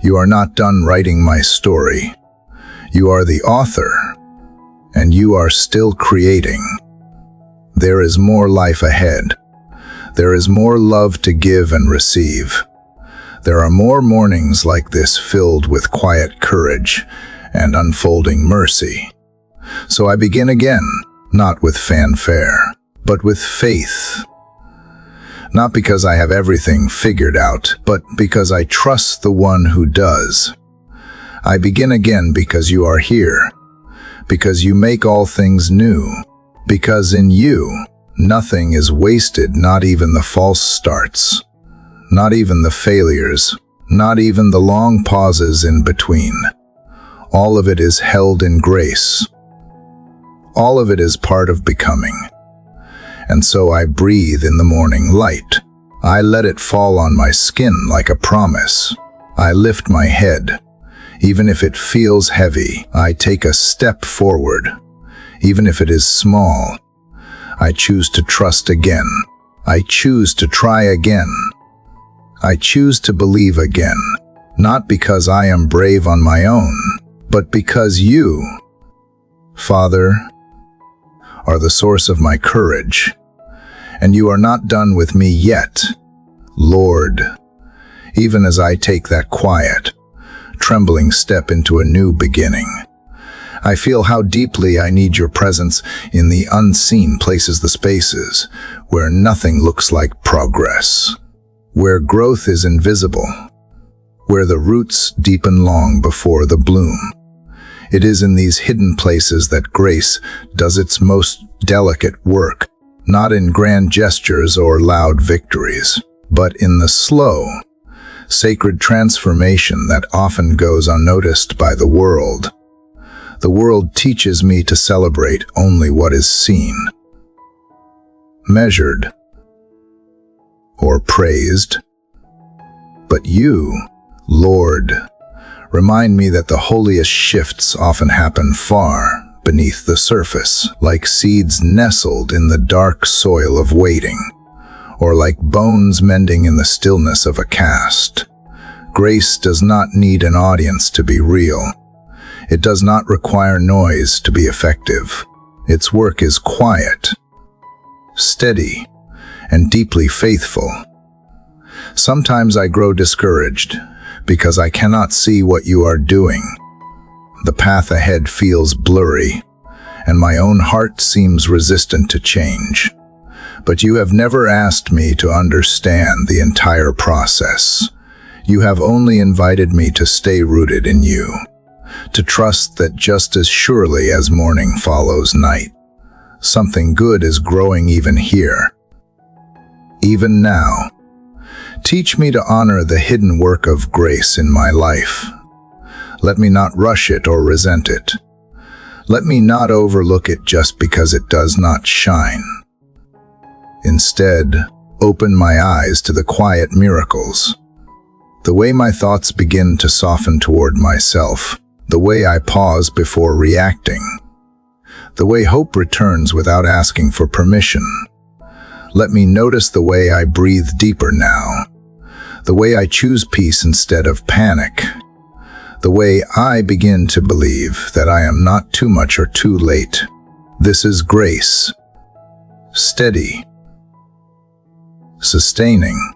You are not done writing my story. You are the author, and you are still creating. There is more life ahead. There is more love to give and receive. There are more mornings like this filled with quiet courage and unfolding mercy. So I begin again, not with fanfare, but with faith. Not because I have everything figured out, but because I trust the one who does. I begin again because you are here, because you make all things new, because in you, nothing is wasted, not even the false starts, not even the failures, not even the long pauses in between. All of it is held in grace. All of it is part of becoming. And so I breathe in the morning light. I let it fall on my skin like a promise. I lift my head. Even if it feels heavy, I take a step forward. Even if it is small, I choose to trust again. I choose to try again. I choose to believe again, not because I am brave on my own, but because you, Father, are the source of my courage, and you are not done with me yet, Lord. Even as I take that quiet, trembling step into a new beginning, I feel how deeply I need your presence in the unseen places, the spaces where nothing looks like progress, where growth is invisible, where the roots deepen long before the bloom. It is in these hidden places that grace does its most delicate work, not in grand gestures or loud victories, but in the slow, sacred transformation that often goes unnoticed by the world. The world teaches me to celebrate only what is seen, measured, or praised. But you, Lord, remind me that the holiest shifts often happen far beneath the surface, like seeds nestled in the dark soil of waiting, or like bones mending in the stillness of a cast. Grace does not need an audience to be real. It does not require noise to be effective. Its work is quiet, steady, and deeply faithful. Sometimes I grow discouraged because I cannot see what you are doing. The path ahead feels blurry, and my own heart seems resistant to change. But you have never asked me to understand the entire process. You have only invited me to stay rooted in you, to trust that just as surely as morning follows night, something good is growing even here, even now. Teach me to honor the hidden work of grace in my life. Let me not rush it or resent it. Let me not overlook it just because it does not shine. Instead, open my eyes to the quiet miracles. The way my thoughts begin to soften toward myself, the way I pause before reacting, the way hope returns without asking for permission. Let me notice the way I breathe deeper now, the way I choose peace instead of panic, the way I begin to believe that I am not too much or too late. This is grace, steady, sustaining,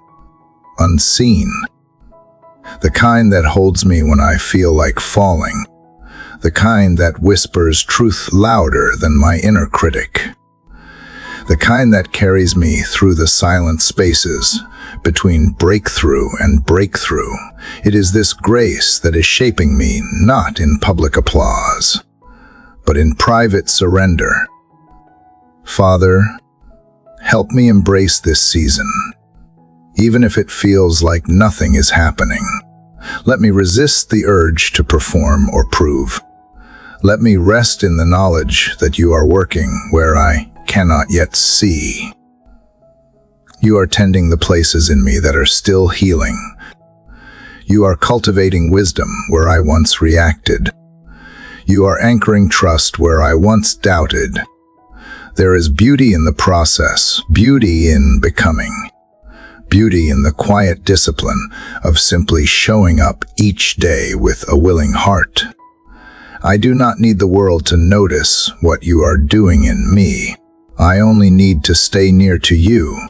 unseen, the kind that holds me when I feel like falling, the kind that whispers truth louder than my inner critic, the kind that carries me through the silent spaces between breakthrough and breakthrough. It is this grace that is shaping me, not in public applause, but in private surrender. Father, help me embrace this season, even if it feels like nothing is happening. Let me resist the urge to perform or prove. Let me rest in the knowledge that you are working where I cannot yet see. You are tending the places in me that are still healing. You are cultivating wisdom where I once reacted. You are anchoring trust where I once doubted. There is beauty in the process, beauty in becoming, beauty in the quiet discipline of simply showing up each day with a willing heart. I do not need the world to notice what you are doing in me. I only need to stay near to you,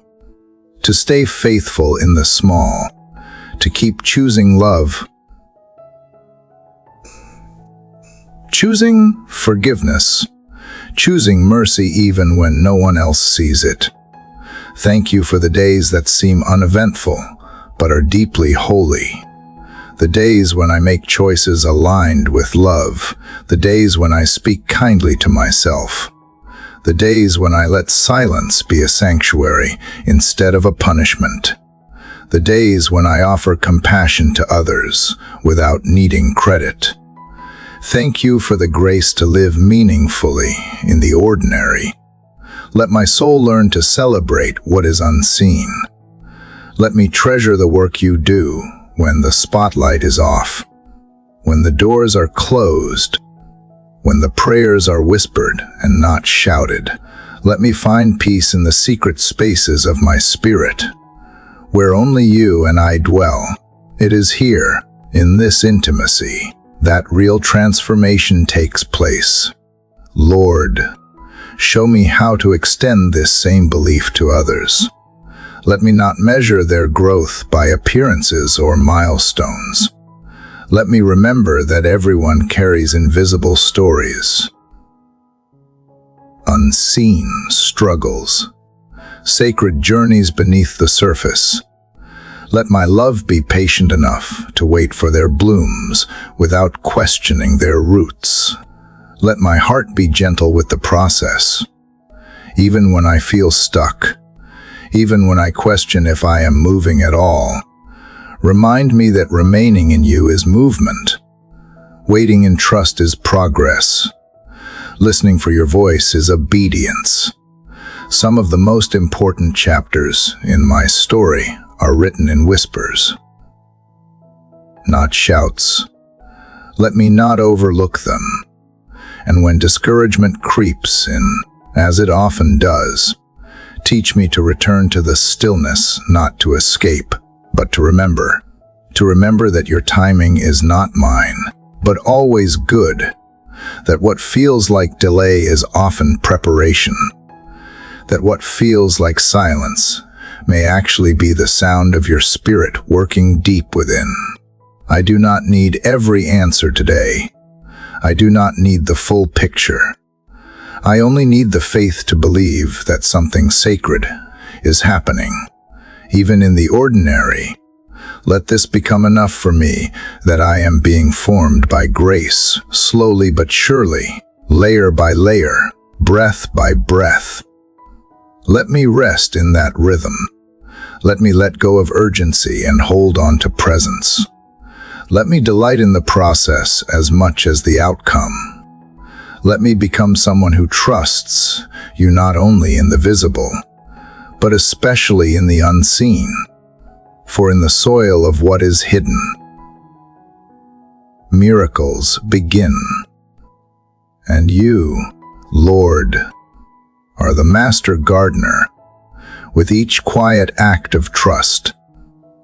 to stay faithful in the small, to keep choosing love, choosing forgiveness, choosing mercy even when no one else sees it. Thank you for the days that seem uneventful, but are deeply holy. The days when I make choices aligned with love, the days when I speak kindly to myself, the days when I let silence be a sanctuary instead of a punishment, the days when I offer compassion to others without needing credit. Thank you for the grace to live meaningfully in the ordinary. Let my soul learn to celebrate what is unseen. Let me treasure the work you do when the spotlight is off, when the doors are closed, when the prayers are whispered and not shouted. Let me find peace in the secret spaces of my spirit, where only you and I dwell. It is here, In this intimacy, that real transformation takes place. Lord, show me how to extend this same belief to others. Let me not measure their growth by appearances or milestones. Let me remember that everyone carries invisible stories, unseen struggles, sacred journeys beneath the surface. Let my love be patient enough to wait for their blooms without questioning their roots. Let my heart be gentle with the process, even when I feel stuck, even when I question if I am moving at all. Remind me that remaining in you is movement. Waiting in trust is progress. Listening for your voice is obedience. Some of the most important chapters in my story are written in whispers, not shouts. Let me not overlook them. And when discouragement creeps in, as it often does, teach me to return to the stillness, not to escape, but to remember that your timing is not mine, but always good, that what feels like delay is often preparation, that what feels like silence may actually be the sound of your spirit working deep within. I do not need every answer today. I do not need the full picture. I only need the faith to believe that something sacred is happening, even in the ordinary. Let this become enough for me, that I am being formed by grace, slowly but surely, layer by layer, breath by breath. Let me rest in that rhythm. Let me let go of urgency and hold on to presence. Let me delight in the process as much as the outcome. Let me become someone who trusts you not only in the visible, but especially in the unseen. For in the soil of what is hidden, miracles begin. And you, Lord, are the master gardener. With each quiet act of trust,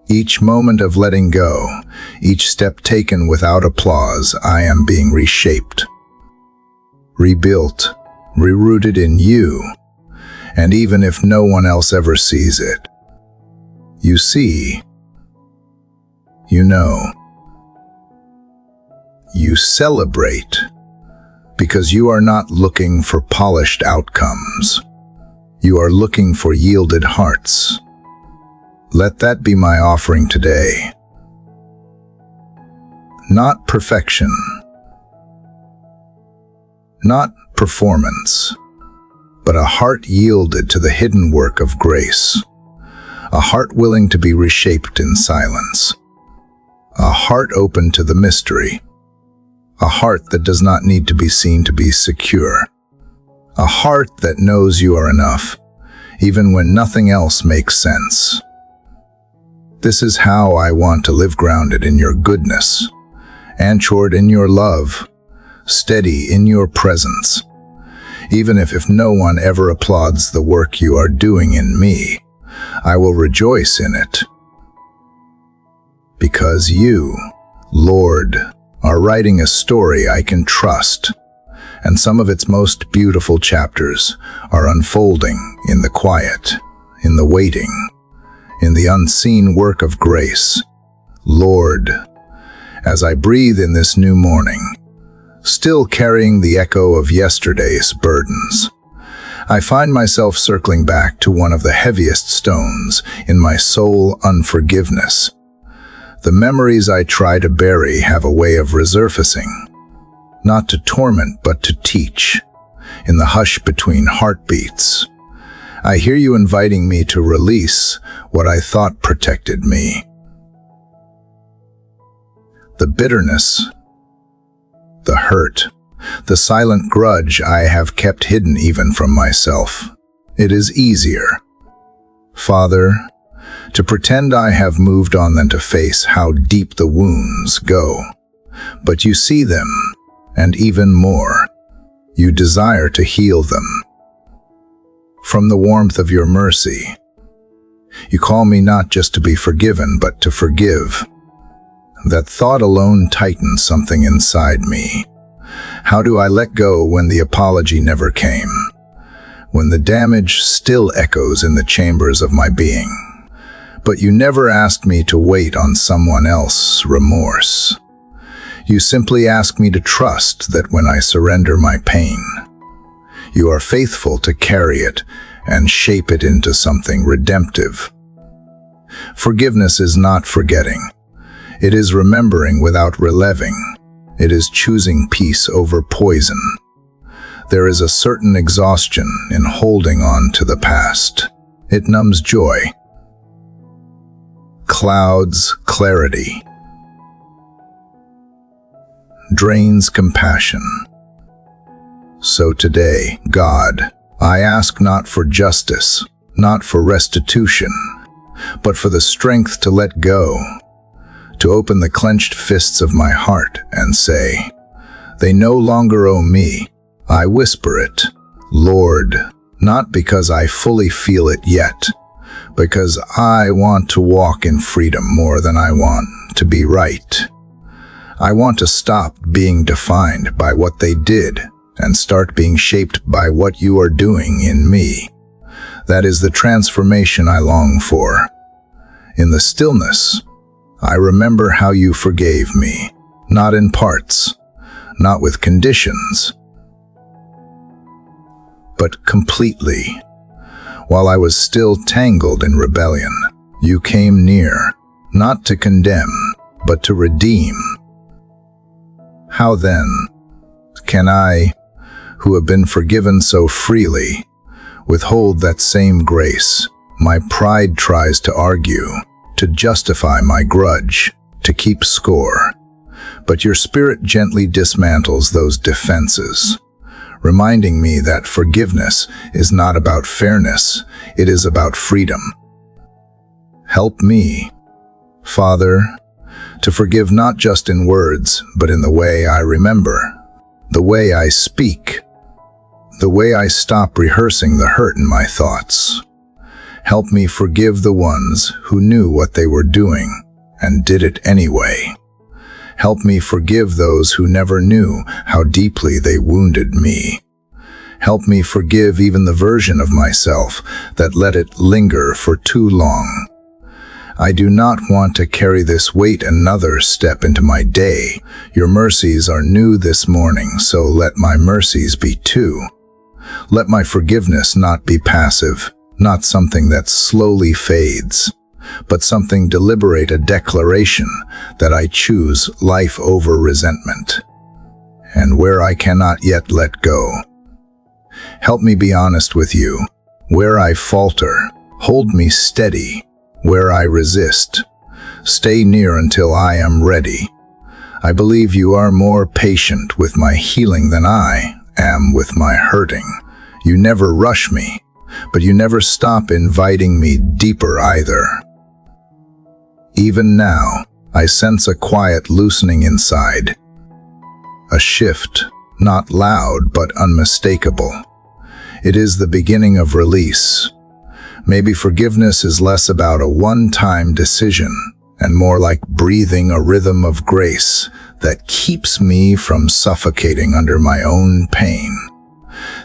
each moment of letting go, each step taken without applause, I am being reshaped, rebuilt, rerooted in you. And even if no one else ever sees it, you see, you know, you celebrate, because you are not looking for polished outcomes. You are looking for yielded hearts. Let that be my offering today. Not perfection, not performance, but a heart yielded to the hidden work of grace. A heart willing to be reshaped in silence. A heart open to the mystery. A heart that does not need to be seen to be secure. A heart that knows you are enough, even when nothing else makes sense. This is how I want to live, grounded in your goodness, anchored in your love, steady in your presence. Even if no one ever applauds the work you are doing in me, I will rejoice in it. Because you, Lord, are writing a story I can trust, and some of its most beautiful chapters are unfolding in the quiet, in the waiting, in the unseen work of grace. Lord, as I breathe in this new morning, still carrying the echo of yesterday's burdens, I find myself circling back to one of the heaviest stones in my soul: unforgiveness. The memories I try to bury have a way of resurfacing, not to torment but to teach. In the hush between heartbeats, I hear you inviting me to release what I thought protected me. The bitterness, the hurt, the silent grudge I have kept hidden even from myself. It is easier, Father, to pretend I have moved on than to face how deep the wounds go. But you see them, and even more, you desire to heal them. From the warmth of your mercy, you call me not just to be forgiven, but to forgive. That thought alone tightens something inside me. How do I let go when the apology never came? When the damage still echoes in the chambers of my being? But you never asked me to wait on someone else's remorse. You simply ask me to trust that when I surrender my pain, you are faithful to carry it and shape it into something redemptive. Forgiveness is not forgetting. It is remembering without reliving. It is choosing peace over poison. There is a certain exhaustion in holding on to the past. It numbs joy, clouds clarity, drains compassion. So today, God, I ask not for justice, not for restitution, but for the strength to let go, to open the clenched fists of my heart and say, they no longer owe me. I whisper it, Lord, not because I fully feel it yet, because I want to walk in freedom more than I want to be right. I want to stop being defined by what they did and start being shaped by what you are doing in me. That is the transformation I long for. In the stillness, I remember how you forgave me, not in parts, not with conditions, but completely. While I was still tangled in rebellion, you came near, not to condemn, but to redeem. How then can I, who have been forgiven so freely, withhold that same grace? My pride tries to argue, to justify my grudge, to keep score. But your Spirit gently dismantles those defenses, reminding me that forgiveness is not about fairness, it is about freedom. Help me, Father, to forgive not just in words, but in the way I remember, the way I speak, the way I stop rehearsing the hurt in my thoughts. Help me forgive the ones who knew what they were doing and did it anyway. Help me forgive those who never knew how deeply they wounded me. Help me forgive even the version of myself that let it linger for too long. I do not want to carry this weight another step into my day. Your mercies are new this morning, so let my mercies be too. Let my forgiveness not be passive, not something that slowly fades, but something deliberate, a declaration that I choose life over resentment. And where I cannot yet let go, help me be honest with you. Where I falter, hold me steady. Where I resist, stay near until I am ready. I believe you are more patient with my healing than I am with my hurting. You never rush me, but you never stop inviting me deeper either. Even now, I sense a quiet loosening inside. A shift, not loud but unmistakable. It is the beginning of release. Maybe forgiveness is less about a one-time decision and more like breathing a rhythm of grace that keeps me from suffocating under my own pain.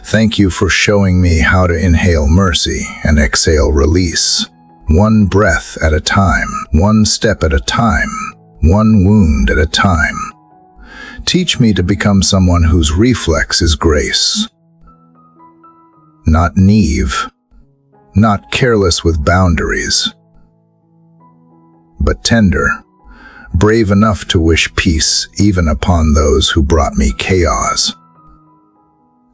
Thank you for showing me how to inhale mercy and exhale release. One breath at a time, one step at a time, one wound at a time. Teach me to become someone whose reflex is grace, not naive, not careless with boundaries, but tender, brave enough to wish peace even upon those who brought me chaos.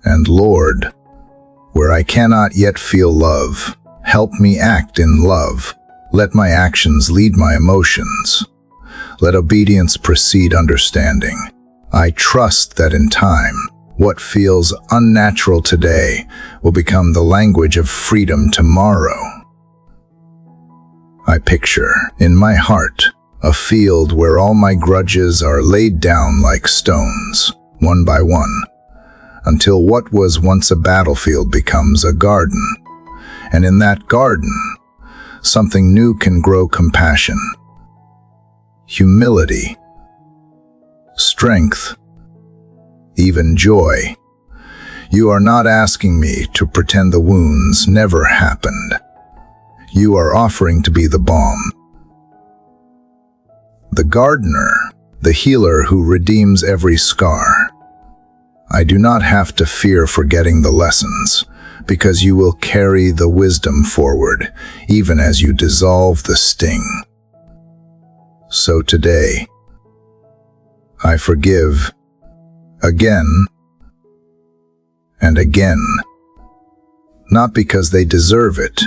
And Lord, where I cannot yet feel love, help me act in love. Let my actions lead my emotions. Let obedience precede understanding. I trust that in time, what feels unnatural today will become the language of freedom tomorrow. I picture, in my heart, a field where all my grudges are laid down like stones, one by one, until what was once a battlefield becomes a garden. And in that garden, something new can grow: compassion, humility, strength, even joy. You are not asking me to pretend the wounds never happened. You are offering to be the balm, the gardener, the healer who redeems every scar. I do not have to fear forgetting the lessons, because you will carry the wisdom forward, even as you dissolve the sting. So today, I forgive again and again, not because they deserve it,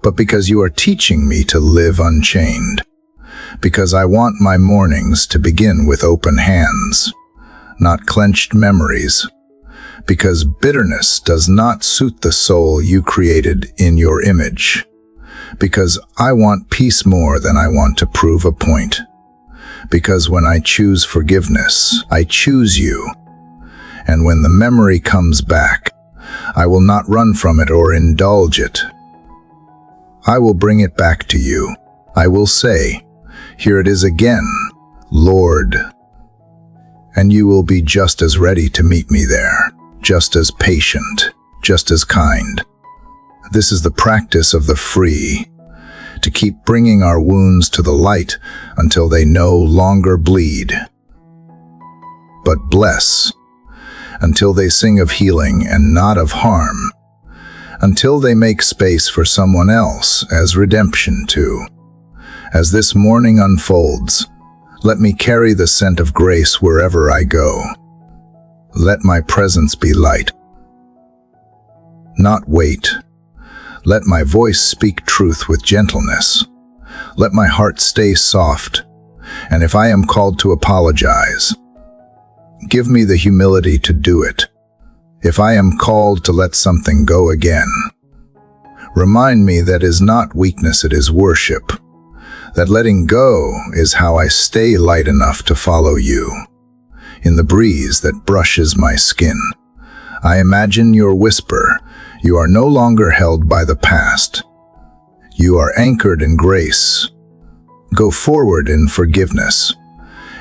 but because you are teaching me to live unchained, because I want my mornings to begin with open hands, not clenched memories, because bitterness does not suit the soul you created in your image, because I want peace more than I want to prove a point, because when I choose forgiveness, I choose you, and when the memory comes back, I will not run from it or indulge it. I will bring it back to you. I will say, "Here it is again, Lord." And you will be just as ready to meet me there, just as patient, just as kind. This is the practice of the free, to keep bringing our wounds to the light until they no longer bleed, but bless, until they sing of healing and not of harm, until they make space for someone else as redemption too. As this morning unfolds, let me carry the scent of grace wherever I go. Let my presence be light, not weight. Let my voice speak truth with gentleness. Let my heart stay soft, and if I am called to apologize, give me the humility to do it. If I am called to let something go again, remind me that is not weakness, it is worship. That letting go is how I stay light enough to follow you. In the breeze that brushes my skin, I imagine your whisper. You are no longer held by the past. You are anchored in grace. Go forward in forgiveness,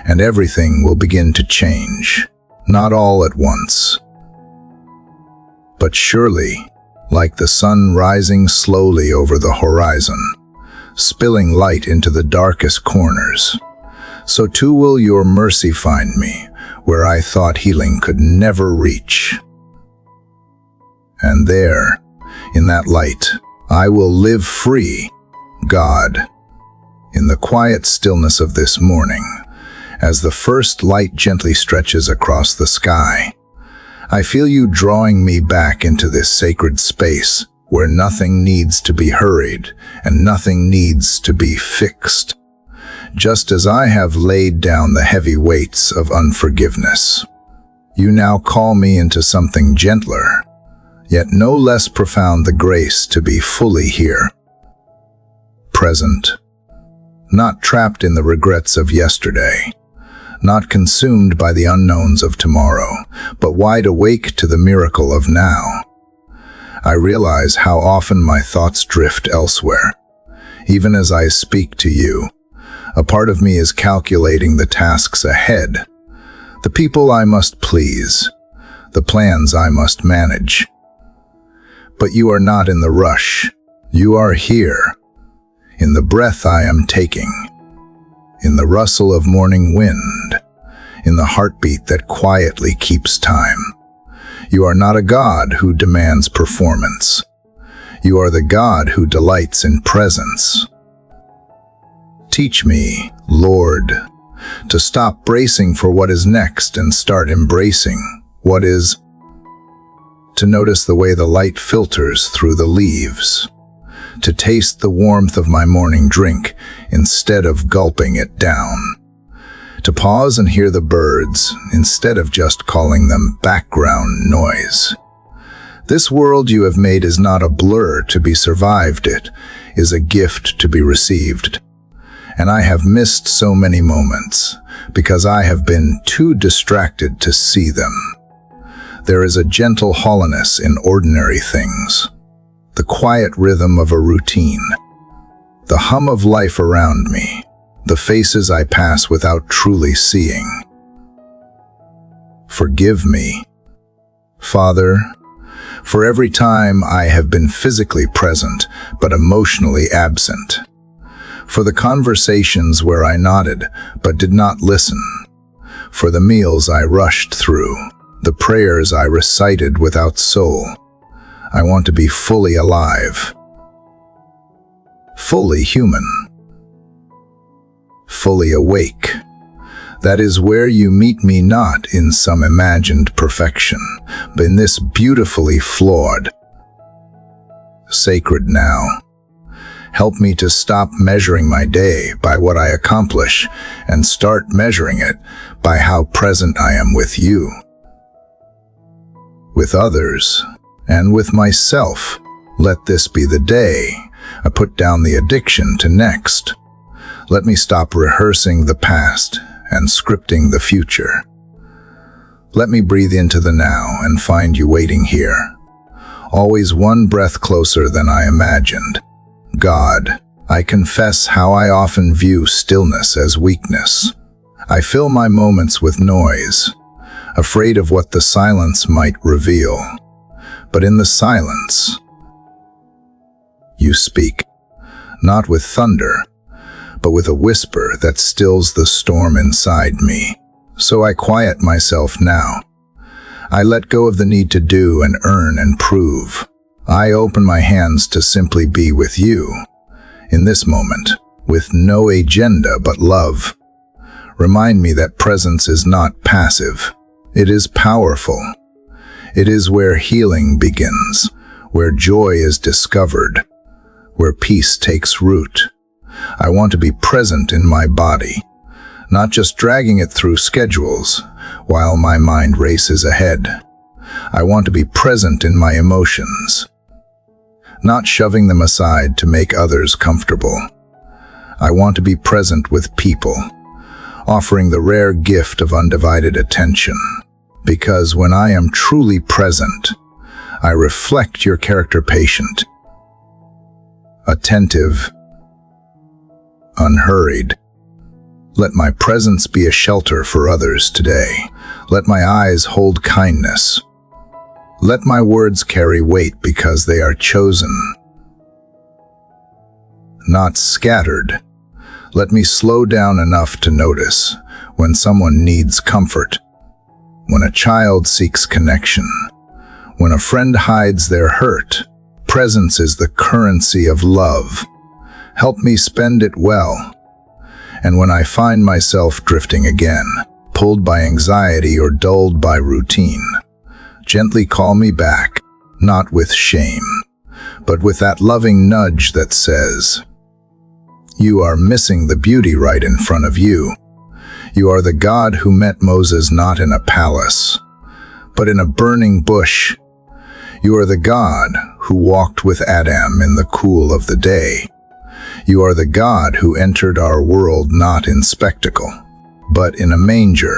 and everything will begin to change. Not all at once, but surely, like the sun rising slowly over the horizon, spilling light into the darkest corners, so too will your mercy find me where I thought healing could never reach. And there, in that light, I will live free, God. In the quiet stillness of this morning, as the first light gently stretches across the sky, I feel you drawing me back into this sacred space where nothing needs to be hurried and nothing needs to be fixed. Just as I have laid down the heavy weights of unforgiveness, you now call me into something gentler, yet no less profound, the grace to be fully here, present, not trapped in the regrets of yesterday, not consumed by the unknowns of tomorrow, but wide awake to the miracle of now. I realize how often my thoughts drift elsewhere. Even as I speak to you, a part of me is calculating the tasks ahead, the people I must please, the plans I must manage. But you are not in the rush. You are here, in the breath I am taking, in the rustle of morning wind, in the heartbeat that quietly keeps time. You are not a God who demands performance. You are the God who delights in presence. Teach me, Lord, to stop bracing for what is next and start embracing what is, to notice the way the light filters through the leaves, to taste the warmth of my morning drink instead of gulping it down, to pause and hear the birds instead of just calling them background noise. This world you have made is not a blur to be survived, it is a gift to be received. And I have missed so many moments because I have been too distracted to see them. There is a gentle hollowness in ordinary things, the quiet rhythm of a routine, the hum of life around me, the faces I pass without truly seeing. Forgive me, Father, for every time I have been physically present but emotionally absent, for the conversations where I nodded but did not listen, for the meals I rushed through, the prayers I recited without soul. I want to be fully alive, fully human, fully awake. That is where you meet me, not in some imagined perfection, but in this beautifully flawed, sacred now. Help me to stop measuring my day by what I accomplish and start measuring it by how present I am with you, with others, and with myself. Let this be the day I put down the addiction to next. Let me stop rehearsing the past and scripting the future. Let me breathe into the now and find you waiting here, always one breath closer than I imagined. God, I confess how I often view stillness as weakness. I fill my moments with noise, afraid of what the silence might reveal. But in the silence, you speak, not with thunder, but with a whisper that stills the storm inside me. So I quiet myself now. I let go of the need to do and earn and prove. I open my hands to simply be with you, in this moment, with no agenda but love. Remind me that presence is not passive. It is powerful. It is where healing begins, where joy is discovered, where peace takes root. I want to be present in my body, not just dragging it through schedules while my mind races ahead. I want to be present in my emotions, not shoving them aside to make others comfortable. I want to be present with people, offering the rare gift of undivided attention. Because when I am truly present, I reflect your character: patient, attentive, unhurried. Let my presence be a shelter for others today. Let my eyes hold kindness. Let my words carry weight because they are chosen, not scattered. Let me slow down enough to notice when someone needs comfort, when a child seeks connection, when a friend hides their hurt. Presence is the currency of love. Help me spend it well. And when I find myself drifting again, pulled by anxiety or dulled by routine, gently call me back, not with shame, but with that loving nudge that says, "You are missing the beauty right in front of you. You are the God who met Moses not in a palace, but in a burning bush. You are the God who walked with Adam in the cool of the day. You are the God who entered our world not in spectacle, but in a manger.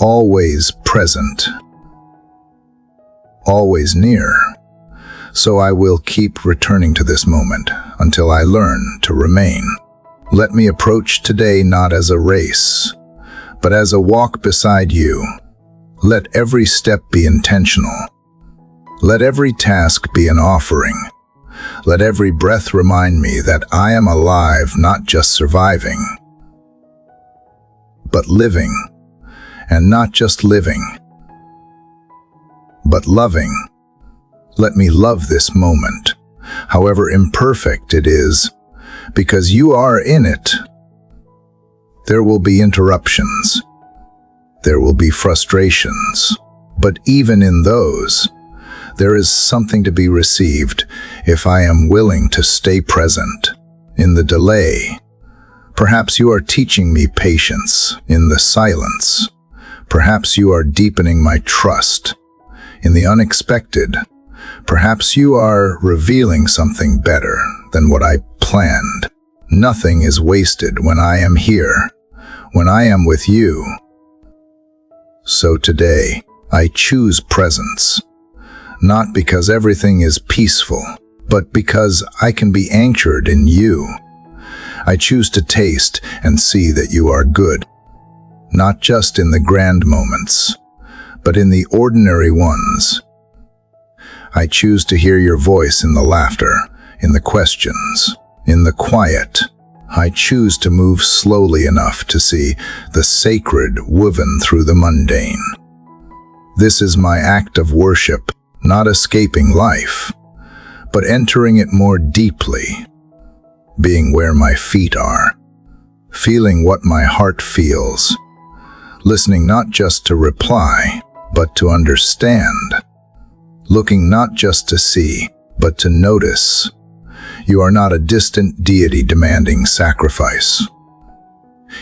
Always present, always near. So I will keep returning to this moment until I learn to remain. Let me approach today not as a race, but as a walk beside you. Let every step be intentional. Let every task be an offering. Let every breath remind me that I am alive, not just surviving, but living. And not just living, but loving. Let me love this moment, however imperfect it is, because you are in it. There will be interruptions. There will be frustrations. But even in those, there is something to be received if I am willing to stay present. In the delay, perhaps you are teaching me patience. In the silence, perhaps you are deepening my trust. In the unexpected, perhaps you are revealing something better than what I planned. Nothing is wasted when I am here, when I am with you. So today, I choose presence, not because everything is peaceful, but because I can be anchored in you. I choose to taste and see that you are good, not just in the grand moments, but in the ordinary ones. I choose to hear your voice in the laughter, in the questions, in the quiet. I choose to move slowly enough to see the sacred woven through the mundane. This is my act of worship, not escaping life, but entering it more deeply, being where my feet are, feeling what my heart feels, listening not just to reply, but to understand, looking not just to see, but to notice. You are not a distant deity demanding sacrifice.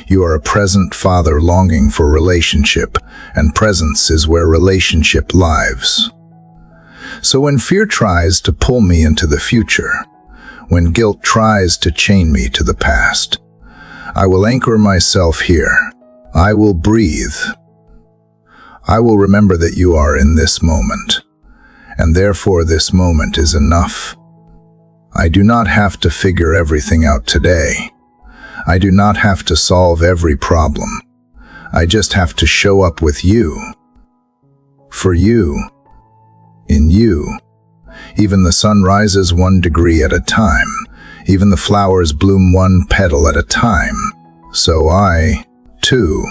You are a present Father longing for relationship, and presence is where relationship lives. So when fear tries to pull me into the future, when guilt tries to chain me to the past, I will anchor myself here. I will breathe. I will remember that you are in this moment, and therefore this moment is enough. I do not have to figure everything out today. I do not have to solve every problem. I just have to show up with you. For you. In you. Even the sun rises 1 degree at a time. Even the flowers bloom 1 petal at a time. So I, too,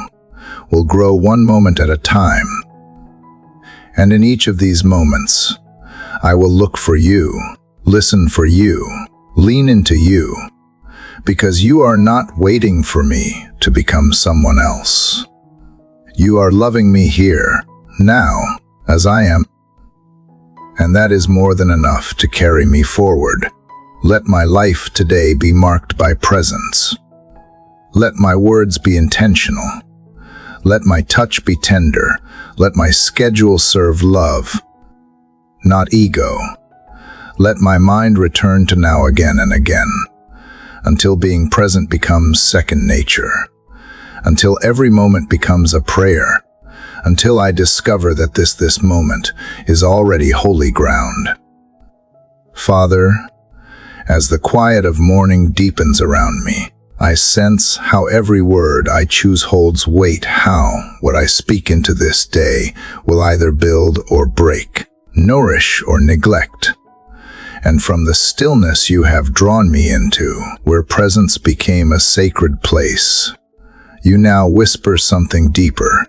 will grow 1 moment at a time. And in each of these moments, I will look for you, listen for you, lean into you, because you are not waiting for me to become someone else. You are loving me here, now, as I am, and that is more than enough to carry me forward. Let my life today be marked by presence. Let my words be intentional. Let my touch be tender. Let my schedule serve love, not ego. Let my mind return to now again and again, until being present becomes second nature, until every moment becomes a prayer, until I discover that this moment is already holy ground. Father, as the quiet of morning deepens around me, I sense how every word I choose holds weight, how what I speak into this day will either build or break, nourish or neglect. And from the stillness you have drawn me into, where presence became a sacred place, you now whisper something deeper,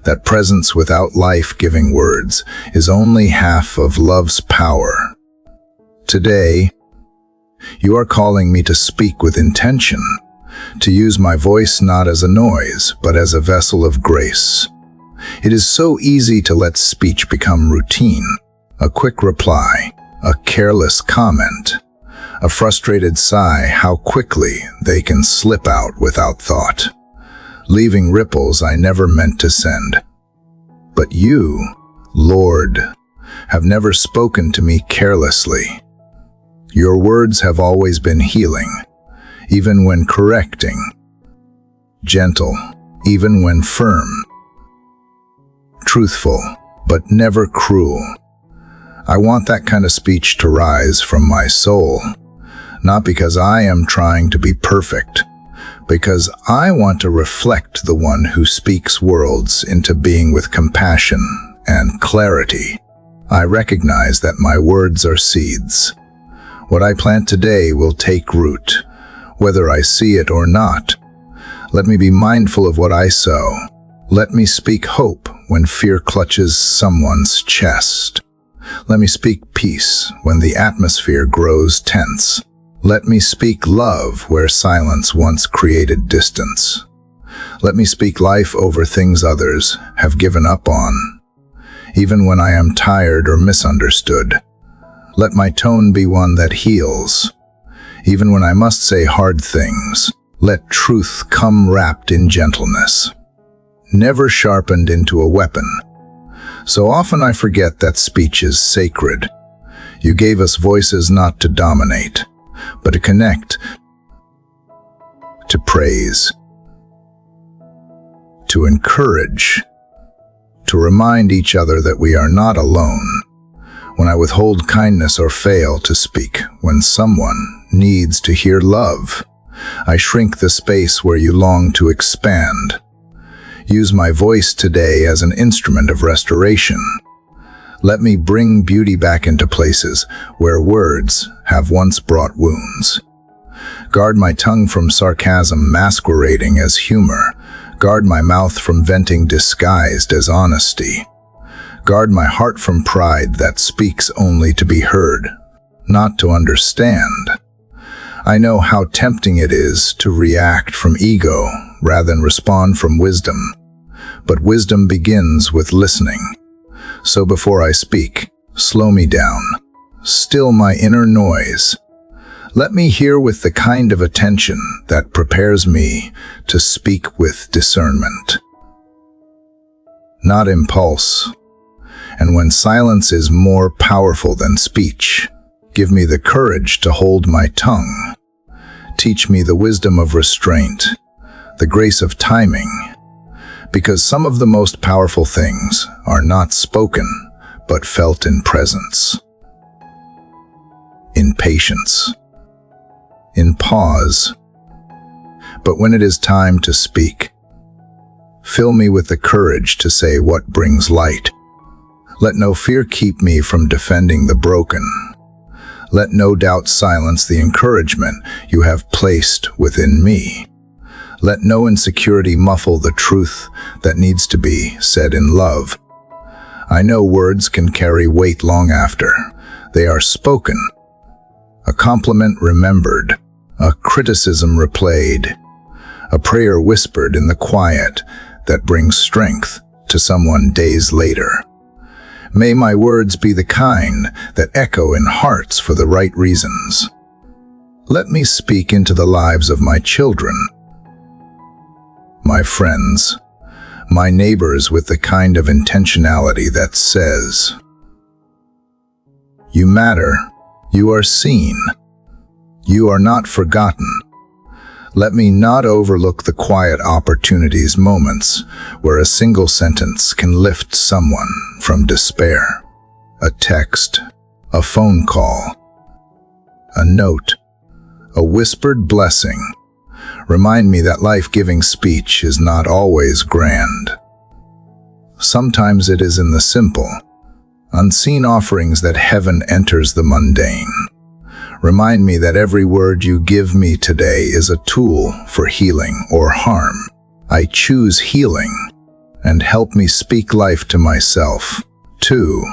that presence without life-giving words is only half of love's power. Today, you are calling me to speak with intention, to use my voice not as a noise, but as a vessel of grace. It is so easy to let speech become routine, a quick reply, a careless comment, a frustrated sigh, how quickly they can slip out without thought, leaving ripples I never meant to send. But you, Lord, have never spoken to me carelessly. Your words have always been healing, even when correcting, gentle, even when firm, truthful, but never cruel. I want that kind of speech to rise from my soul, not because I am trying to be perfect, because I want to reflect the one who speaks worlds into being with compassion and clarity. I recognize that my words are seeds. What I plant today will take root, whether I see it or not. Let me be mindful of what I sow. Let me speak hope when fear clutches someone's chest. Let me speak peace when the atmosphere grows tense. Let me speak love where silence once created distance. Let me speak life over things others have given up on, even when I am tired or misunderstood. Let my tone be one that heals, even when I must say hard things. Let truth come wrapped in gentleness, never sharpened into a weapon. So often I forget that speech is sacred. You gave us voices not to dominate, but to connect, to praise, to encourage, to remind each other that we are not alone. When I withhold kindness or fail to speak, when someone needs to hear love, I shrink the space where you long to expand. Use my voice today as an instrument of restoration. Let me bring beauty back into places where words have once brought wounds. Guard my tongue from sarcasm masquerading as humor. Guard my mouth from venting disguised as honesty. Guard my heart from pride that speaks only to be heard, not to understand. I know how tempting it is to react from ego rather than respond from wisdom. But wisdom begins with listening. So before I speak, slow me down. Still my inner noise. Let me hear with the kind of attention that prepares me to speak with discernment. Not impulse. And when silence is more powerful than speech, give me the courage to hold my tongue. Teach me the wisdom of restraint, the grace of timing, because some of the most powerful things are not spoken, but felt in presence, in patience, in pause. But when it is time to speak, fill me with the courage to say what brings light. Let no fear keep me from defending the broken. Let no doubt silence the encouragement you have placed within me. Let no insecurity muffle the truth that needs to be said in love. I know words can carry weight long after they are spoken. A compliment remembered, a criticism replayed, a prayer whispered in the quiet that brings strength to someone days later. May my words be the kind that echo in hearts for the right reasons. Let me speak into the lives of my children, my friends, my neighbors with the kind of intentionality that says, "You matter, you are seen, you are not forgotten." Let me not overlook the quiet opportunities, moments where a single sentence can lift someone from despair. A text, a phone call, a note, a whispered blessing. Remind me that life-giving speech is not always grand. Sometimes it is in the simple, unseen offerings that heaven enters the mundane. Remind me that every word you give me today is a tool for healing or harm. I choose healing, and help me speak life to myself, too.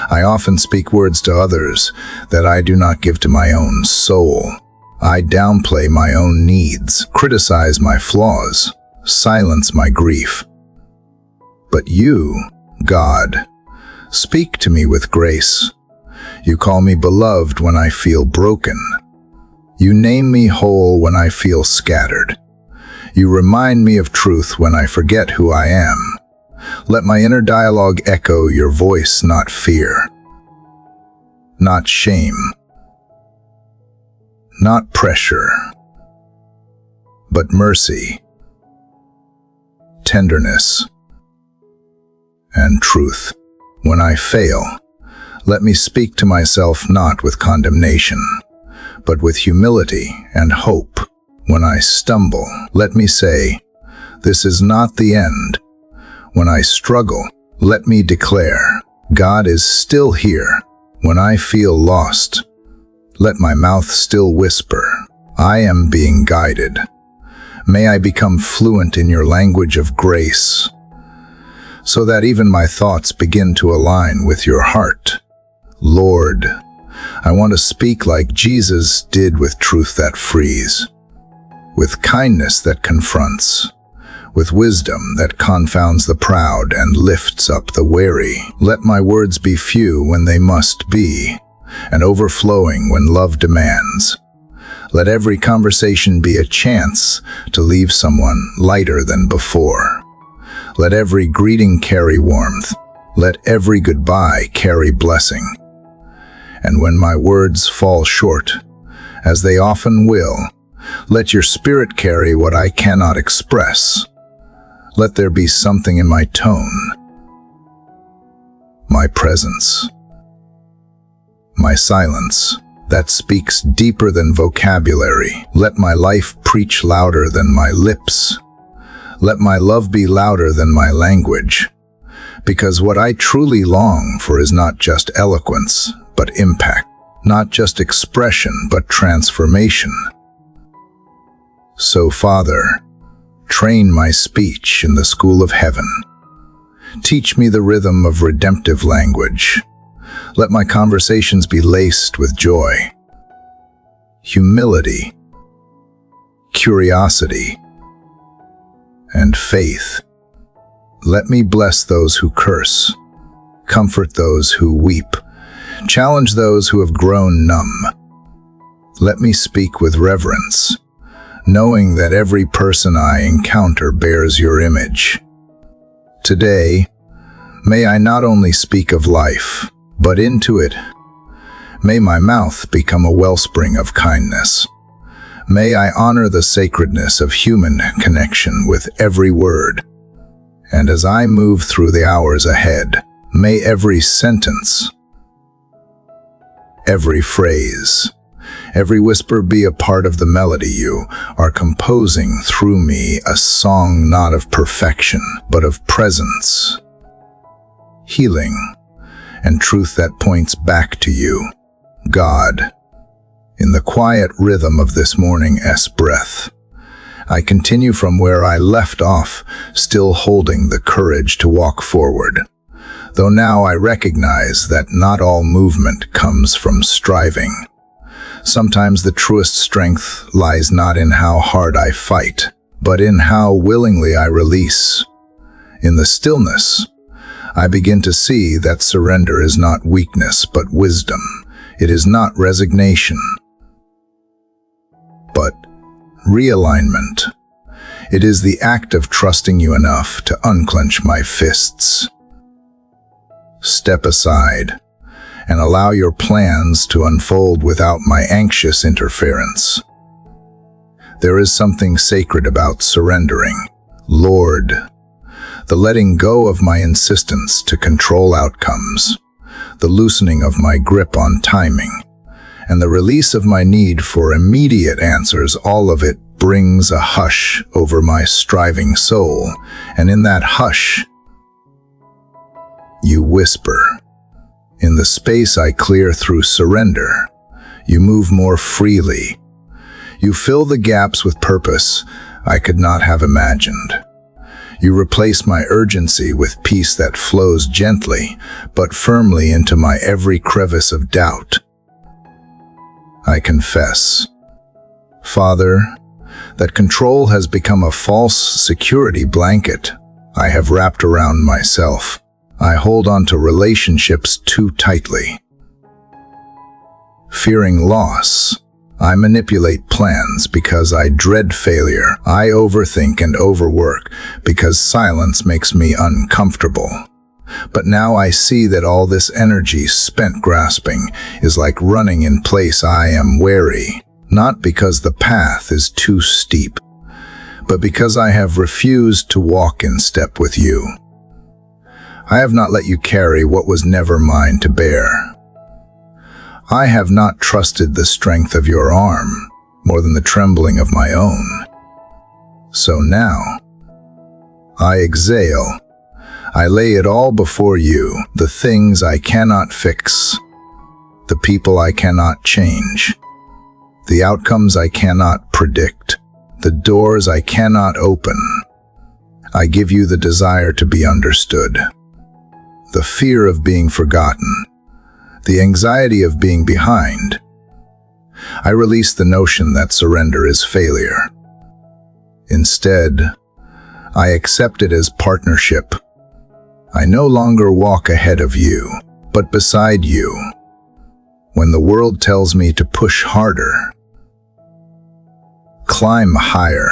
I often speak words to others that I do not give to my own soul. I downplay my own needs, criticize my flaws, silence my grief. But you, God, speak to me with grace. You call me beloved when I feel broken. You name me whole when I feel scattered. You remind me of truth when I forget who I am. Let my inner dialogue echo your voice, not fear, not shame, not pressure, but mercy, tenderness, and truth. When I fail, let me speak to myself not with condemnation, but with humility and hope. When I stumble, let me say, "This is not the end." When I struggle, let me declare, "God is still here." When I feel lost, let my mouth still whisper, "I am being guided." May I become fluent in your language of grace, so that even my thoughts begin to align with your heart. Lord, I want to speak like Jesus did, with truth that frees, with kindness that confronts, with wisdom that confounds the proud and lifts up the weary. Let my words be few when they must be, and overflowing when love demands. Let every conversation be a chance to leave someone lighter than before. Let every greeting carry warmth. Let every goodbye carry blessing. And when my words fall short, as they often will, let your spirit carry what I cannot express. Let there be something in my tone, my presence, my silence, that speaks deeper than vocabulary. Let my life preach louder than my lips. Let my love be louder than my language. Because what I truly long for is not just eloquence, but impact. Not just expression, but transformation. So, Father, train my speech in the school of heaven. Teach me the rhythm of redemptive language. Let my conversations be laced with joy, humility, curiosity, and faith. Let me bless those who curse, comfort those who weep, challenge those who have grown numb. Let me speak with reverence, knowing that every person I encounter bears your image. Today, may I not only speak of life, but into it. May my mouth become a wellspring of kindness. May I honor the sacredness of human connection with every word. And as I move through the hours ahead, may every sentence, every phrase, every whisper be a part of the melody you are composing through me, a song not of perfection, but of presence, healing, and truth that points back to you, God. In the quiet rhythm of this morning's breath, I continue from where I left off, still holding the courage to walk forward. Though now I recognize that not all movement comes from striving. Sometimes the truest strength lies not in how hard I fight, but in how willingly I release. In the stillness, I begin to see that surrender is not weakness, but wisdom. It is not resignation, but realignment. It is the act of trusting you enough to unclench my fists, step aside, and allow your plans to unfold without my anxious interference. There is something sacred about surrendering, Lord, the letting go of my insistence to control outcomes, the loosening of my grip on timing, and the release of my need for immediate answers. All of it brings a hush over my striving soul, and in that hush, you whisper. In the space I clear through surrender, you move more freely. You fill the gaps with purpose I could not have imagined. You replace my urgency with peace that flows gently, but firmly into my every crevice of doubt. I confess, Father, that control has become a false security blanket I have wrapped around myself. I hold on to relationships too tightly. Fearing loss, I manipulate plans because I dread failure. I overthink and overwork because silence makes me uncomfortable. But now I see that all this energy spent grasping is like running in place. I am wary, not because the path is too steep, but because I have refused to walk in step with you. I have not let you carry what was never mine to bear. I have not trusted the strength of your arm more than the trembling of my own. So now, I exhale. I lay it all before you, the things I cannot fix, the people I cannot change, the outcomes I cannot predict, the doors I cannot open. I give you the desire to be understood, the fear of being forgotten, the anxiety of being behind. I release the notion that surrender is failure. Instead, I accept it as partnership. I no longer walk ahead of you, but beside you. When the world tells me to push harder, climb higher,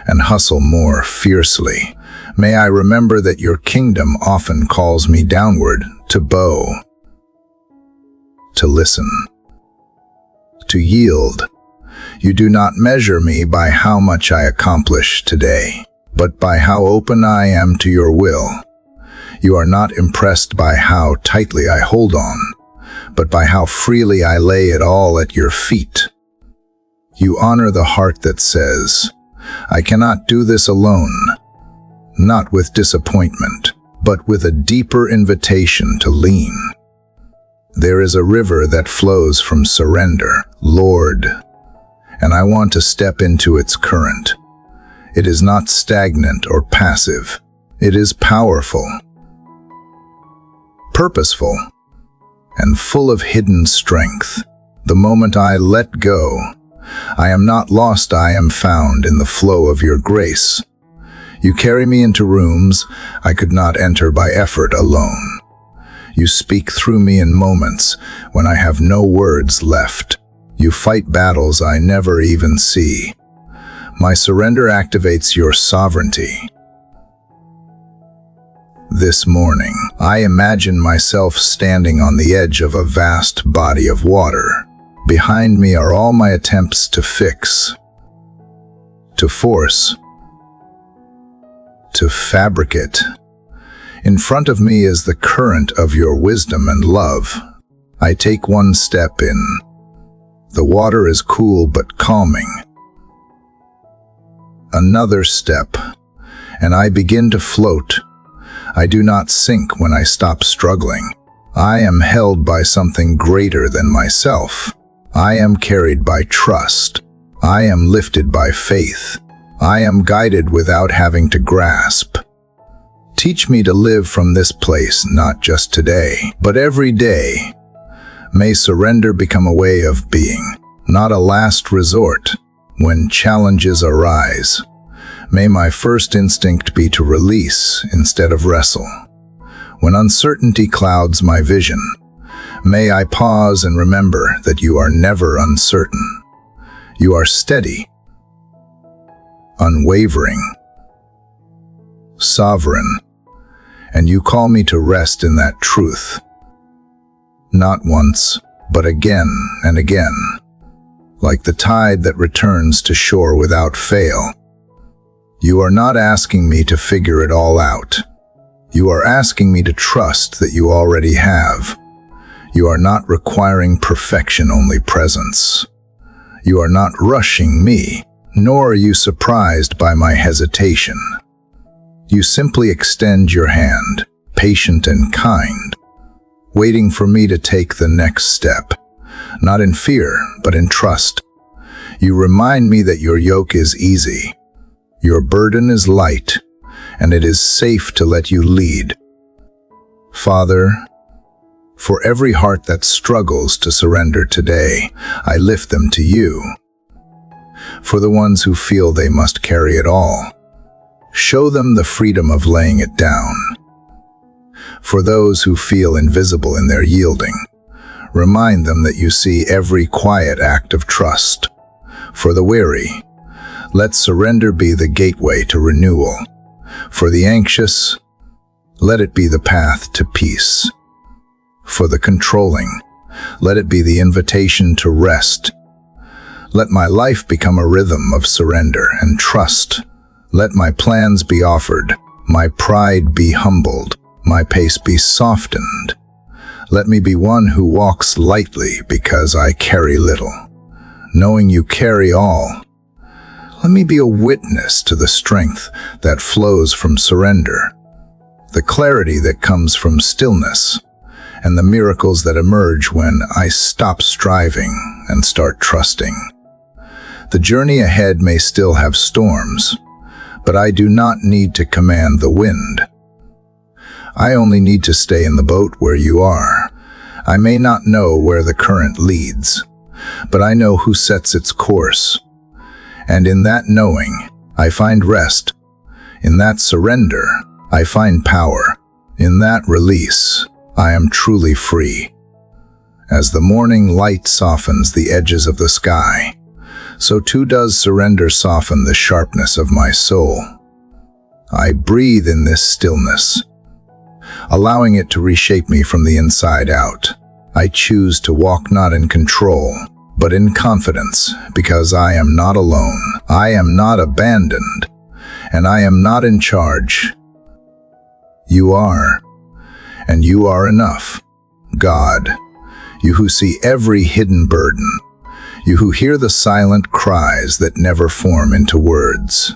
and hustle more fiercely, may I remember that your kingdom often calls me downward, to bow, to listen, to yield. You do not measure me by how much I accomplish today, but by how open I am to your will. You are not impressed by how tightly I hold on, but by how freely I lay it all at your feet. You honor the heart that says, I cannot do this alone, not with disappointment, but with a deeper invitation to lean. There is a river that flows from surrender, Lord, and I want to step into its current. It is not stagnant or passive. It is powerful, purposeful, and full of hidden strength. The moment I let go, I am not lost, I am found in the flow of your grace. You carry me into rooms I could not enter by effort alone. You speak through me in moments when I have no words left. You fight battles I never even see. My surrender activates your sovereignty. This morning, I imagine myself standing on the edge of a vast body of water. Behind me are all my attempts to fix, to force, to fabricate. In front of me is the current of your wisdom and love. I take one step in. The water is cool but calming. Another step, and I begin to float. I do not sink when I stop struggling. I am held by something greater than myself. I am carried by trust. I am lifted by faith. I am guided without having to grasp. Teach me to live from this place not just today, but every day. May surrender become a way of being, not a last resort. When challenges arise, may my first instinct be to release instead of wrestle. When uncertainty clouds my vision, may I pause and remember that you are never uncertain. You are steady, unwavering, sovereign, and you call me to rest in that truth. Not once, but again and again, like the tide that returns to shore without fail. You are not asking me to figure it all out. You are asking me to trust that you already have. You are not requiring perfection, only presence. You are not rushing me, nor are you surprised by my hesitation. You simply extend your hand, patient and kind, waiting for me to take the next step, not in fear, but in trust. You remind me that your yoke is easy, your burden is light, and it is safe to let you lead. Father, for every heart that struggles to surrender today, I lift them to you. For the ones who feel they must carry it all, show them the freedom of laying it down. For those who feel invisible in their yielding, remind them that you see every quiet act of trust. For the weary, let surrender be the gateway to renewal. For the anxious, let it be the path to peace. For the controlling, let it be the invitation to rest. Let my life become a rhythm of surrender and trust. Let my plans be offered, my pride be humbled, my pace be softened. Let me be one who walks lightly because I carry little, knowing you carry all. Let me be a witness to the strength that flows from surrender, the clarity that comes from stillness, and the miracles that emerge when I stop striving and start trusting. The journey ahead may still have storms, but I do not need to command the wind. I only need to stay in the boat where you are. I may not know where the current leads, but I know who sets its course. And in that knowing, I find rest. In that surrender, I find power. In that release, I am truly free. As the morning light softens the edges of the sky, so too does surrender soften the sharpness of my soul. I breathe in this stillness, allowing it to reshape me from the inside out. I choose to walk not in control, but in confidence, because I am not alone, I am not abandoned, and I am not in charge. You are, and you are enough. God, you who see every hidden burden, you who hear the silent cries that never form into words.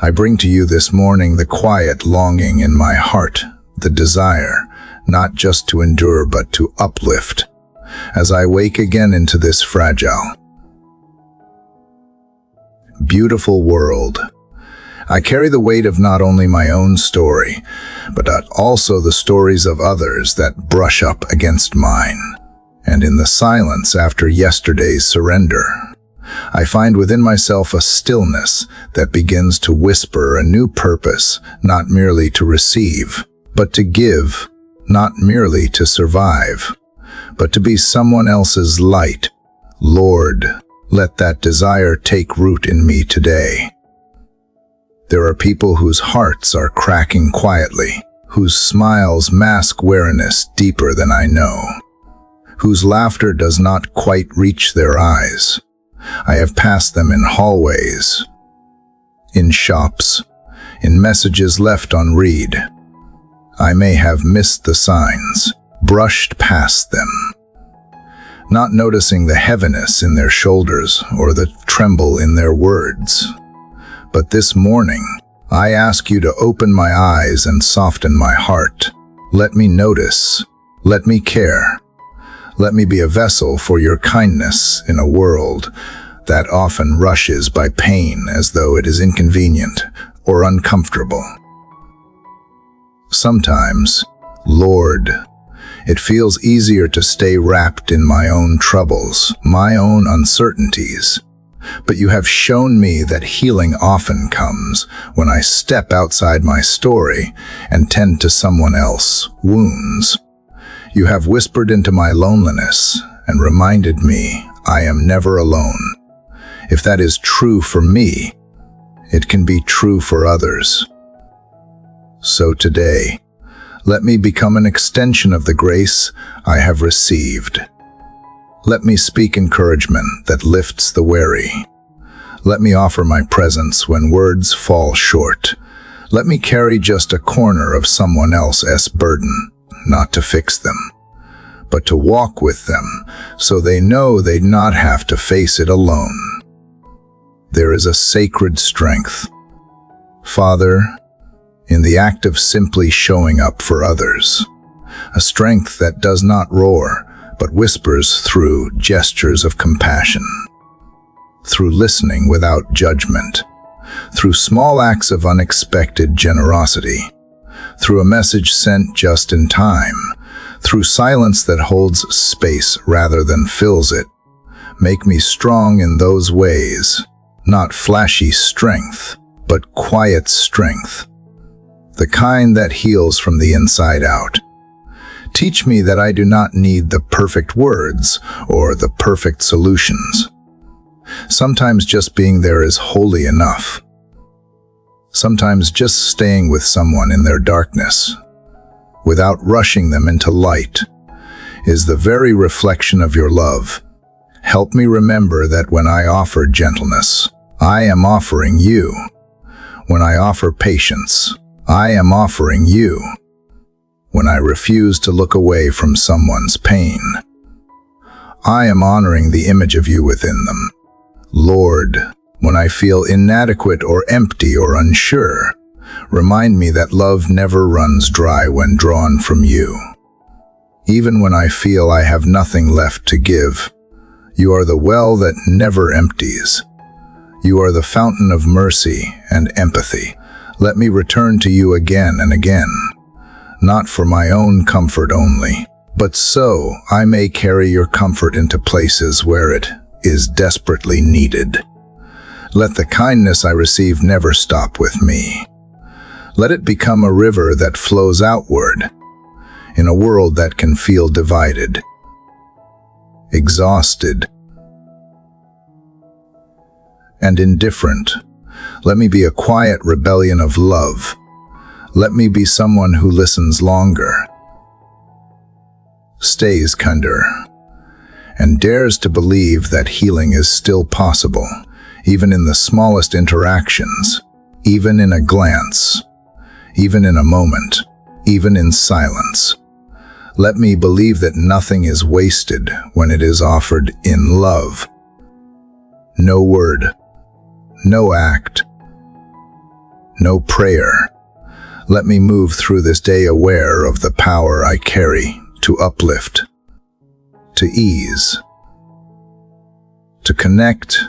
I bring to you this morning the quiet longing in my heart, the desire, not just to endure but to uplift. As I wake again into this fragile, beautiful world, I carry the weight of not only my own story, but also the stories of others that brush up against mine. And in the silence after yesterday's surrender, I find within myself a stillness that begins to whisper a new purpose, not merely to receive, but to give, not merely to survive, but to be someone else's light. Lord, let that desire take root in me today. There are people whose hearts are cracking quietly, whose smiles mask weariness deeper than I know, whose laughter does not quite reach their eyes. I have passed them in hallways, in shops, in messages left unread. I may have missed the signs, brushed past them, not noticing the heaviness in their shoulders or the tremble in their words. But this morning, I ask you to open my eyes and soften my heart. Let me notice. Let me care. Let me be a vessel for your kindness in a world that often rushes by pain as though it is inconvenient or uncomfortable. Sometimes, Lord, it feels easier to stay wrapped in my own troubles, my own uncertainties. But you have shown me that healing often comes when I step outside my story and tend to someone else's wounds. You have whispered into my loneliness and reminded me I am never alone. If that is true for me, it can be true for others. So today, let me become an extension of the grace I have received. Let me speak encouragement that lifts the weary. Let me offer my presence when words fall short. Let me carry just a corner of someone else's burden, not to fix them, but to walk with them so they know they not have to face it alone. There is a sacred strength, Father, in the act of simply showing up for others, a strength that does not roar, but whispers through gestures of compassion, through listening without judgment, through small acts of unexpected generosity, through a message sent just in time, through silence that holds space rather than fills it. Make me strong in those ways, not flashy strength, but quiet strength, the kind that heals from the inside out. Teach me that I do not need the perfect words or the perfect solutions. Sometimes just being there is wholly enough. Sometimes just staying with someone in their darkness, without rushing them into light, is the very reflection of your love. Help me remember that when I offer gentleness, I am offering you. When I offer patience, I am offering you. When I refuse to look away from someone's pain, I am honoring the image of you within them. Lord, when I feel inadequate or empty or unsure, remind me that love never runs dry when drawn from you. Even when I feel I have nothing left to give, you are the well that never empties. You are the fountain of mercy and empathy. Let me return to you again and again, not for my own comfort only, but so I may carry your comfort into places where it is desperately needed. Let the kindness I receive never stop with me. Let it become a river that flows outward, in a world that can feel divided, exhausted, and indifferent. Let me be a quiet rebellion of love. Let me be someone who listens longer, stays kinder, and dares to believe that healing is still possible, even in the smallest interactions, even in a glance, even in a moment, even in silence. Let me believe that nothing is wasted when it is offered in love. No word, no act, no prayer. Let me move through this day aware of the power I carry to uplift, to ease, to connect.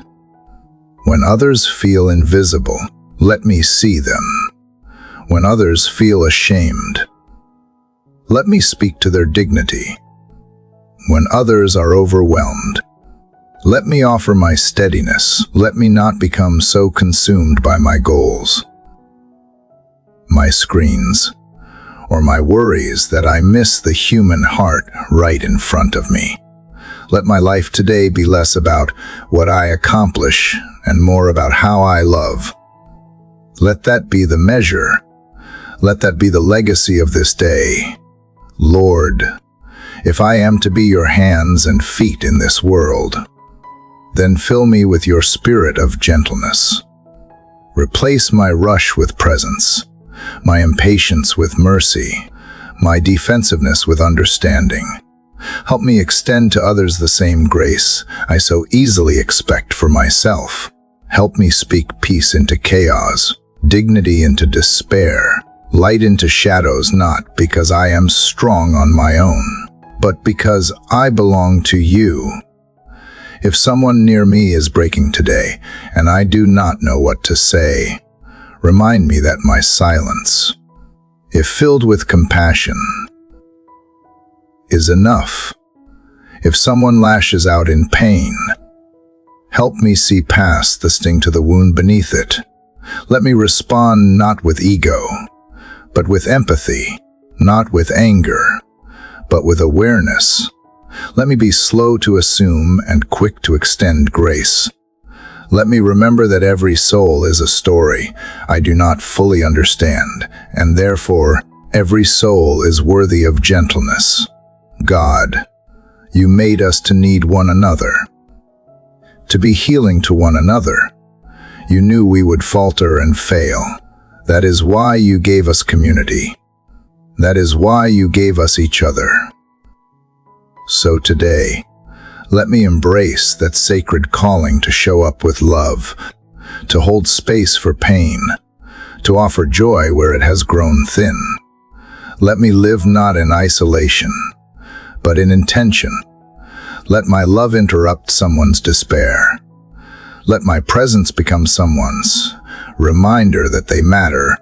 When others feel invisible, let me see them. When others feel ashamed, let me speak to their dignity. When others are overwhelmed, let me offer my steadiness. Let me not become so consumed by my goals, my screens, or my worries that I miss the human heart right in front of me. Let my life today be less about what I accomplish and more about how I love. Let that be the measure. Let that be the legacy of this day. Lord, if I am to be your hands and feet in this world, then fill me with your spirit of gentleness. Replace my rush with presence, my impatience with mercy, my defensiveness with understanding. Help me extend to others the same grace I so easily expect for myself. Help me speak peace into chaos, dignity into despair, light into shadows, not because I am strong on my own, but because I belong to you. If someone near me is breaking today, and I do not know what to say, remind me that my silence, if filled with compassion, is enough. If someone lashes out in pain, help me see past the sting to the wound beneath it. Let me respond not with ego, but with empathy, not with anger, but with awareness. Let me be slow to assume and quick to extend grace. Let me remember that every soul is a story I do not fully understand, and therefore every soul is worthy of gentleness. God, you made us to need one another, to be healing to one another. You knew we would falter and fail. That is why you gave us community. That is why you gave us each other. So today, let me embrace that sacred calling to show up with love, to hold space for pain, to offer joy where it has grown thin. Let me live not in isolation, but in intention. Let my love interrupt someone's despair. Let my presence become someone's reminder that they matter,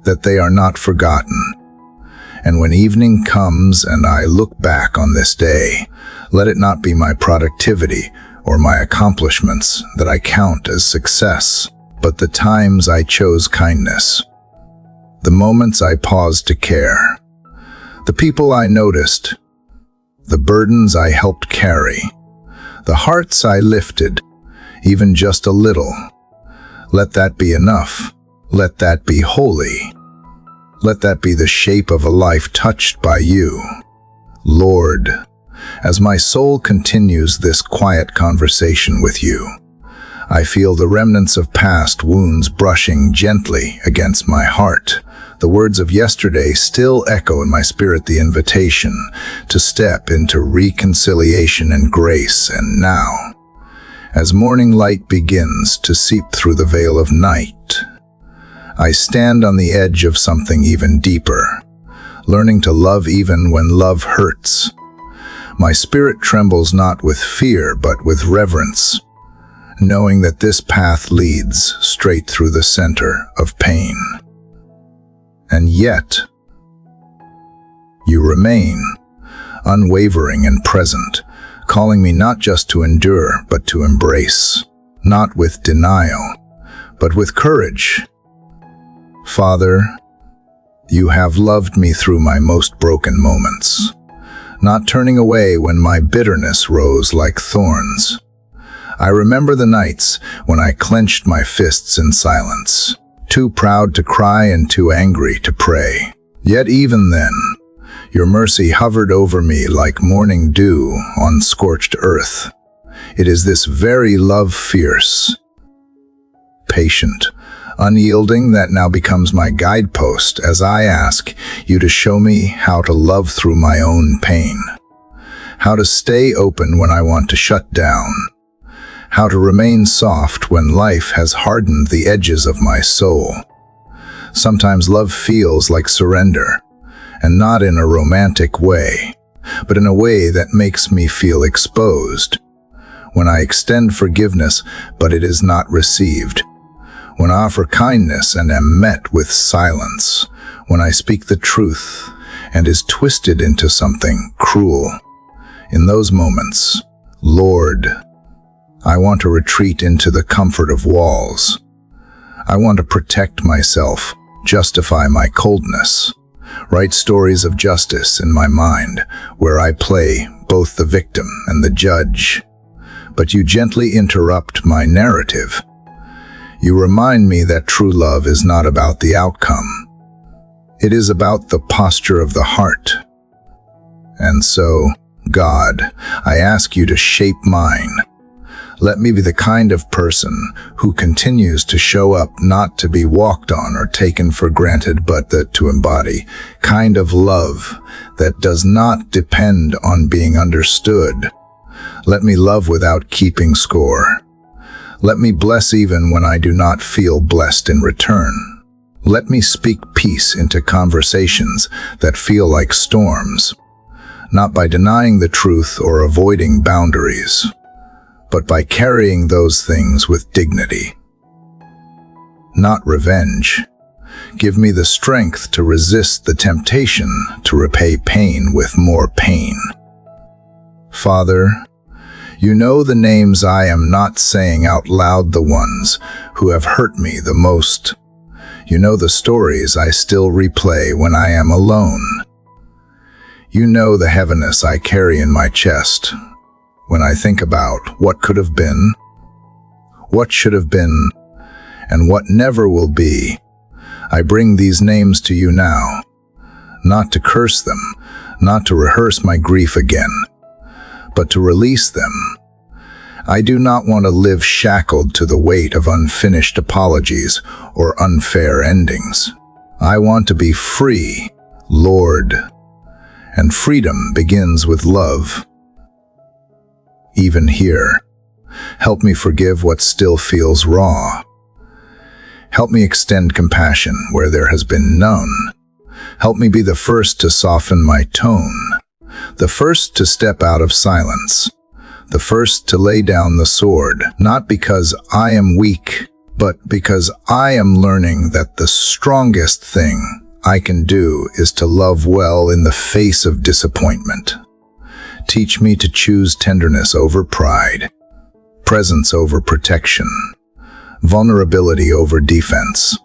that they are not forgotten. And when evening comes and I look back on this day, let it not be my productivity or my accomplishments that I count as success, but the times I chose kindness, the moments I paused to care, the people I noticed, the burdens I helped carry, the hearts I lifted, even just a little. Let that be enough. Let that be holy. Let that be the shape of a life touched by you. Lord, as my soul continues this quiet conversation with you, I feel the remnants of past wounds brushing gently against my heart. The words of yesterday still echo in my spirit, the invitation to step into reconciliation and grace. And now, as morning light begins to seep through the veil of night, I stand on the edge of something even deeper, learning to love even when love hurts. My spirit trembles not with fear, but with reverence, knowing that this path leads straight through the center of pain. And yet, you remain, unwavering and present, calling me not just to endure, but to embrace, not with denial, but with courage. Father, you have loved me through my most broken moments, not turning away when my bitterness rose like thorns. I remember the nights when I clenched my fists in silence, too proud to cry and too angry to pray. Yet even then, your mercy hovered over me like morning dew on scorched earth. It is this very love, fierce, patient, Unyielding that now becomes my guidepost as I ask you to show me how to love through my own pain, how to stay open when I want to shut down, how to remain soft when life has hardened the edges of my soul. Sometimes love feels like surrender, and not in a romantic way, but in a way that makes me feel exposed. When I extend forgiveness, but it is not received. When I offer kindness and am met with silence. When I speak the truth and is twisted into something cruel. In those moments, Lord, I want to retreat into the comfort of walls. I want to protect myself, justify my coldness, write stories of justice in my mind where I play both the victim and the judge. But you gently interrupt my narrative. You remind me that true love is not about the outcome. It is about the posture of the heart. And so, God, I ask you to shape mine. Let me be the kind of person who continues to show up not to be walked on or taken for granted, but that to embody kind of love that does not depend on being understood. Let me love without keeping score. Let me bless even when I do not feel blessed in return. Let me speak peace into conversations that feel like storms, not by denying the truth or avoiding boundaries, but by carrying those things with dignity. Not revenge. Give me the strength to resist the temptation to repay pain with more pain. Father, you know the names I am not saying out loud, the ones who have hurt me the most. You know the stories I still replay when I am alone. You know the heaviness I carry in my chest when I think about what could have been, what should have been, and what never will be. I bring these names to you now, not to curse them, not to rehearse my grief again, but to release them. I do not want to live shackled to the weight of unfinished apologies or unfair endings. I want to be free, Lord, and freedom begins with love. Even here, help me forgive what still feels raw. Help me extend compassion where there has been none. Help me be the first to soften my tone, the first to step out of silence, the first to lay down the sword, not because I am weak, but because I am learning that the strongest thing I can do is to love well in the face of disappointment. Teach me to choose tenderness over pride, presence over protection, vulnerability over defense.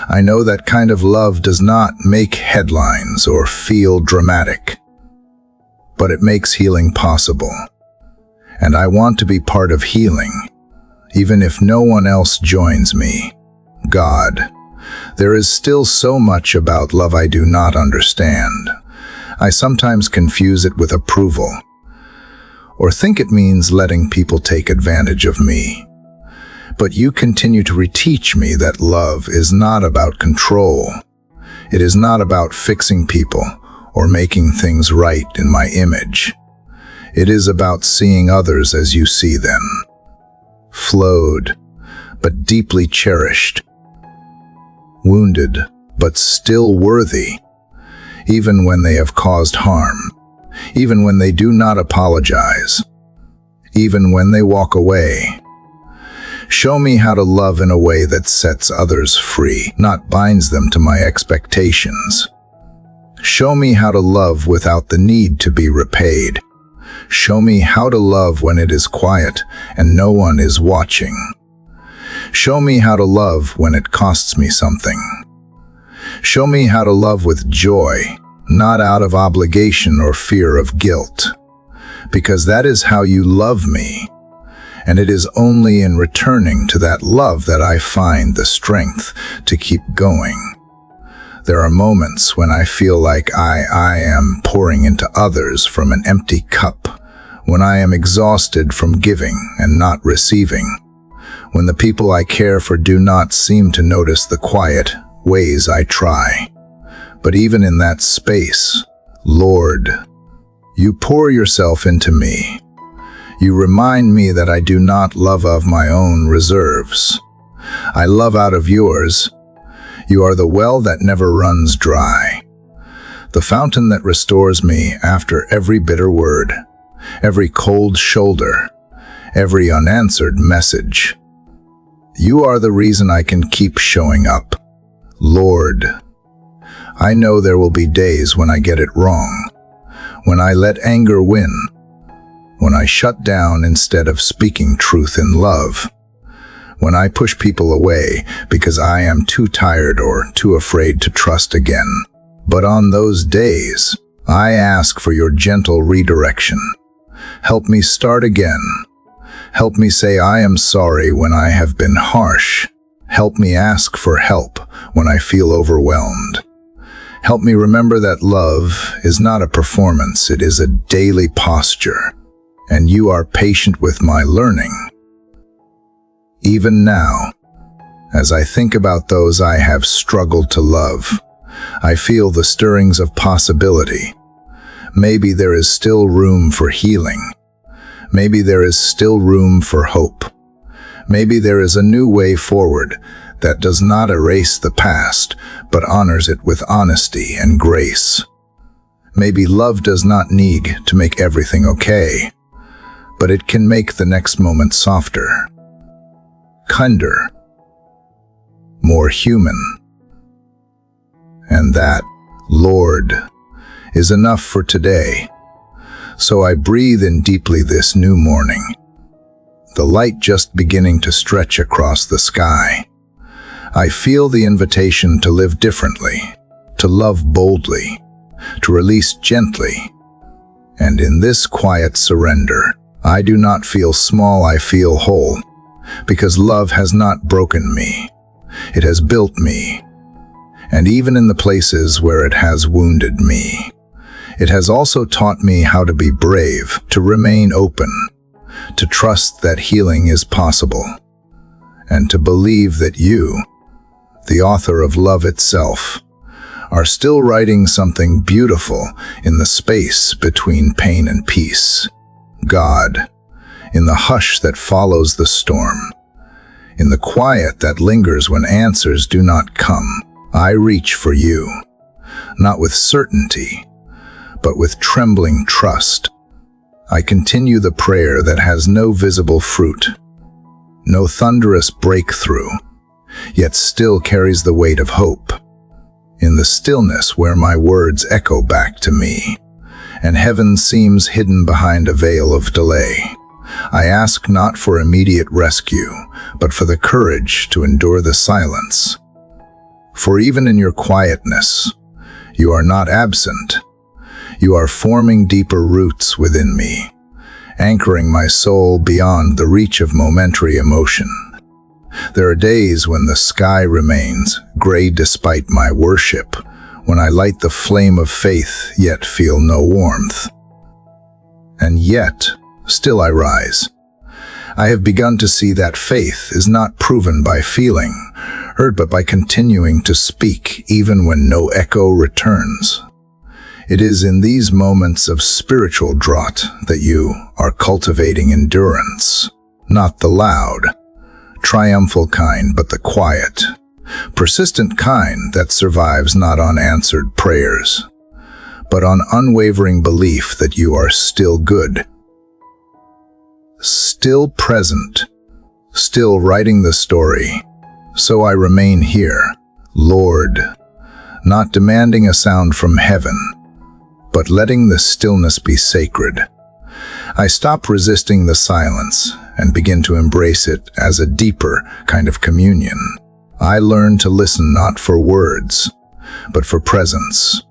I know that kind of love does not make headlines or feel dramatic, but it makes healing possible. And I want to be part of healing, even if no one else joins me. God, there is still so much about love I do not understand. I sometimes confuse it with approval, or think it means letting people take advantage of me. But you continue to reteach me that love is not about control. It is not about fixing people or making things right in my image. It is about seeing others as you see them, flawed but deeply cherished, wounded but still worthy, even when they have caused harm, even when they do not apologize, even when they walk away. Show me how to love in a way that sets others free, not binds them to my expectations. Show me how to love without the need to be repaid. Show me how to love when it is quiet and no one is watching. Show me how to love when it costs me something. Show me how to love with joy, not out of obligation or fear of guilt, because that is how you love me, and it is only in returning to that love that I find the strength to keep going. There are moments when I feel like I am pouring into others from an empty cup, when I am exhausted from giving and not receiving, when the people I care for do not seem to notice the quiet ways I try. But even in that space, Lord, you pour yourself into me. You remind me that I do not love of my own reserves. I love out of yours. You are the well that never runs dry, the fountain that restores me after every bitter word, every cold shoulder, every unanswered message. You are the reason I can keep showing up. Lord, I know there will be days when I get it wrong, when I let anger win, when I shut down instead of speaking truth in love, when I push people away because I am too tired or too afraid to trust again. But on those days, I ask for your gentle redirection. Help me start again. Help me say I am sorry when I have been harsh. Help me ask for help when I feel overwhelmed. Help me remember that love is not a performance, it is a daily posture, and you are patient with my learning. Even now, as I think about those I have struggled to love, I feel the stirrings of possibility. Maybe there is still room for healing. Maybe there is still room for hope. Maybe there is a new way forward that does not erase the past, but honors it with honesty and grace. Maybe love does not need to make everything okay, but it can make the next moment softer, kinder, more human. And that, Lord, is enough for today. So I breathe in deeply this new morning, the light just beginning to stretch across the sky. I feel the invitation to live differently, to love boldly, to release gently. And in this quiet surrender, I do not feel small, I feel whole, because love has not broken me. It has built me. And even in the places where it has wounded me, it has also taught me how to be brave, to remain open, to trust that healing is possible, and to believe that you, the author of love itself, are still writing something beautiful in the space between pain and peace. God, in the hush that follows the storm, in the quiet that lingers when answers do not come, I reach for you, not with certainty, but with trembling trust. I continue the prayer that has no visible fruit, no thunderous breakthrough, yet still carries the weight of hope. In the stillness where my words echo back to me, and heaven seems hidden behind a veil of delay, I ask not for immediate rescue, but for the courage to endure the silence. For even in your quietness, you are not absent. You are forming deeper roots within me, anchoring my soul beyond the reach of momentary emotion. There are days when the sky remains gray despite my worship, when I light the flame of faith yet feel no warmth. And yet, still I rise. I have begun to see that faith is not proven by feeling, heard but by continuing to speak even when no echo returns. It is in these moments of spiritual drought that you are cultivating endurance, not the loud, triumphal kind, but the quiet, persistent kind that survives not on answered prayers, but on unwavering belief that you are still good, still present, still writing the story. So I remain here, Lord, not demanding a sound from heaven, but letting the stillness be sacred. I stop resisting the silence and begin to embrace it as a deeper kind of communion. I learn to listen not for words, but for presence.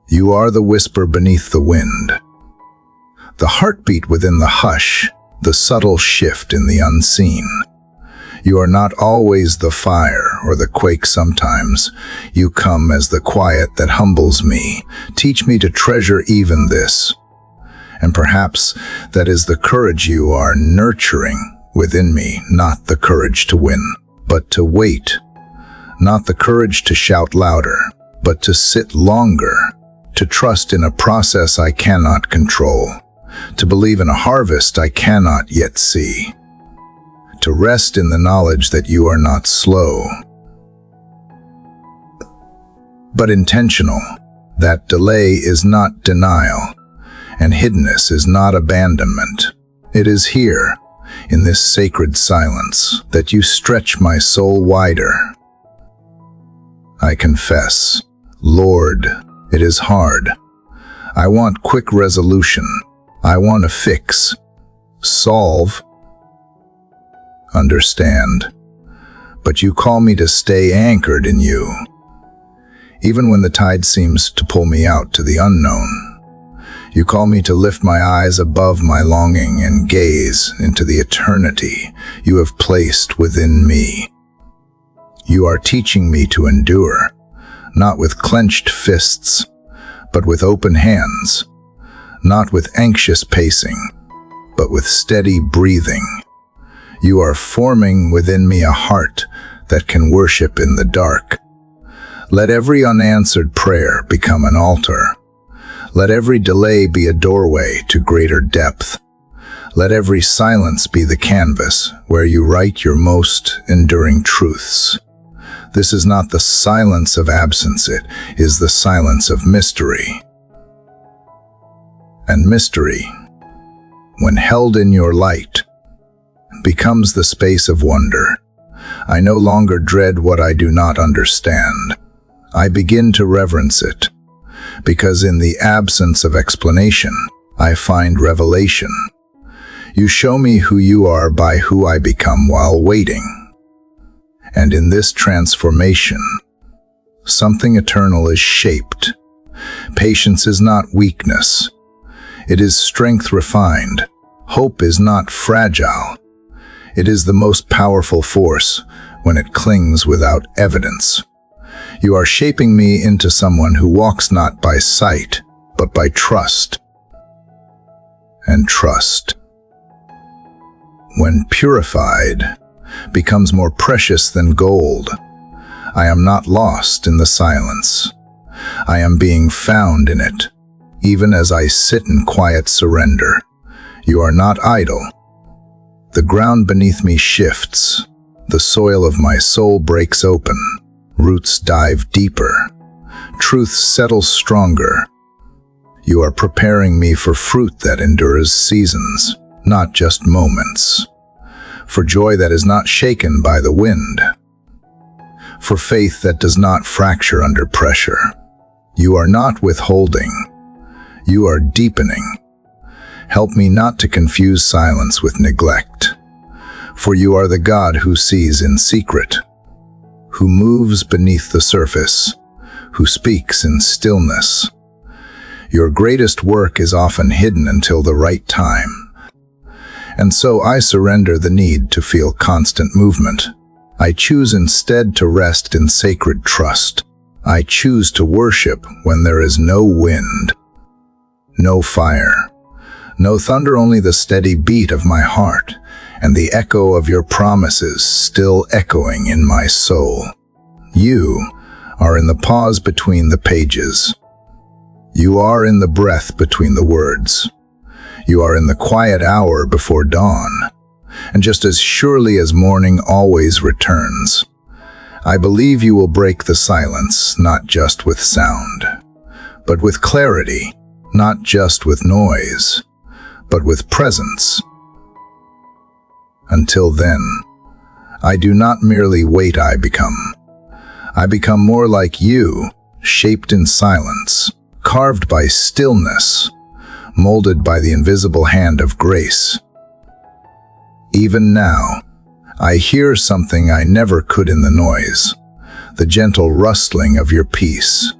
You are the whisper beneath the wind, the heartbeat within the hush, the subtle shift in the unseen. You are not always the fire or the quake sometimes. You come as the quiet that humbles me. Teach me to treasure even this. And perhaps that is the courage you are nurturing within me not the courage to win, but to wait, not the courage to shout louder, but to sit longer, to trust in a process I cannot control, to believe in a harvest I cannot yet see, to rest in the knowledge that you are not slow, but intentional, that delay is not denial, and hiddenness is not abandonment. It is here, in this sacred silence, that you stretch my soul wider. I confess, Lord, it is hard. I want quick resolution. I want a fix. Solve. Understand. But you call me to stay anchored in you. Even when the tide seems to pull me out to the unknown, you call me to lift my eyes above my longing and gaze into the eternity you have placed within me. You are teaching me to endure, not with clenched fists, but with open hands, not with anxious pacing, but with steady breathing. You are forming within me a heart that can worship in the dark. Let every unanswered prayer become an altar. Let every delay be a doorway to greater depth. Let every silence be the canvas where you write your most enduring truths. This is not the silence of absence, it is the silence of mystery. And mystery, when held in your light, becomes the space of wonder. I no longer dread what I do not understand. I begin to reverence it, because in the absence of explanation, I find revelation. You show me who you are by who I become while waiting. And in this transformation, something eternal is shaped. Patience is not weakness. It is strength refined. Hope is not fragile. It is the most powerful force when it clings without evidence. You are shaping me into someone who walks not by sight, but by trust. And trust, when purified, becomes more precious than gold. I am not lost in the silence. I am being found in it, even as I sit in quiet surrender. You are not idle. The ground beneath me shifts. The soil of my soul breaks open. Roots dive deeper. Truth settles stronger. You are preparing me for fruit that endures seasons, not just moments. For joy that is not shaken by the wind. For faith that does not fracture under pressure. You are not withholding. You are deepening. Help me not to confuse silence with neglect. For you are the God who sees in secret, who moves beneath the surface, who speaks in stillness. Your greatest work is often hidden until the right time. And so I surrender the need to feel constant movement. I choose instead to rest in sacred trust. I choose to worship when there is no wind, no fire, no thunder, only the steady beat of my heart and the echo of your promises still echoing in my soul. You are in the pause between the pages. You are in the breath between the words. You are in the quiet hour before dawn. And just as surely as morning always returns, I believe you will break the silence, not just with sound, but with clarity, not just with noise, but with presence. Until then, I do not merely wait, I become more like you, shaped in silence, carved by stillness, molded by the invisible hand of grace. Even now, I hear something I never could in the noise, the gentle rustling of your peace,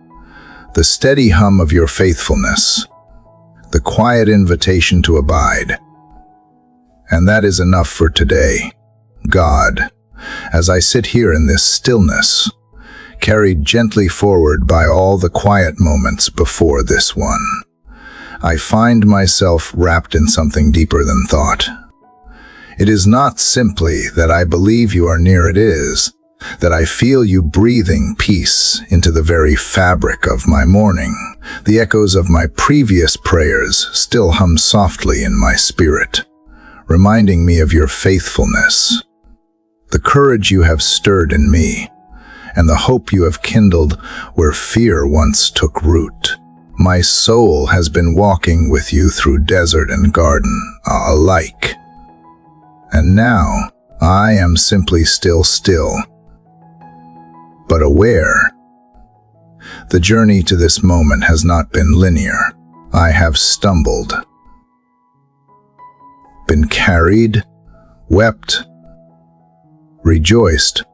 the steady hum of your faithfulness, the quiet invitation to abide. And that is enough for today, God, as I sit here in this stillness, carried gently forward by all the quiet moments before this one. I find myself wrapped in something deeper than thought. It is not simply that I believe you are near, it is that I feel you breathing peace into the very fabric of my morning. The echoes of my previous prayers still hum softly in my spirit, reminding me of your faithfulness, the courage you have stirred in me, and the hope you have kindled where fear once took root. My soul has been walking with you through desert and garden alike, and now I am simply still, but aware. The journey to this moment has not been linear. I have stumbled, been carried, wept, rejoiced,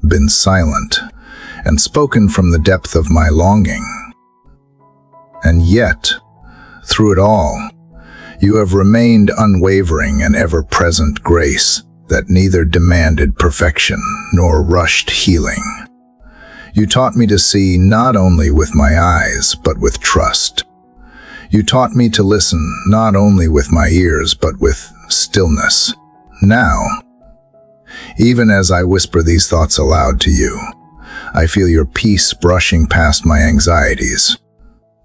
been silent, and spoken from the depth of my longing. And yet, through it all, you have remained unwavering and ever-present grace that neither demanded perfection nor rushed healing. You taught me to see not only with my eyes, but with trust. You taught me to listen not only with my ears, but with stillness. Now, even as I whisper these thoughts aloud to you, I feel your peace brushing past my anxieties,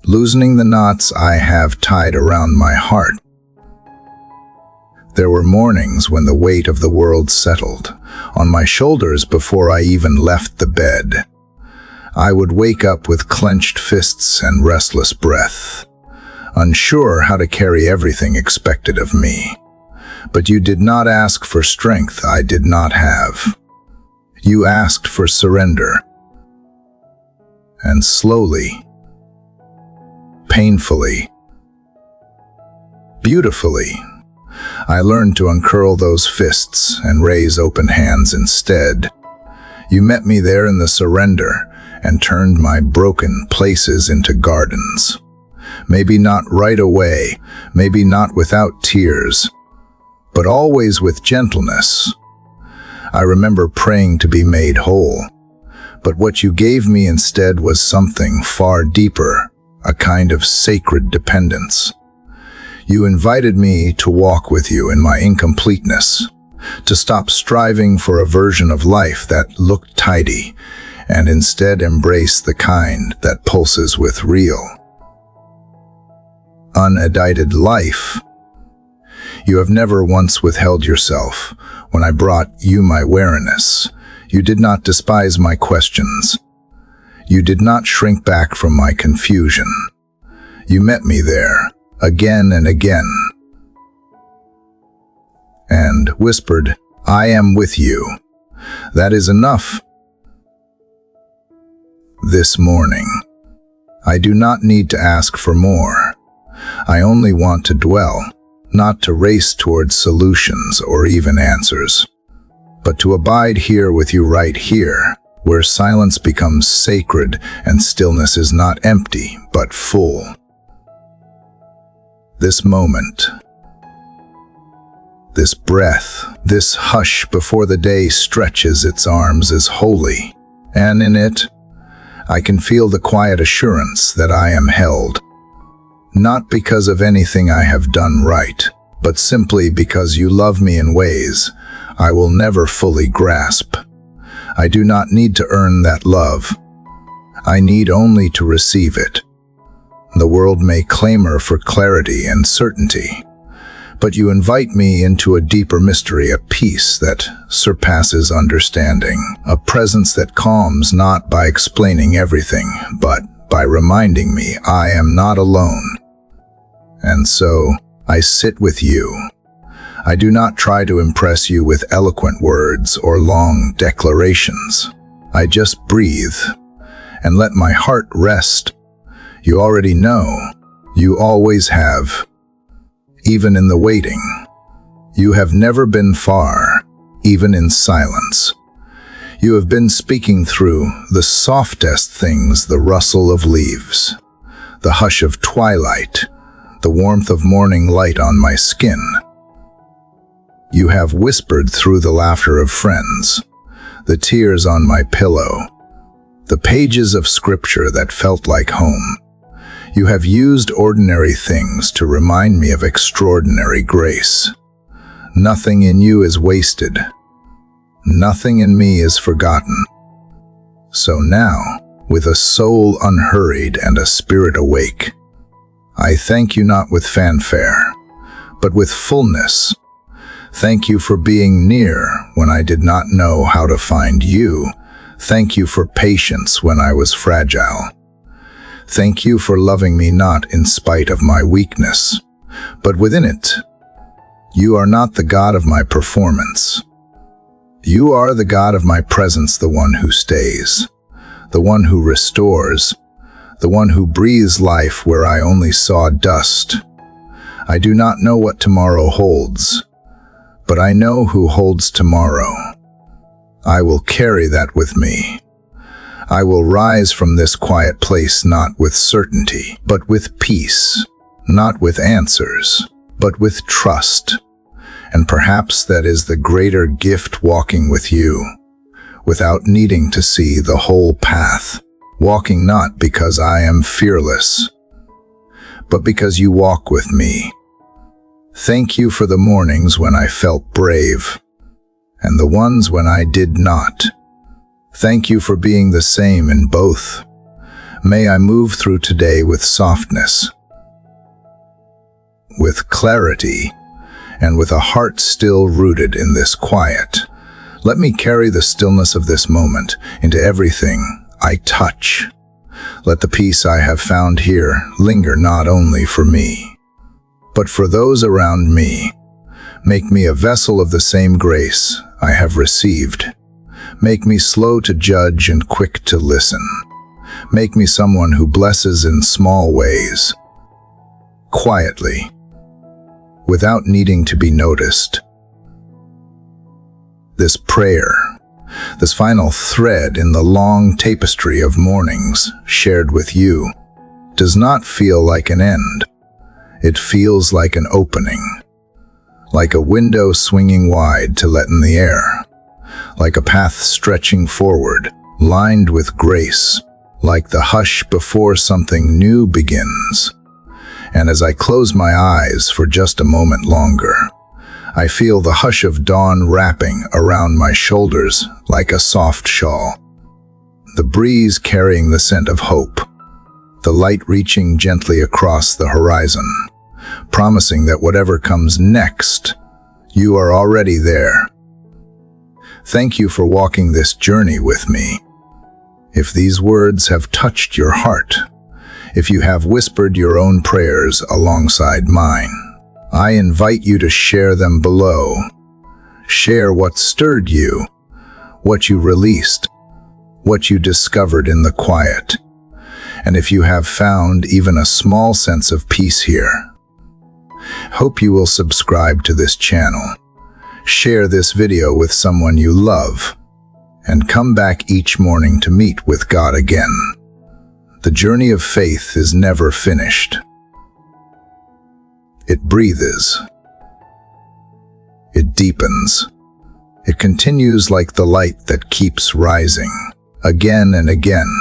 loosening the knots I have tied around my heart. There were mornings when the weight of the world settled on my shoulders before I even left the bed. I would wake up with clenched fists and restless breath, unsure how to carry everything expected of me. But you did not ask for strength I did not have. You asked for surrender. And slowly, painfully, beautifully, I learned to uncurl those fists and raise open hands instead. You met me there in the surrender and turned my broken places into gardens. Maybe not right away, maybe not without tears, but always with gentleness. I remember praying to be made whole, but what you gave me instead was something far deeper, a kind of sacred dependence. You invited me to walk with you in my incompleteness, to stop striving for a version of life that looked tidy, and instead embrace the kind that pulses with real, unedited life. You have never once withheld yourself when I brought you my wariness. You did not despise my questions. You did not shrink back from my confusion. You met me there, again and again, and whispered, "I am with you. That is enough." This morning, I do not need to ask for more. I only want to dwell, not to race towards solutions or even answers, but to abide here with you right here, where silence becomes sacred and stillness is not empty, but full. This moment, this breath, this hush before the day stretches its arms is holy, and in it, I can feel the quiet assurance that I am held, not because of anything I have done right, but simply because you love me in ways I will never fully grasp. I do not need to earn that love. I need only to receive it. The world may clamor for clarity and certainty, but you invite me into a deeper mystery, a peace that surpasses understanding, a presence that calms not by explaining everything, but by reminding me I am not alone. And so, I sit with you. I do not try to impress you with eloquent words or long declarations. I just breathe and let my heart rest. You already know. You always have. Even in the waiting. You have never been far, even in silence. You have been speaking through the softest things, the rustle of leaves, the hush of twilight, the warmth of morning light on my skin. You have whispered through the laughter of friends, the tears on my pillow, the pages of scripture that felt like home. You have used ordinary things to remind me of extraordinary grace. Nothing in you is wasted. Nothing in me is forgotten. So now, with a soul unhurried and a spirit awake, I thank you not with fanfare, but with fullness. Thank you for being near when I did not know how to find you. Thank you for patience when I was fragile. Thank you for loving me not in spite of my weakness, but within it. You are not the God of my performance. You are the God of my presence, the one who stays, the one who restores, the one who breathes life where I only saw dust. I do not know what tomorrow holds, but I know who holds tomorrow. I will carry that with me. I will rise from this quiet place not with certainty, but with peace, not with answers, but with trust. And perhaps that is the greater gift, walking with you, without needing to see the whole path, walking not because I am fearless, but because you walk with me. Thank you for the mornings when I felt brave, and the ones when I did not. Thank you for being the same in both. May I move through today with softness, with clarity, and with a heart still rooted in this quiet. Let me carry the stillness of this moment into everything I touch. Let the peace I have found here linger not only for me, but for those around me. Make me a vessel of the same grace I have received. Make me slow to judge and quick to listen. Make me someone who blesses in small ways, quietly, without needing to be noticed. This prayer, this final thread in the long tapestry of mornings shared with you, does not feel like an end. It feels like an opening, like a window swinging wide to let in the air, like a path stretching forward, lined with grace, like the hush before something new begins. And as I close my eyes for just a moment longer, I feel the hush of dawn wrapping around my shoulders like a soft shawl. The breeze carrying the scent of hope, the light reaching gently across the horizon, promising that whatever comes next, you are already there. Thank you for walking this journey with me. If these words have touched your heart, if you have whispered your own prayers alongside mine, I invite you to share them below. Share what stirred you, what you released, what you discovered in the quiet. And if you have found even a small sense of peace here, hope you will subscribe to this channel. Share this video with someone you love, and come back each morning to meet with God again. The journey of faith is never finished. It breathes. It deepens. It continues like the light that keeps rising, again and again,